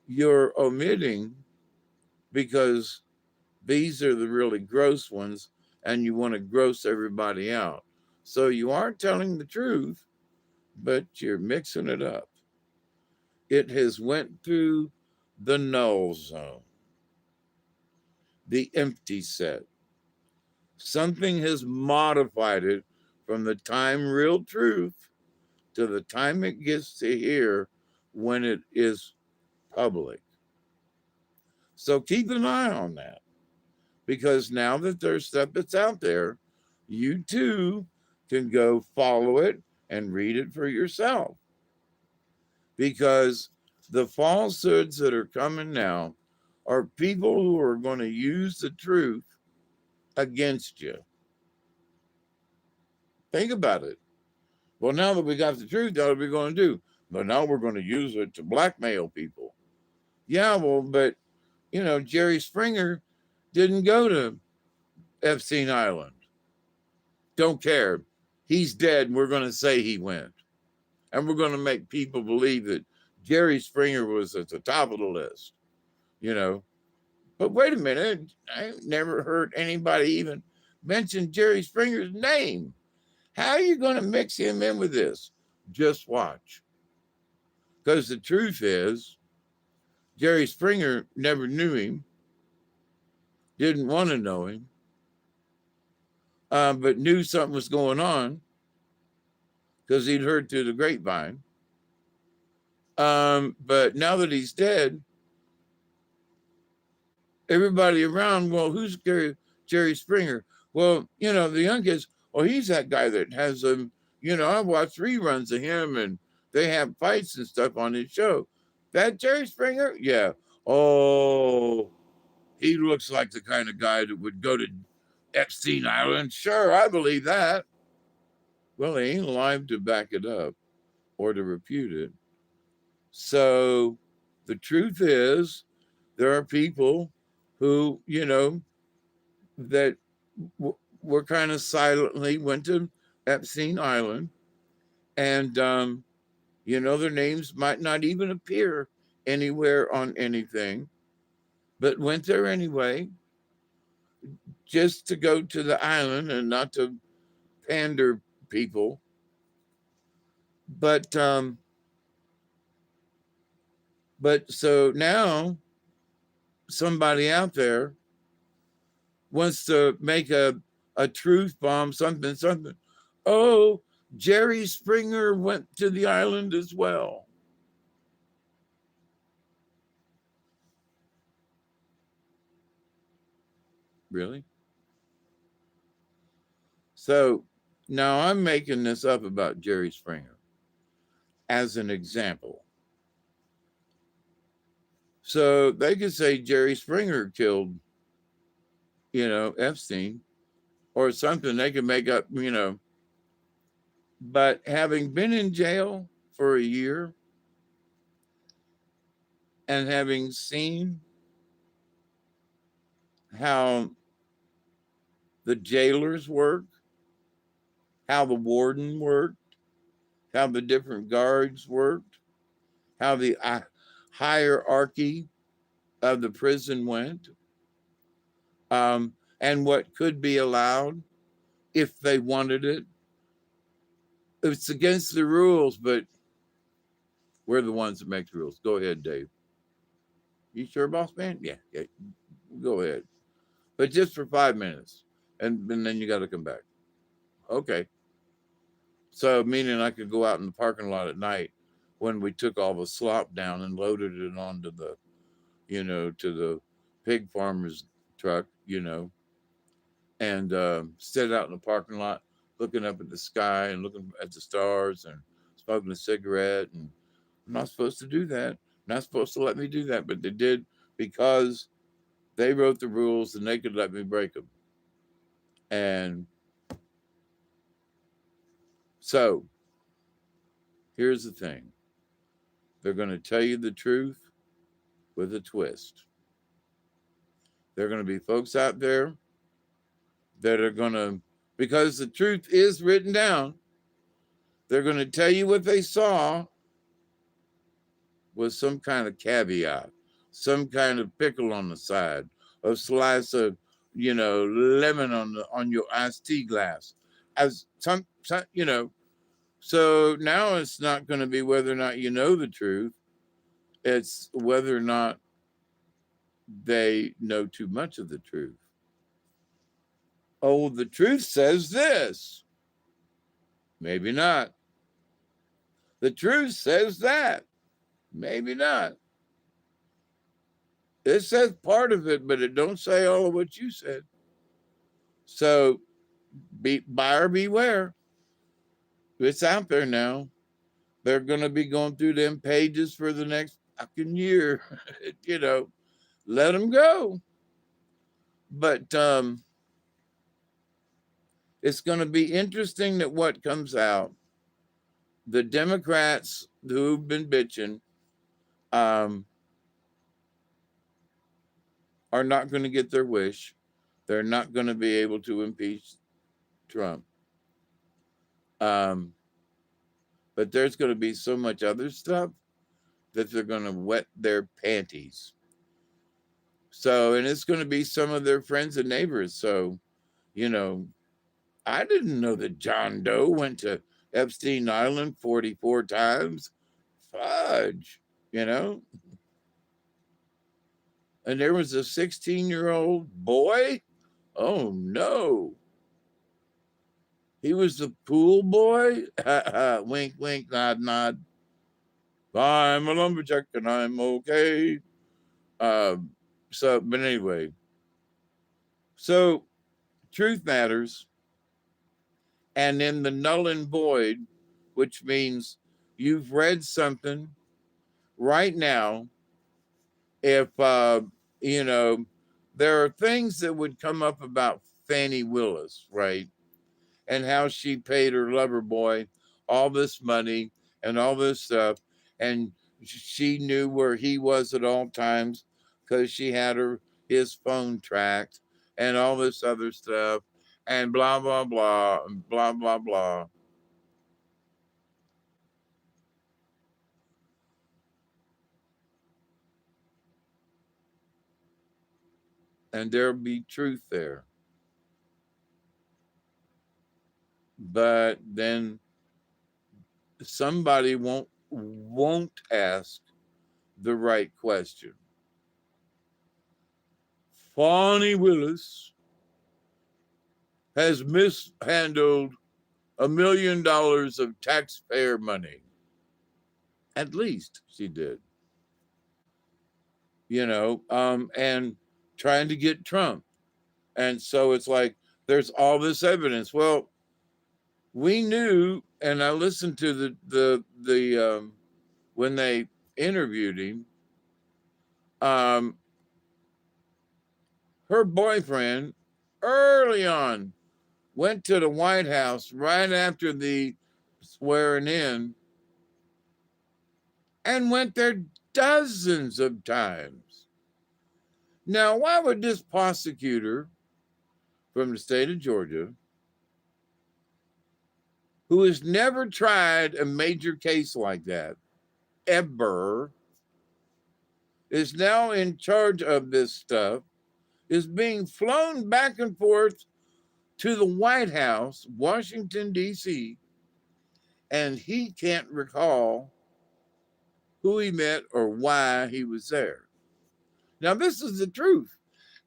you're omitting because these are the really gross ones and you want to gross everybody out. So you aren't telling the truth, but you're mixing it up. It has went through the null zone, the empty set. Something has modified it from the time real truth to the time it gets to here when it is public. So keep an eye on that, because now that there's stuff that's out there, you too can go follow it and read it for yourself. Because the falsehoods that are coming now are people who are going to use the truth against you. Think about it. Well, now that we got the truth, what are we going to do? But now we're going to use it to blackmail people. Yeah, well, but, Jerry Springer didn't go to Epstein Island. Don't care. He's dead, and we're going to say he went. And we're going to make people believe that Jerry Springer was at the top of the list, you know. But wait a minute. I never heard anybody even mention Jerry Springer's name. How are you going to mix him in with this? Just watch. Because the truth is, Jerry Springer never knew him, didn't want to know him, but knew something was going on because he'd heard through the grapevine. But now that he's dead, everybody around, well, who's Jerry Springer? Well, the young kids, well, he's that guy that has I watch reruns of him and they have fights and stuff on his show. That Jerry Springer? Yeah. Oh, he looks like the kind of guy that would go to Epstein Island. Sure, I believe that. Well, they ain't alive to back it up or to refute it. So the truth is, there are people who, that were kind of silently went to Epstein Island, and their names might not even appear anywhere on anything, but went there anyway, just to go to the island and not to pander people. But so now somebody out there wants to make a truth bomb, something. Oh, Jerry Springer went to the island as well. Really? So now I'm making this up about Jerry Springer as an example. So they could say Jerry Springer killed, Epstein or something. They could make up, But having been in jail for a year and having seen how the jailers work, how the warden worked, how the different guards worked, how the hierarchy of the prison went, and what could be allowed if they wanted it. It's against the rules, but we're the ones that make the rules. Go ahead, Dave. You sure, boss man? Yeah, yeah. Go ahead. But just for 5 minutes. And then you got to come back. Okay. So, meaning I could go out in the parking lot at night when we took all the slop down and loaded it onto the, to the pig farmer's truck, and sit out in the parking lot looking up at the sky and looking at the stars and smoking a cigarette. And I'm not supposed to do that. Not supposed to let me do that, but they did because they wrote the rules and they could let me break them. And so here's the thing. They're going to tell you the truth with a twist. There are going to be folks out there that are going to, because the truth is written down, they're going to tell you what they saw with some kind of caveat, some kind of pickle on the side, a slice of, lemon on your iced tea glass, as some. So now it's not going to be whether or not you know the truth; it's whether or not they know too much of the truth. Oh, the truth says this. Maybe not. The truth says that. Maybe not. It says part of it, but it don't say all of what you said. So buyer beware. It's out there now. They're going to be going through them pages for the next fucking year. Let them go. But it's going to be interesting that what comes out. The Democrats who've been bitching are not going to get their wish. They're not going to be able to impeach Trump. But there's going to be so much other stuff that they're going to wet their panties. So, and it's going to be some of their friends and neighbors. So, I didn't know that John Doe went to Epstein Island 44 times. Fudge, And there was a 16-year-old boy. Oh, no. He was the pool boy. Wink, wink, nod, nod. I'm a lumberjack and I'm okay. But anyway. So, truth matters. And in the null and void, which means you've read something right now. If, there are things that would come up about Fannie Willis, right? And how she paid her lover boy all this money and all this stuff. And she knew where he was at all times because she had his phone tracked and all this other stuff and blah, blah, blah, and blah, blah, blah. And there'll be truth there. But then somebody won't ask the right question. Fannie Willis has mishandled $1 million of taxpayer money. At least she did. And trying to get Trump. And so it's like, there's all this evidence. Well, we knew, and I listened to the when they interviewed him, her boyfriend early on went to the White House right after the swearing in and went there dozens of times. Now, why would this prosecutor from the state of Georgia who has never tried a major case like that ever, is now in charge of this stuff, is being flown back and forth to the White House, Washington, D.C., and he can't recall who he met or why he was there. Now, this is the truth.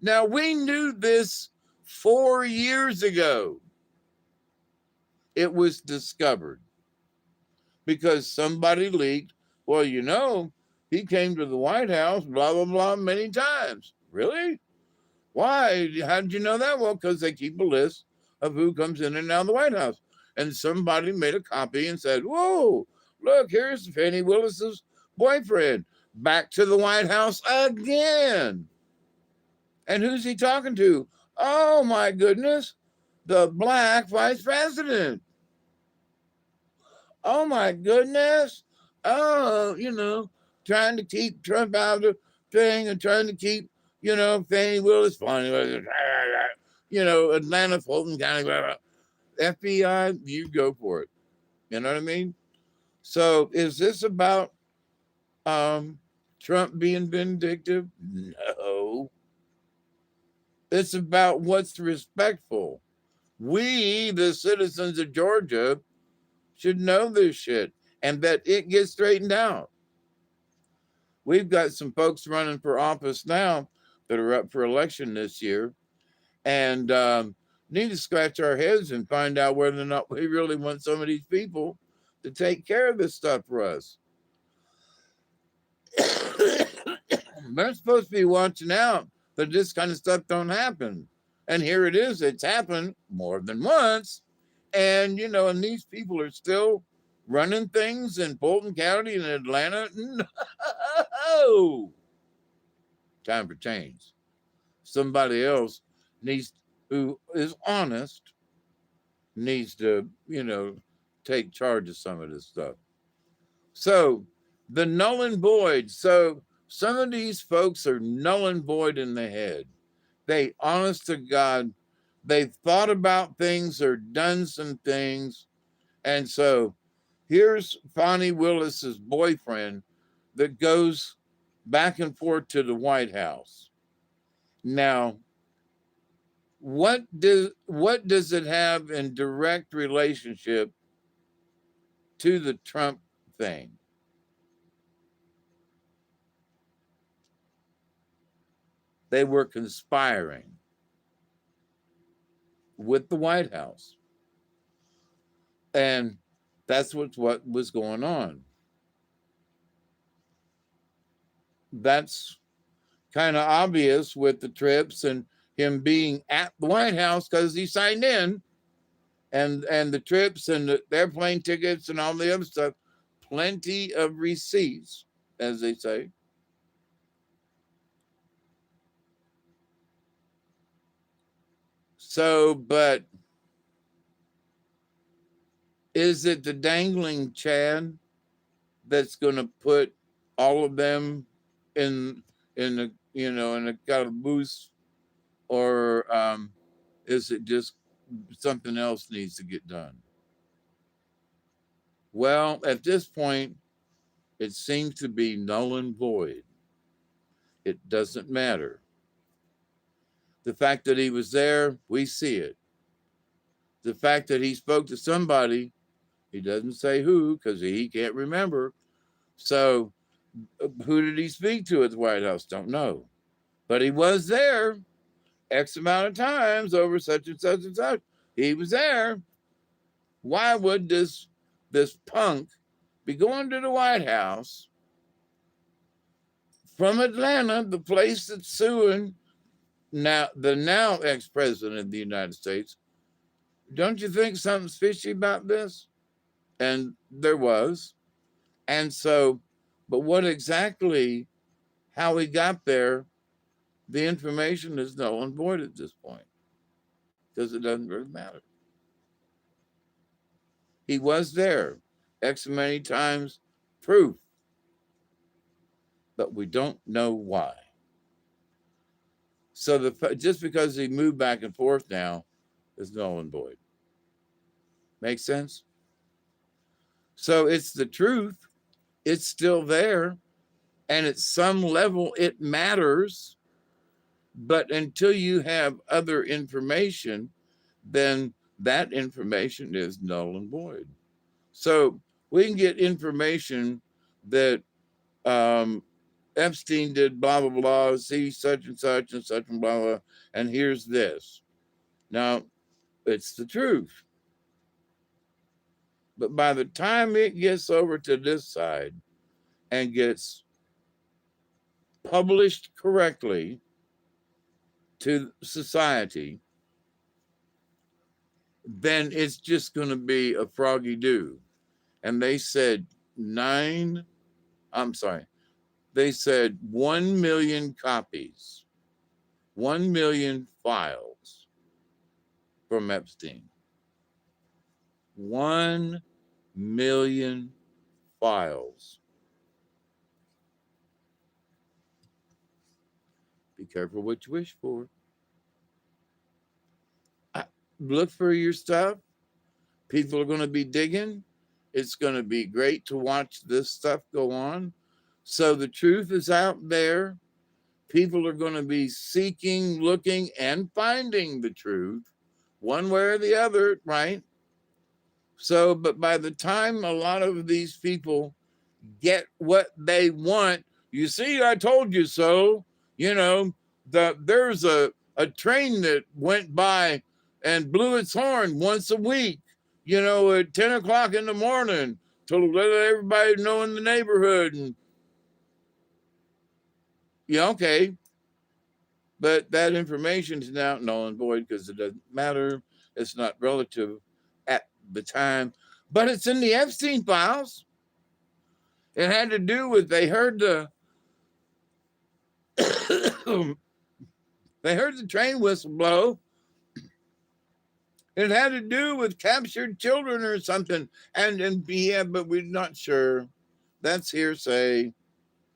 Now, we knew this 4 years ago. It was discovered because somebody leaked, well, he came to the White House, blah, blah, blah, many times. Really? Why? How did you know that? Well, because they keep a list of who comes in and out of the White House. And somebody made a copy and said, whoa, look, here's Fannie Willis's boyfriend back to the White House again. And who's he talking to? Oh, my goodness, the black vice president. Oh, my goodness. Oh, trying to keep Trump out of the thing and trying to keep, Fannie Willis, Atlanta, Fulton County, FBI, you go for it. You know what I mean? So is this about Trump being vindictive? No. It's about what's respectful. We, the citizens of Georgia, should know this shit and that it gets straightened out. We've got some folks running for office now that are up for election this year and need to scratch our heads and find out whether or not we really want some of these people to take care of this stuff for us. They're supposed to be watching out that this kind of stuff don't happen. And here it is. It's happened more than once. And, and these people are still running things in Fulton County and Atlanta. No. Time for change. Somebody else who is honest, needs to, take charge of some of this stuff. So the null and void. So some of these folks are null and void in the head. They, honest to God, they've thought about things or done some things. And so here's Fannie Willis's boyfriend that goes back and forth to the White House. Now, what does it have in direct relationship to the Trump thing? They were conspiring with the White House. And that's what was going on. That's kind of obvious with the trips and him being at the White House because he signed in, and the trips and the airplane tickets and all the other stuff. Plenty of receipts, as they say. So, but is it the dangling Chad that's going to put all of them in a calaboose, or is it just something else needs to get done? Well, at this point, it seems to be null and void. It doesn't matter. The fact that he was there, we see it. The fact that he spoke to somebody, he doesn't say who because he can't remember. So who did he speak to at the White House? Don't know. But he was there X amount of times over such and such and such. He was there. Why would this punk be going to the White House from Atlanta, the place that's suing the now ex-president of the United States? Don't you think something's fishy about this? And there was. And so, but what exactly, how he got there, the information is null and void at this point because it doesn't really matter. He was there X many times, proof, but we don't know why. So just because he moved back and forth now is null and void. Make sense? So it's the truth. It's still there. And at some level, it matters. But until you have other information, then that information is null and void. So we can get information that Epstein did blah, blah, blah, see such and such and blah, blah, and here's this. Now, it's the truth. But by the time it gets over to this side and gets published correctly to society, then it's just going to be a froggy do. And they said they said 1 million copies, 1 million files from Epstein. 1 million files. Be careful what you wish for. Look for your stuff. People are going to be digging. It's going to be great to watch this stuff go on. So the truth is out there. People are going to be seeking, looking, and finding the truth one way or the other, right? So, but by the time a lot of these people get what they want, you see, I told you so. You know, there's a train that went by and blew its horn once a week, you know, at 10 o'clock in the morning to let everybody know in the neighborhood. And yeah, okay. But that information is now null and void because it doesn't matter. It's not relative at the time. But it's in the Epstein files. It had to do with they heard the train whistle blow. It had to do with captured children or something. And yeah, but we're not sure. That's hearsay.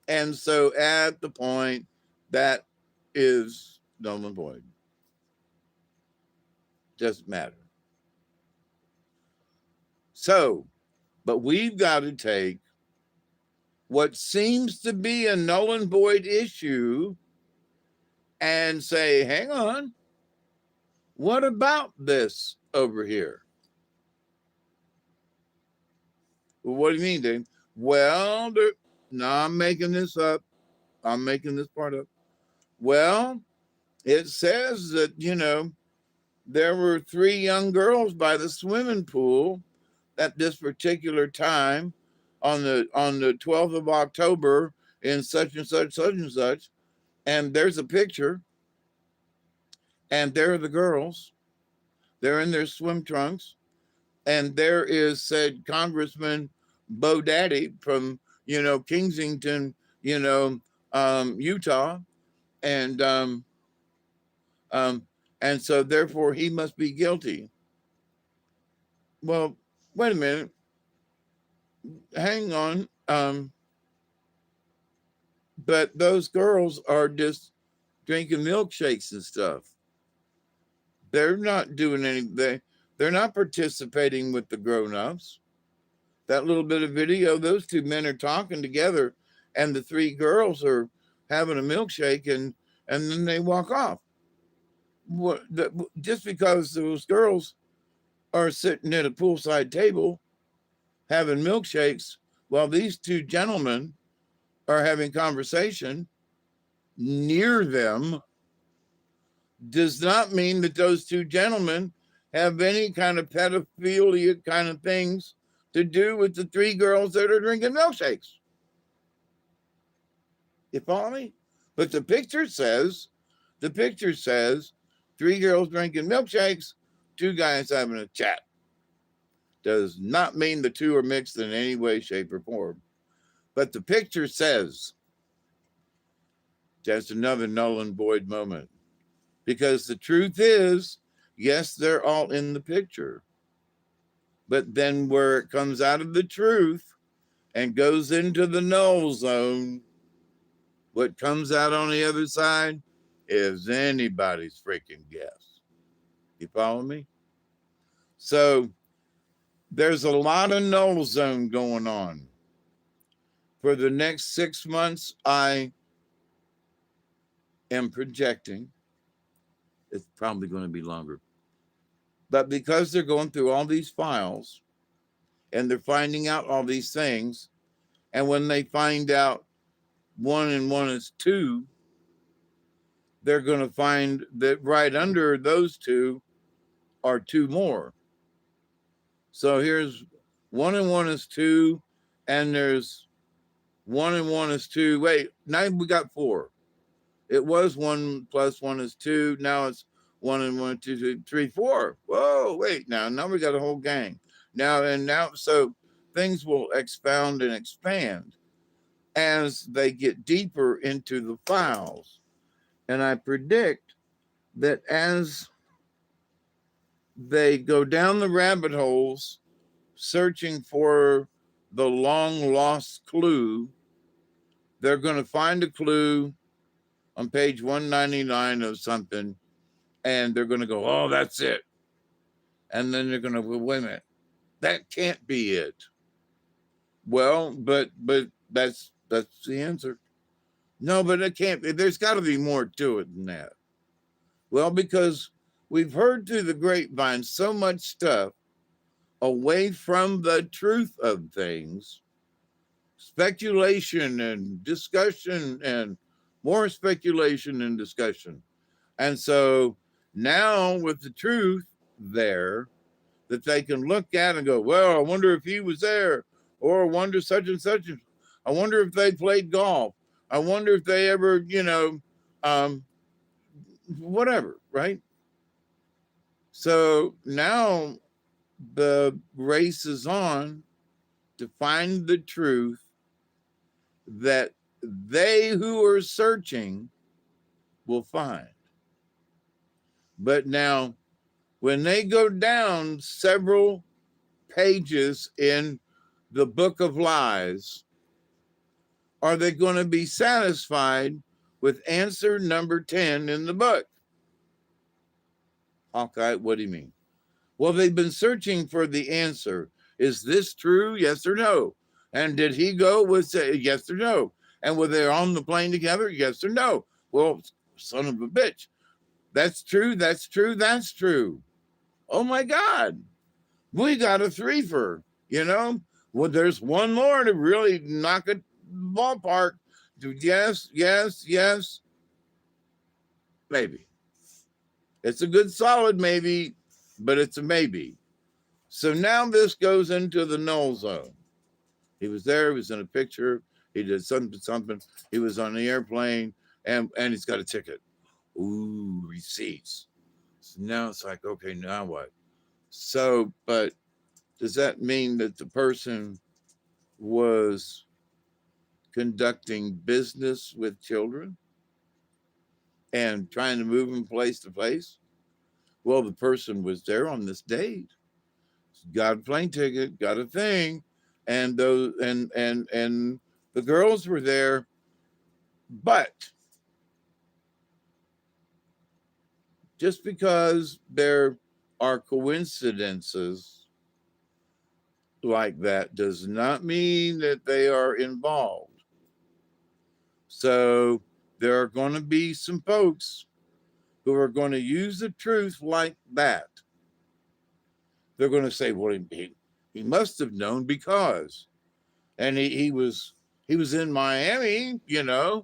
And so at the point, that is null and void. Doesn't matter. So, but we've got to take what seems to be a null and void issue and say, hang on, what about this over here? Well, what do you mean, Dave? Well, no, I'm making this up. I'm making this part up. Well, it says that, you know, there were 3 young girls by the swimming pool at this particular time on the 12th of October in such and such. And there's a picture. And there are the girls. They're in their swim trunks. And there is said Congressman Bo Daddy from, you know, Kensington, you know, Utah. And so therefore he must be guilty. Well, wait a minute. Hang on. But those girls are just drinking milkshakes and stuff. They're not doing anything. They're not participating with the grown-ups. That little bit of video, those 2 men are talking together, and the 3 girls are having a milkshake, and then they walk off. Just because those girls are sitting at a poolside table having milkshakes while these 2 gentlemen are having conversation near them does not mean that those 2 gentlemen have any kind of pedophilia kind of things to do with the 3 girls that are drinking milkshakes. You follow me? But the picture says 3 girls drinking milkshakes, 2 guys having a chat. Does not mean the 2 are mixed in any way, shape, or form. But the picture says that's another null and void moment. Because the truth is, yes, they're all in the picture. But then where it comes out of the truth and goes into the null zone, what comes out on the other side is anybody's freaking guess. You follow me? So there's a lot of null zone going on. For the next 6 months, I am projecting it's probably going to be longer. But because they're going through all these files and they're finding out all these things, and when they find out 1 and 1 is 2, they're going to find that right under those 2 are 2 more. So here's 1 and 1 is 2, and there's 1 and 1 is 2. Wait, now we got 4. It was 1 plus 1 is 2. Now it's 1 and 1, 2, 3, 4. Whoa, wait, now we got a whole gang. Now, so things will expound and expand as they get deeper into the files. And I predict that as they go down the rabbit holes searching for the long lost clue, they're going to find a clue on page 199 of something, and they're going to go, oh, that's it. And then they're going to go, wait a minute, that can't be it. Well, but that's the answer. No, but it can't be. There's got to be more to it than that. Well, because we've heard through the grapevine so much stuff away from the truth of things, speculation and discussion and more speculation and discussion. And so now with the truth there that they can look at and go, well, I wonder if he was there, or I wonder such and such. I wonder if they played golf. I wonder if they ever, whatever, right? So now the race is on to find the truth that they who are searching will find. But now, when they go down several pages in the book of lies, are they going to be satisfied with answer number 10 in the book? Hawkeye, what do you mean? Well, they've been searching for the answer. Is this true? Yes or no? And did he go with yes or no? And were they on the plane together? Yes or no? Well, son of a bitch. That's true. That's true. That's true. Oh my God. We got a threefer, Well, there's one more to really knock it ballpark. Yes, yes, yes. Maybe. It's a good solid maybe, but it's a maybe. So now this goes into the null zone. He was there. He was in a picture. He did something. He was on the airplane, and he's got a ticket. Ooh, receipts. So now it's like, okay, now what? So, but does that mean that the person was conducting business with children and trying to move them place to place? Well, the person was there on this date, got a plane ticket, got a thing, and those and the girls were there, but just because there are coincidences like that does not mean that they are involved. So there are going to be some folks who are going to use the truth like that. They're going to say, well, he must have known because, and he was in Miami, Yeah,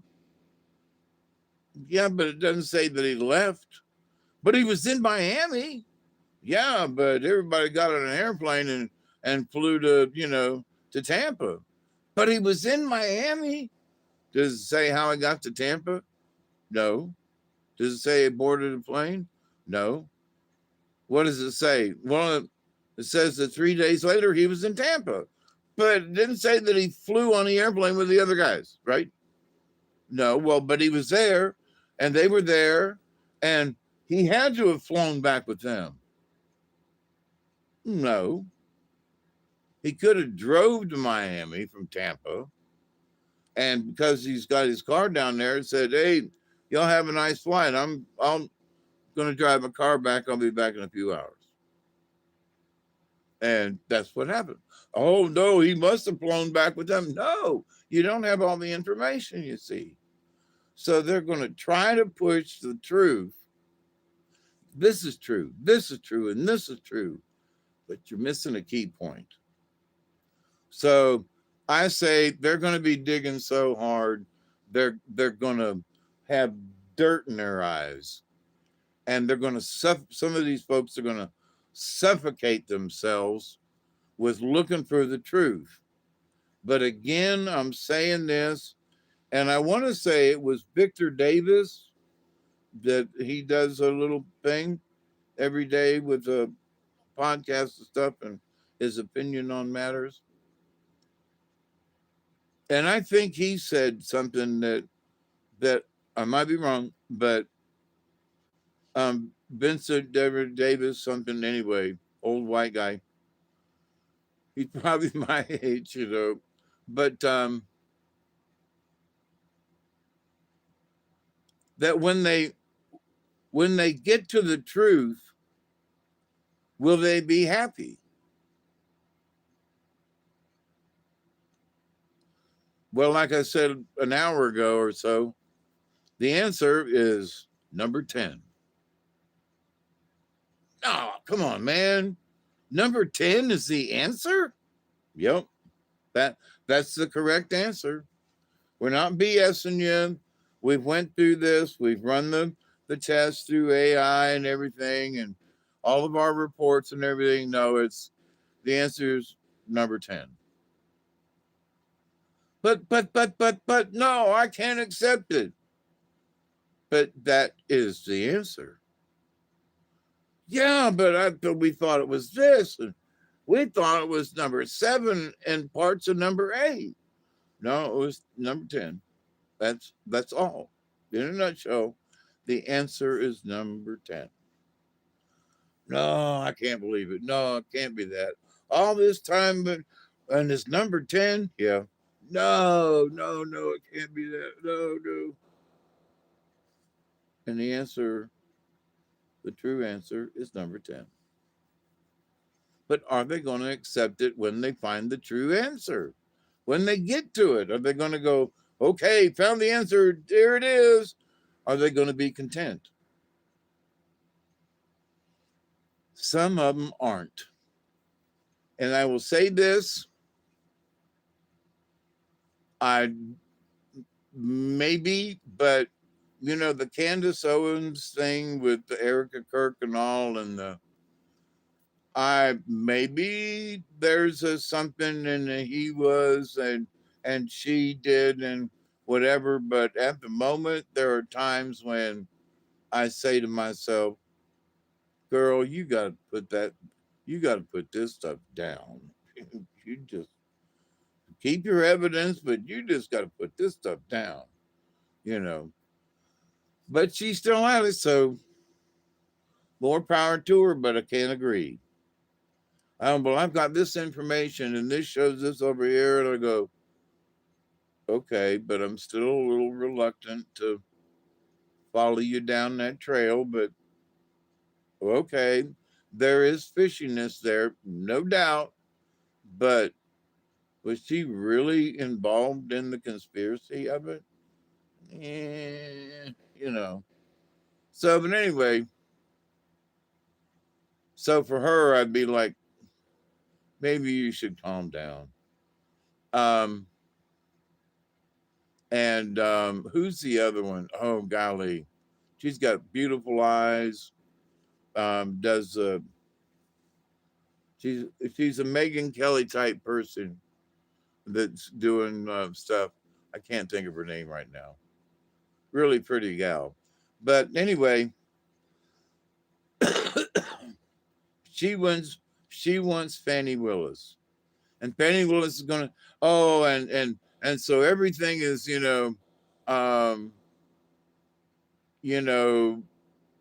but it doesn't say that he left. But he was in Miami. Yeah, but everybody got on an airplane and flew to Tampa. But he was in Miami. Does it say how he got to Tampa? No. Does it say he boarded a plane? No. What does it say? Well, it says that 3 days later he was in Tampa. But it didn't say that he flew on the airplane with the other guys, right? No. Well, but he was there, and they were there, and he had to have flown back with them. No. He could have drove to Miami from Tampa. And because he's got his car down there, it said, hey, Y'all have a nice flight. I'm going to drive my car back. I'll be back in a few hours. And that's what happened. Oh, no, he must have flown back with them. No, you don't have all the information, you see. So they're going to try to push the truth. This is true, this is true, and this is true. But you're missing a key point. So I say they're going to be digging so hard, they're going to have dirt in their eyes. And they're going to, some of these folks are going to suffocate themselves with looking for the truth. But again, I'm saying this, and I want to say it was Victor Davis that he does a little thing every day with a podcast and stuff and his opinion on matters. And I think he said something that I might be wrong, but Vincent Davis something anyway, old white guy. He's probably my age, you know. But that when they get to the truth, will they be happy? Well, like I said an hour ago or so, the answer is number 10. Oh, come on, man. Number 10 is the answer? Yep. That's the correct answer. We're not BSing you. We've went through this. We've run the test through AI and everything and all of our reports and everything. No, it's the answer is number 10. But no, I can't accept it. But that is the answer. Yeah, but we thought it was this. And we thought it was number 7 and parts of number 8. No, it was number 10. That's all. In a nutshell, the answer is number 10. No, I can't believe it. No, it can't be that. All this time, but and it's number 10? Yeah. No, it can't be that. No. And the answer, the true answer, is number 10. But are they going to accept it when they find the true answer? When they get to it, are they going to go, okay, found the answer, here it is? Are they going to be content? Some of them aren't. And I will say this, I maybe, but you know, the Candace Owens thing with the Erica Kirk and all, and I maybe there's a something and he was and she did and whatever, but at the moment there are times when I say to myself, girl, you got to put this stuff down. You just keep your evidence, but you just got to put this stuff down, you know. But she's still at it, so more power to her, but I can't agree. But I've got this information and this shows this over here, and I go, okay, but I'm still a little reluctant to follow you down that trail, but okay, there is fishiness there, no doubt, but was she really involved in the conspiracy of it? You know. So, but anyway, so for her, I'd be like, maybe you should calm down. Um, and who's the other one? Oh, golly. She's got beautiful eyes. Does she's a Megan Kelly type person that's doing stuff. I can't think of her name right now. Really pretty gal. But anyway, she wants Fannie Willis. And Fannie Willis is gonna and so everything is, um, you know,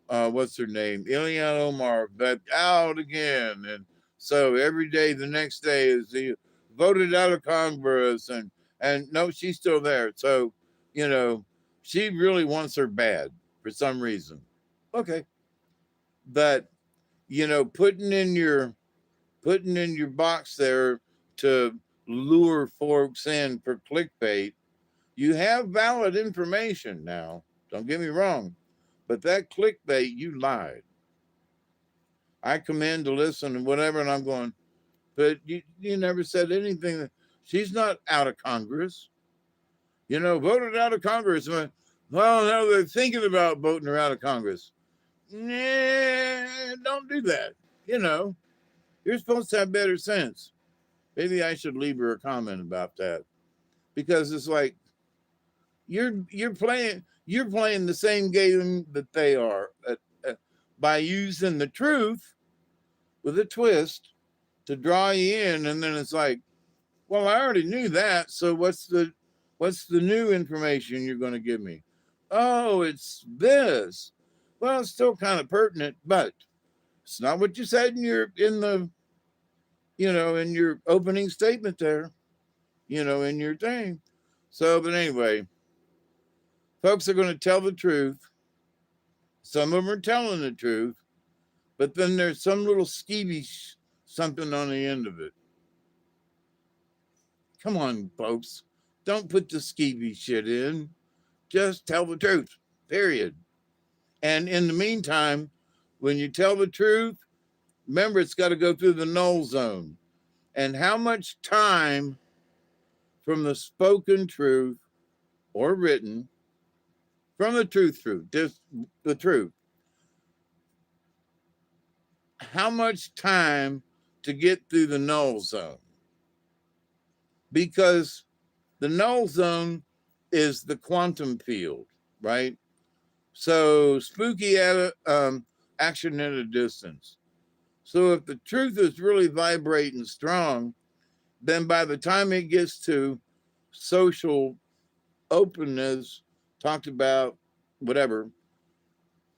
what's her name? Ilhan Omar back out again. And so every day, the next day is he voted out of Congress and no, she's still there. So, you know, She really wants her bad for some reason. Okay. But putting in your box there to lure folks in for clickbait, you have valid information now. Don't get me wrong. But that clickbait, you lied. I come in to listen and whatever, and I'm going, but you never said anything. She's not out of Congress. Voted out of Congress. Well, no, they're thinking about voting her out of Congress. Nah, don't do that. You know, you're supposed to have better sense. Maybe I should leave her a comment about that because it's like you're playing the same game that they are by using the truth with a twist to draw you in, and then it's like, well, I already knew that, so what's the new information you're going to give me? Oh, it's this. Well, it's still kind of pertinent, but it's not what you said in your opening statement there, in your thing. So, but anyway, folks are going to tell the truth. Some of them are telling the truth, but then there's some little skeevy something on the end of it. Come on, folks. Don't put the skeevy shit in. Just tell the truth, period. And in the meantime, when you tell the truth, remember it's got to go through the null zone. And how much time from the spoken truth or written, from the truth, just the truth, how much time to get through the null zone? Because the null zone is the quantum field, right? So spooky action at a distance. So if the truth is really vibrating strong, then by the time it gets to social openness, talked about, whatever,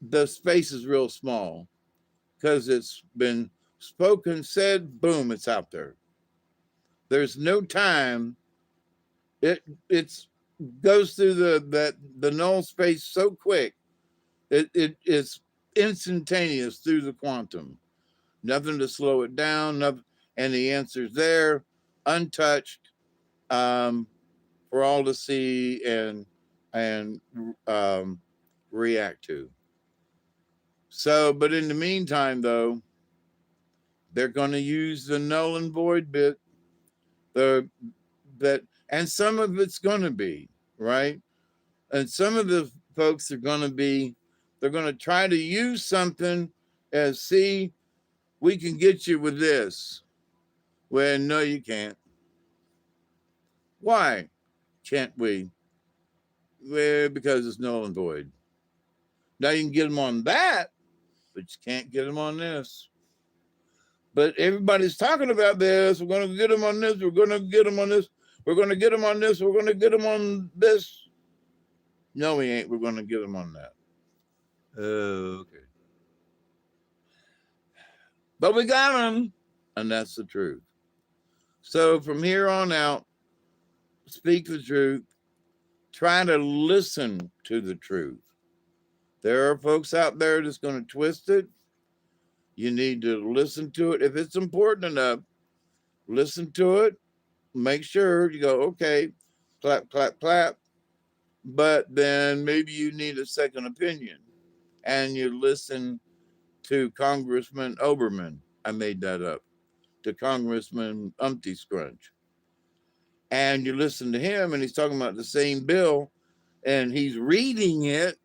the space is real small because it's been spoken, said, boom, it's out there. There's no time. It's goes through the null space so quick. It's instantaneous through the quantum. Nothing to slow it down. Nothing, and the answer's there, untouched, for all to see and react to. So, but in the meantime, though, they're going to use the null and void bit. And some of it's going to be right, and some of the folks are going to be. They're going to try to use something as, see, we can get you with this. Well, no, you can't. Why can't we? Well, because it's null and void. Now you can get them on that, but you can't get them on this. But everybody's talking about this. We're going to get them on this. We're going to get them on this. We're going to get them on this. We're going to get them on this. No, we ain't. We're going to get them on that. Okay. But we got them, and that's the truth. So from here on out, speak the truth. Try to listen to the truth. There are folks out there that's going to twist it. You need to listen to it. If it's important enough, listen to it. Make sure you go, okay, clap, clap, clap. But then maybe you need a second opinion. And you listen to Congressman Oberman. I made that up. To Congressman Umpty Scrunch. And you listen to him, and he's talking about the same bill, and he's reading it,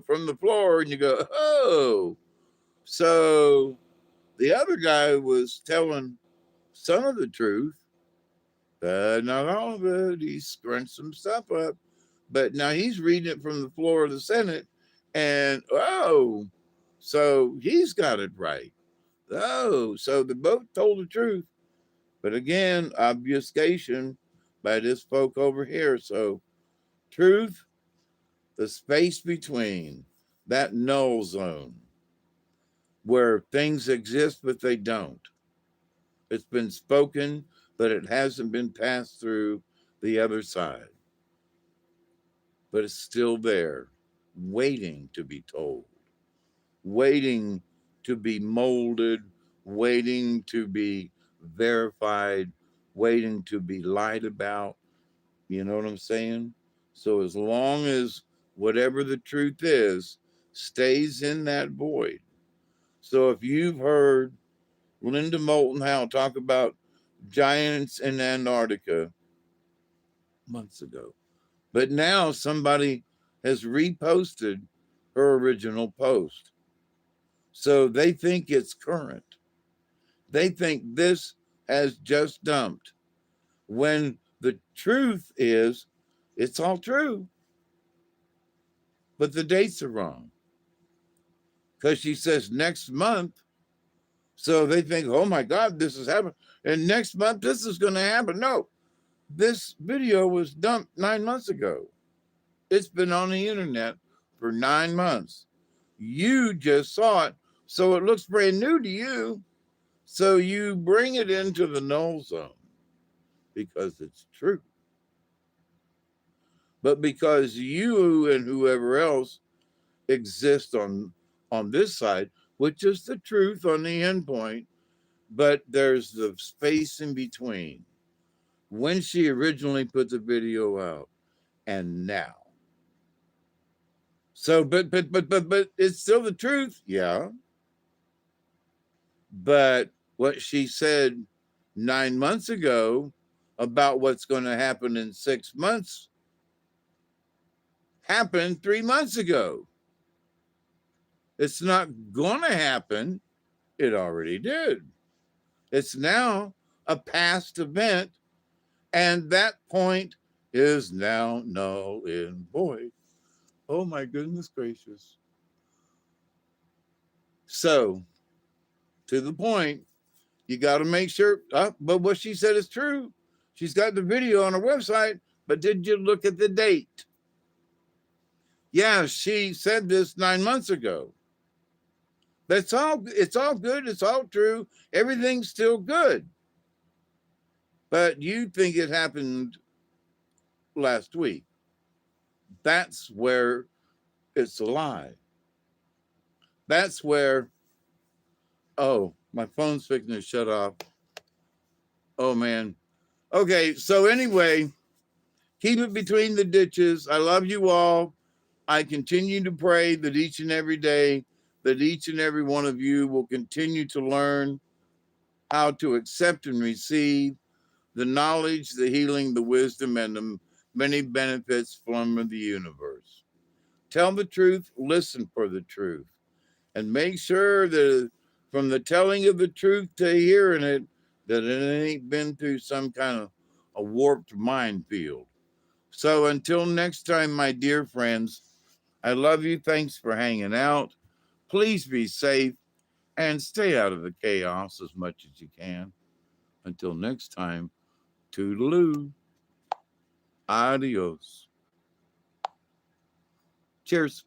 from the floor, and you go, oh. So the other guy was telling some of the truth, but not all of it. He scrunched some stuff up. But now he's reading it from the floor of the Senate, and so he's got it right. Oh, so they both told the truth. But again, obfuscation by this folk over here. So truth, the space between, that null zone where things exist but they don't. It's been spoken, but it hasn't been passed through the other side. but it's still there, waiting to be told, waiting to be molded, waiting to be verified, waiting to be lied about. You know what I'm saying? So as long as whatever the truth is stays in that void. So if you've heard Linda Moulton Howe talk about giants in Antarctica months ago, but now somebody has reposted her original post. So they think it's current. They think this has just dumped when the truth is it's all true, but the dates are wrong because she says next month. So they think, oh my God, this is happening. And next month, this is going to happen. No, this video was dumped 9 months ago. It's been on the internet for 9 months. You just saw it. So it looks brand new to you. So you bring it into the null zone because it's true. But because you and whoever else exist on this side, which is the truth on the endpoint, but there's the space in between when she originally put the video out and now. So, but it's still the truth, yeah. But what she said 9 months ago about what's going to happen in 6 months happened 3 months ago. It's not going to happen. It already did. It's now a past event, and that point is now null and void. Oh my goodness gracious. So, to the point, you got to make sure, but what she said is true. She's got the video on her website, but did you look at the date? Yeah, she said this 9 months ago. That's all, it's all good, it's all true, everything's still good. But you think it happened last week. That's where it's a lie. That's where, oh, my phone's fixing to shut off. Oh man. Okay, so anyway, keep it between the ditches. I love you all. I continue to pray that each and every day, that each and every one of you will continue to learn how to accept and receive the knowledge, the healing, the wisdom, and the many benefits from the universe. Tell the truth, listen for the truth, and make sure that from the telling of the truth to hearing it, that it ain't been through some kind of a warped minefield. So until next time, my dear friends, I love you. Thanks for hanging out. Please be safe and stay out of the chaos as much as you can. Until next time, toodaloo. Adios. Cheers.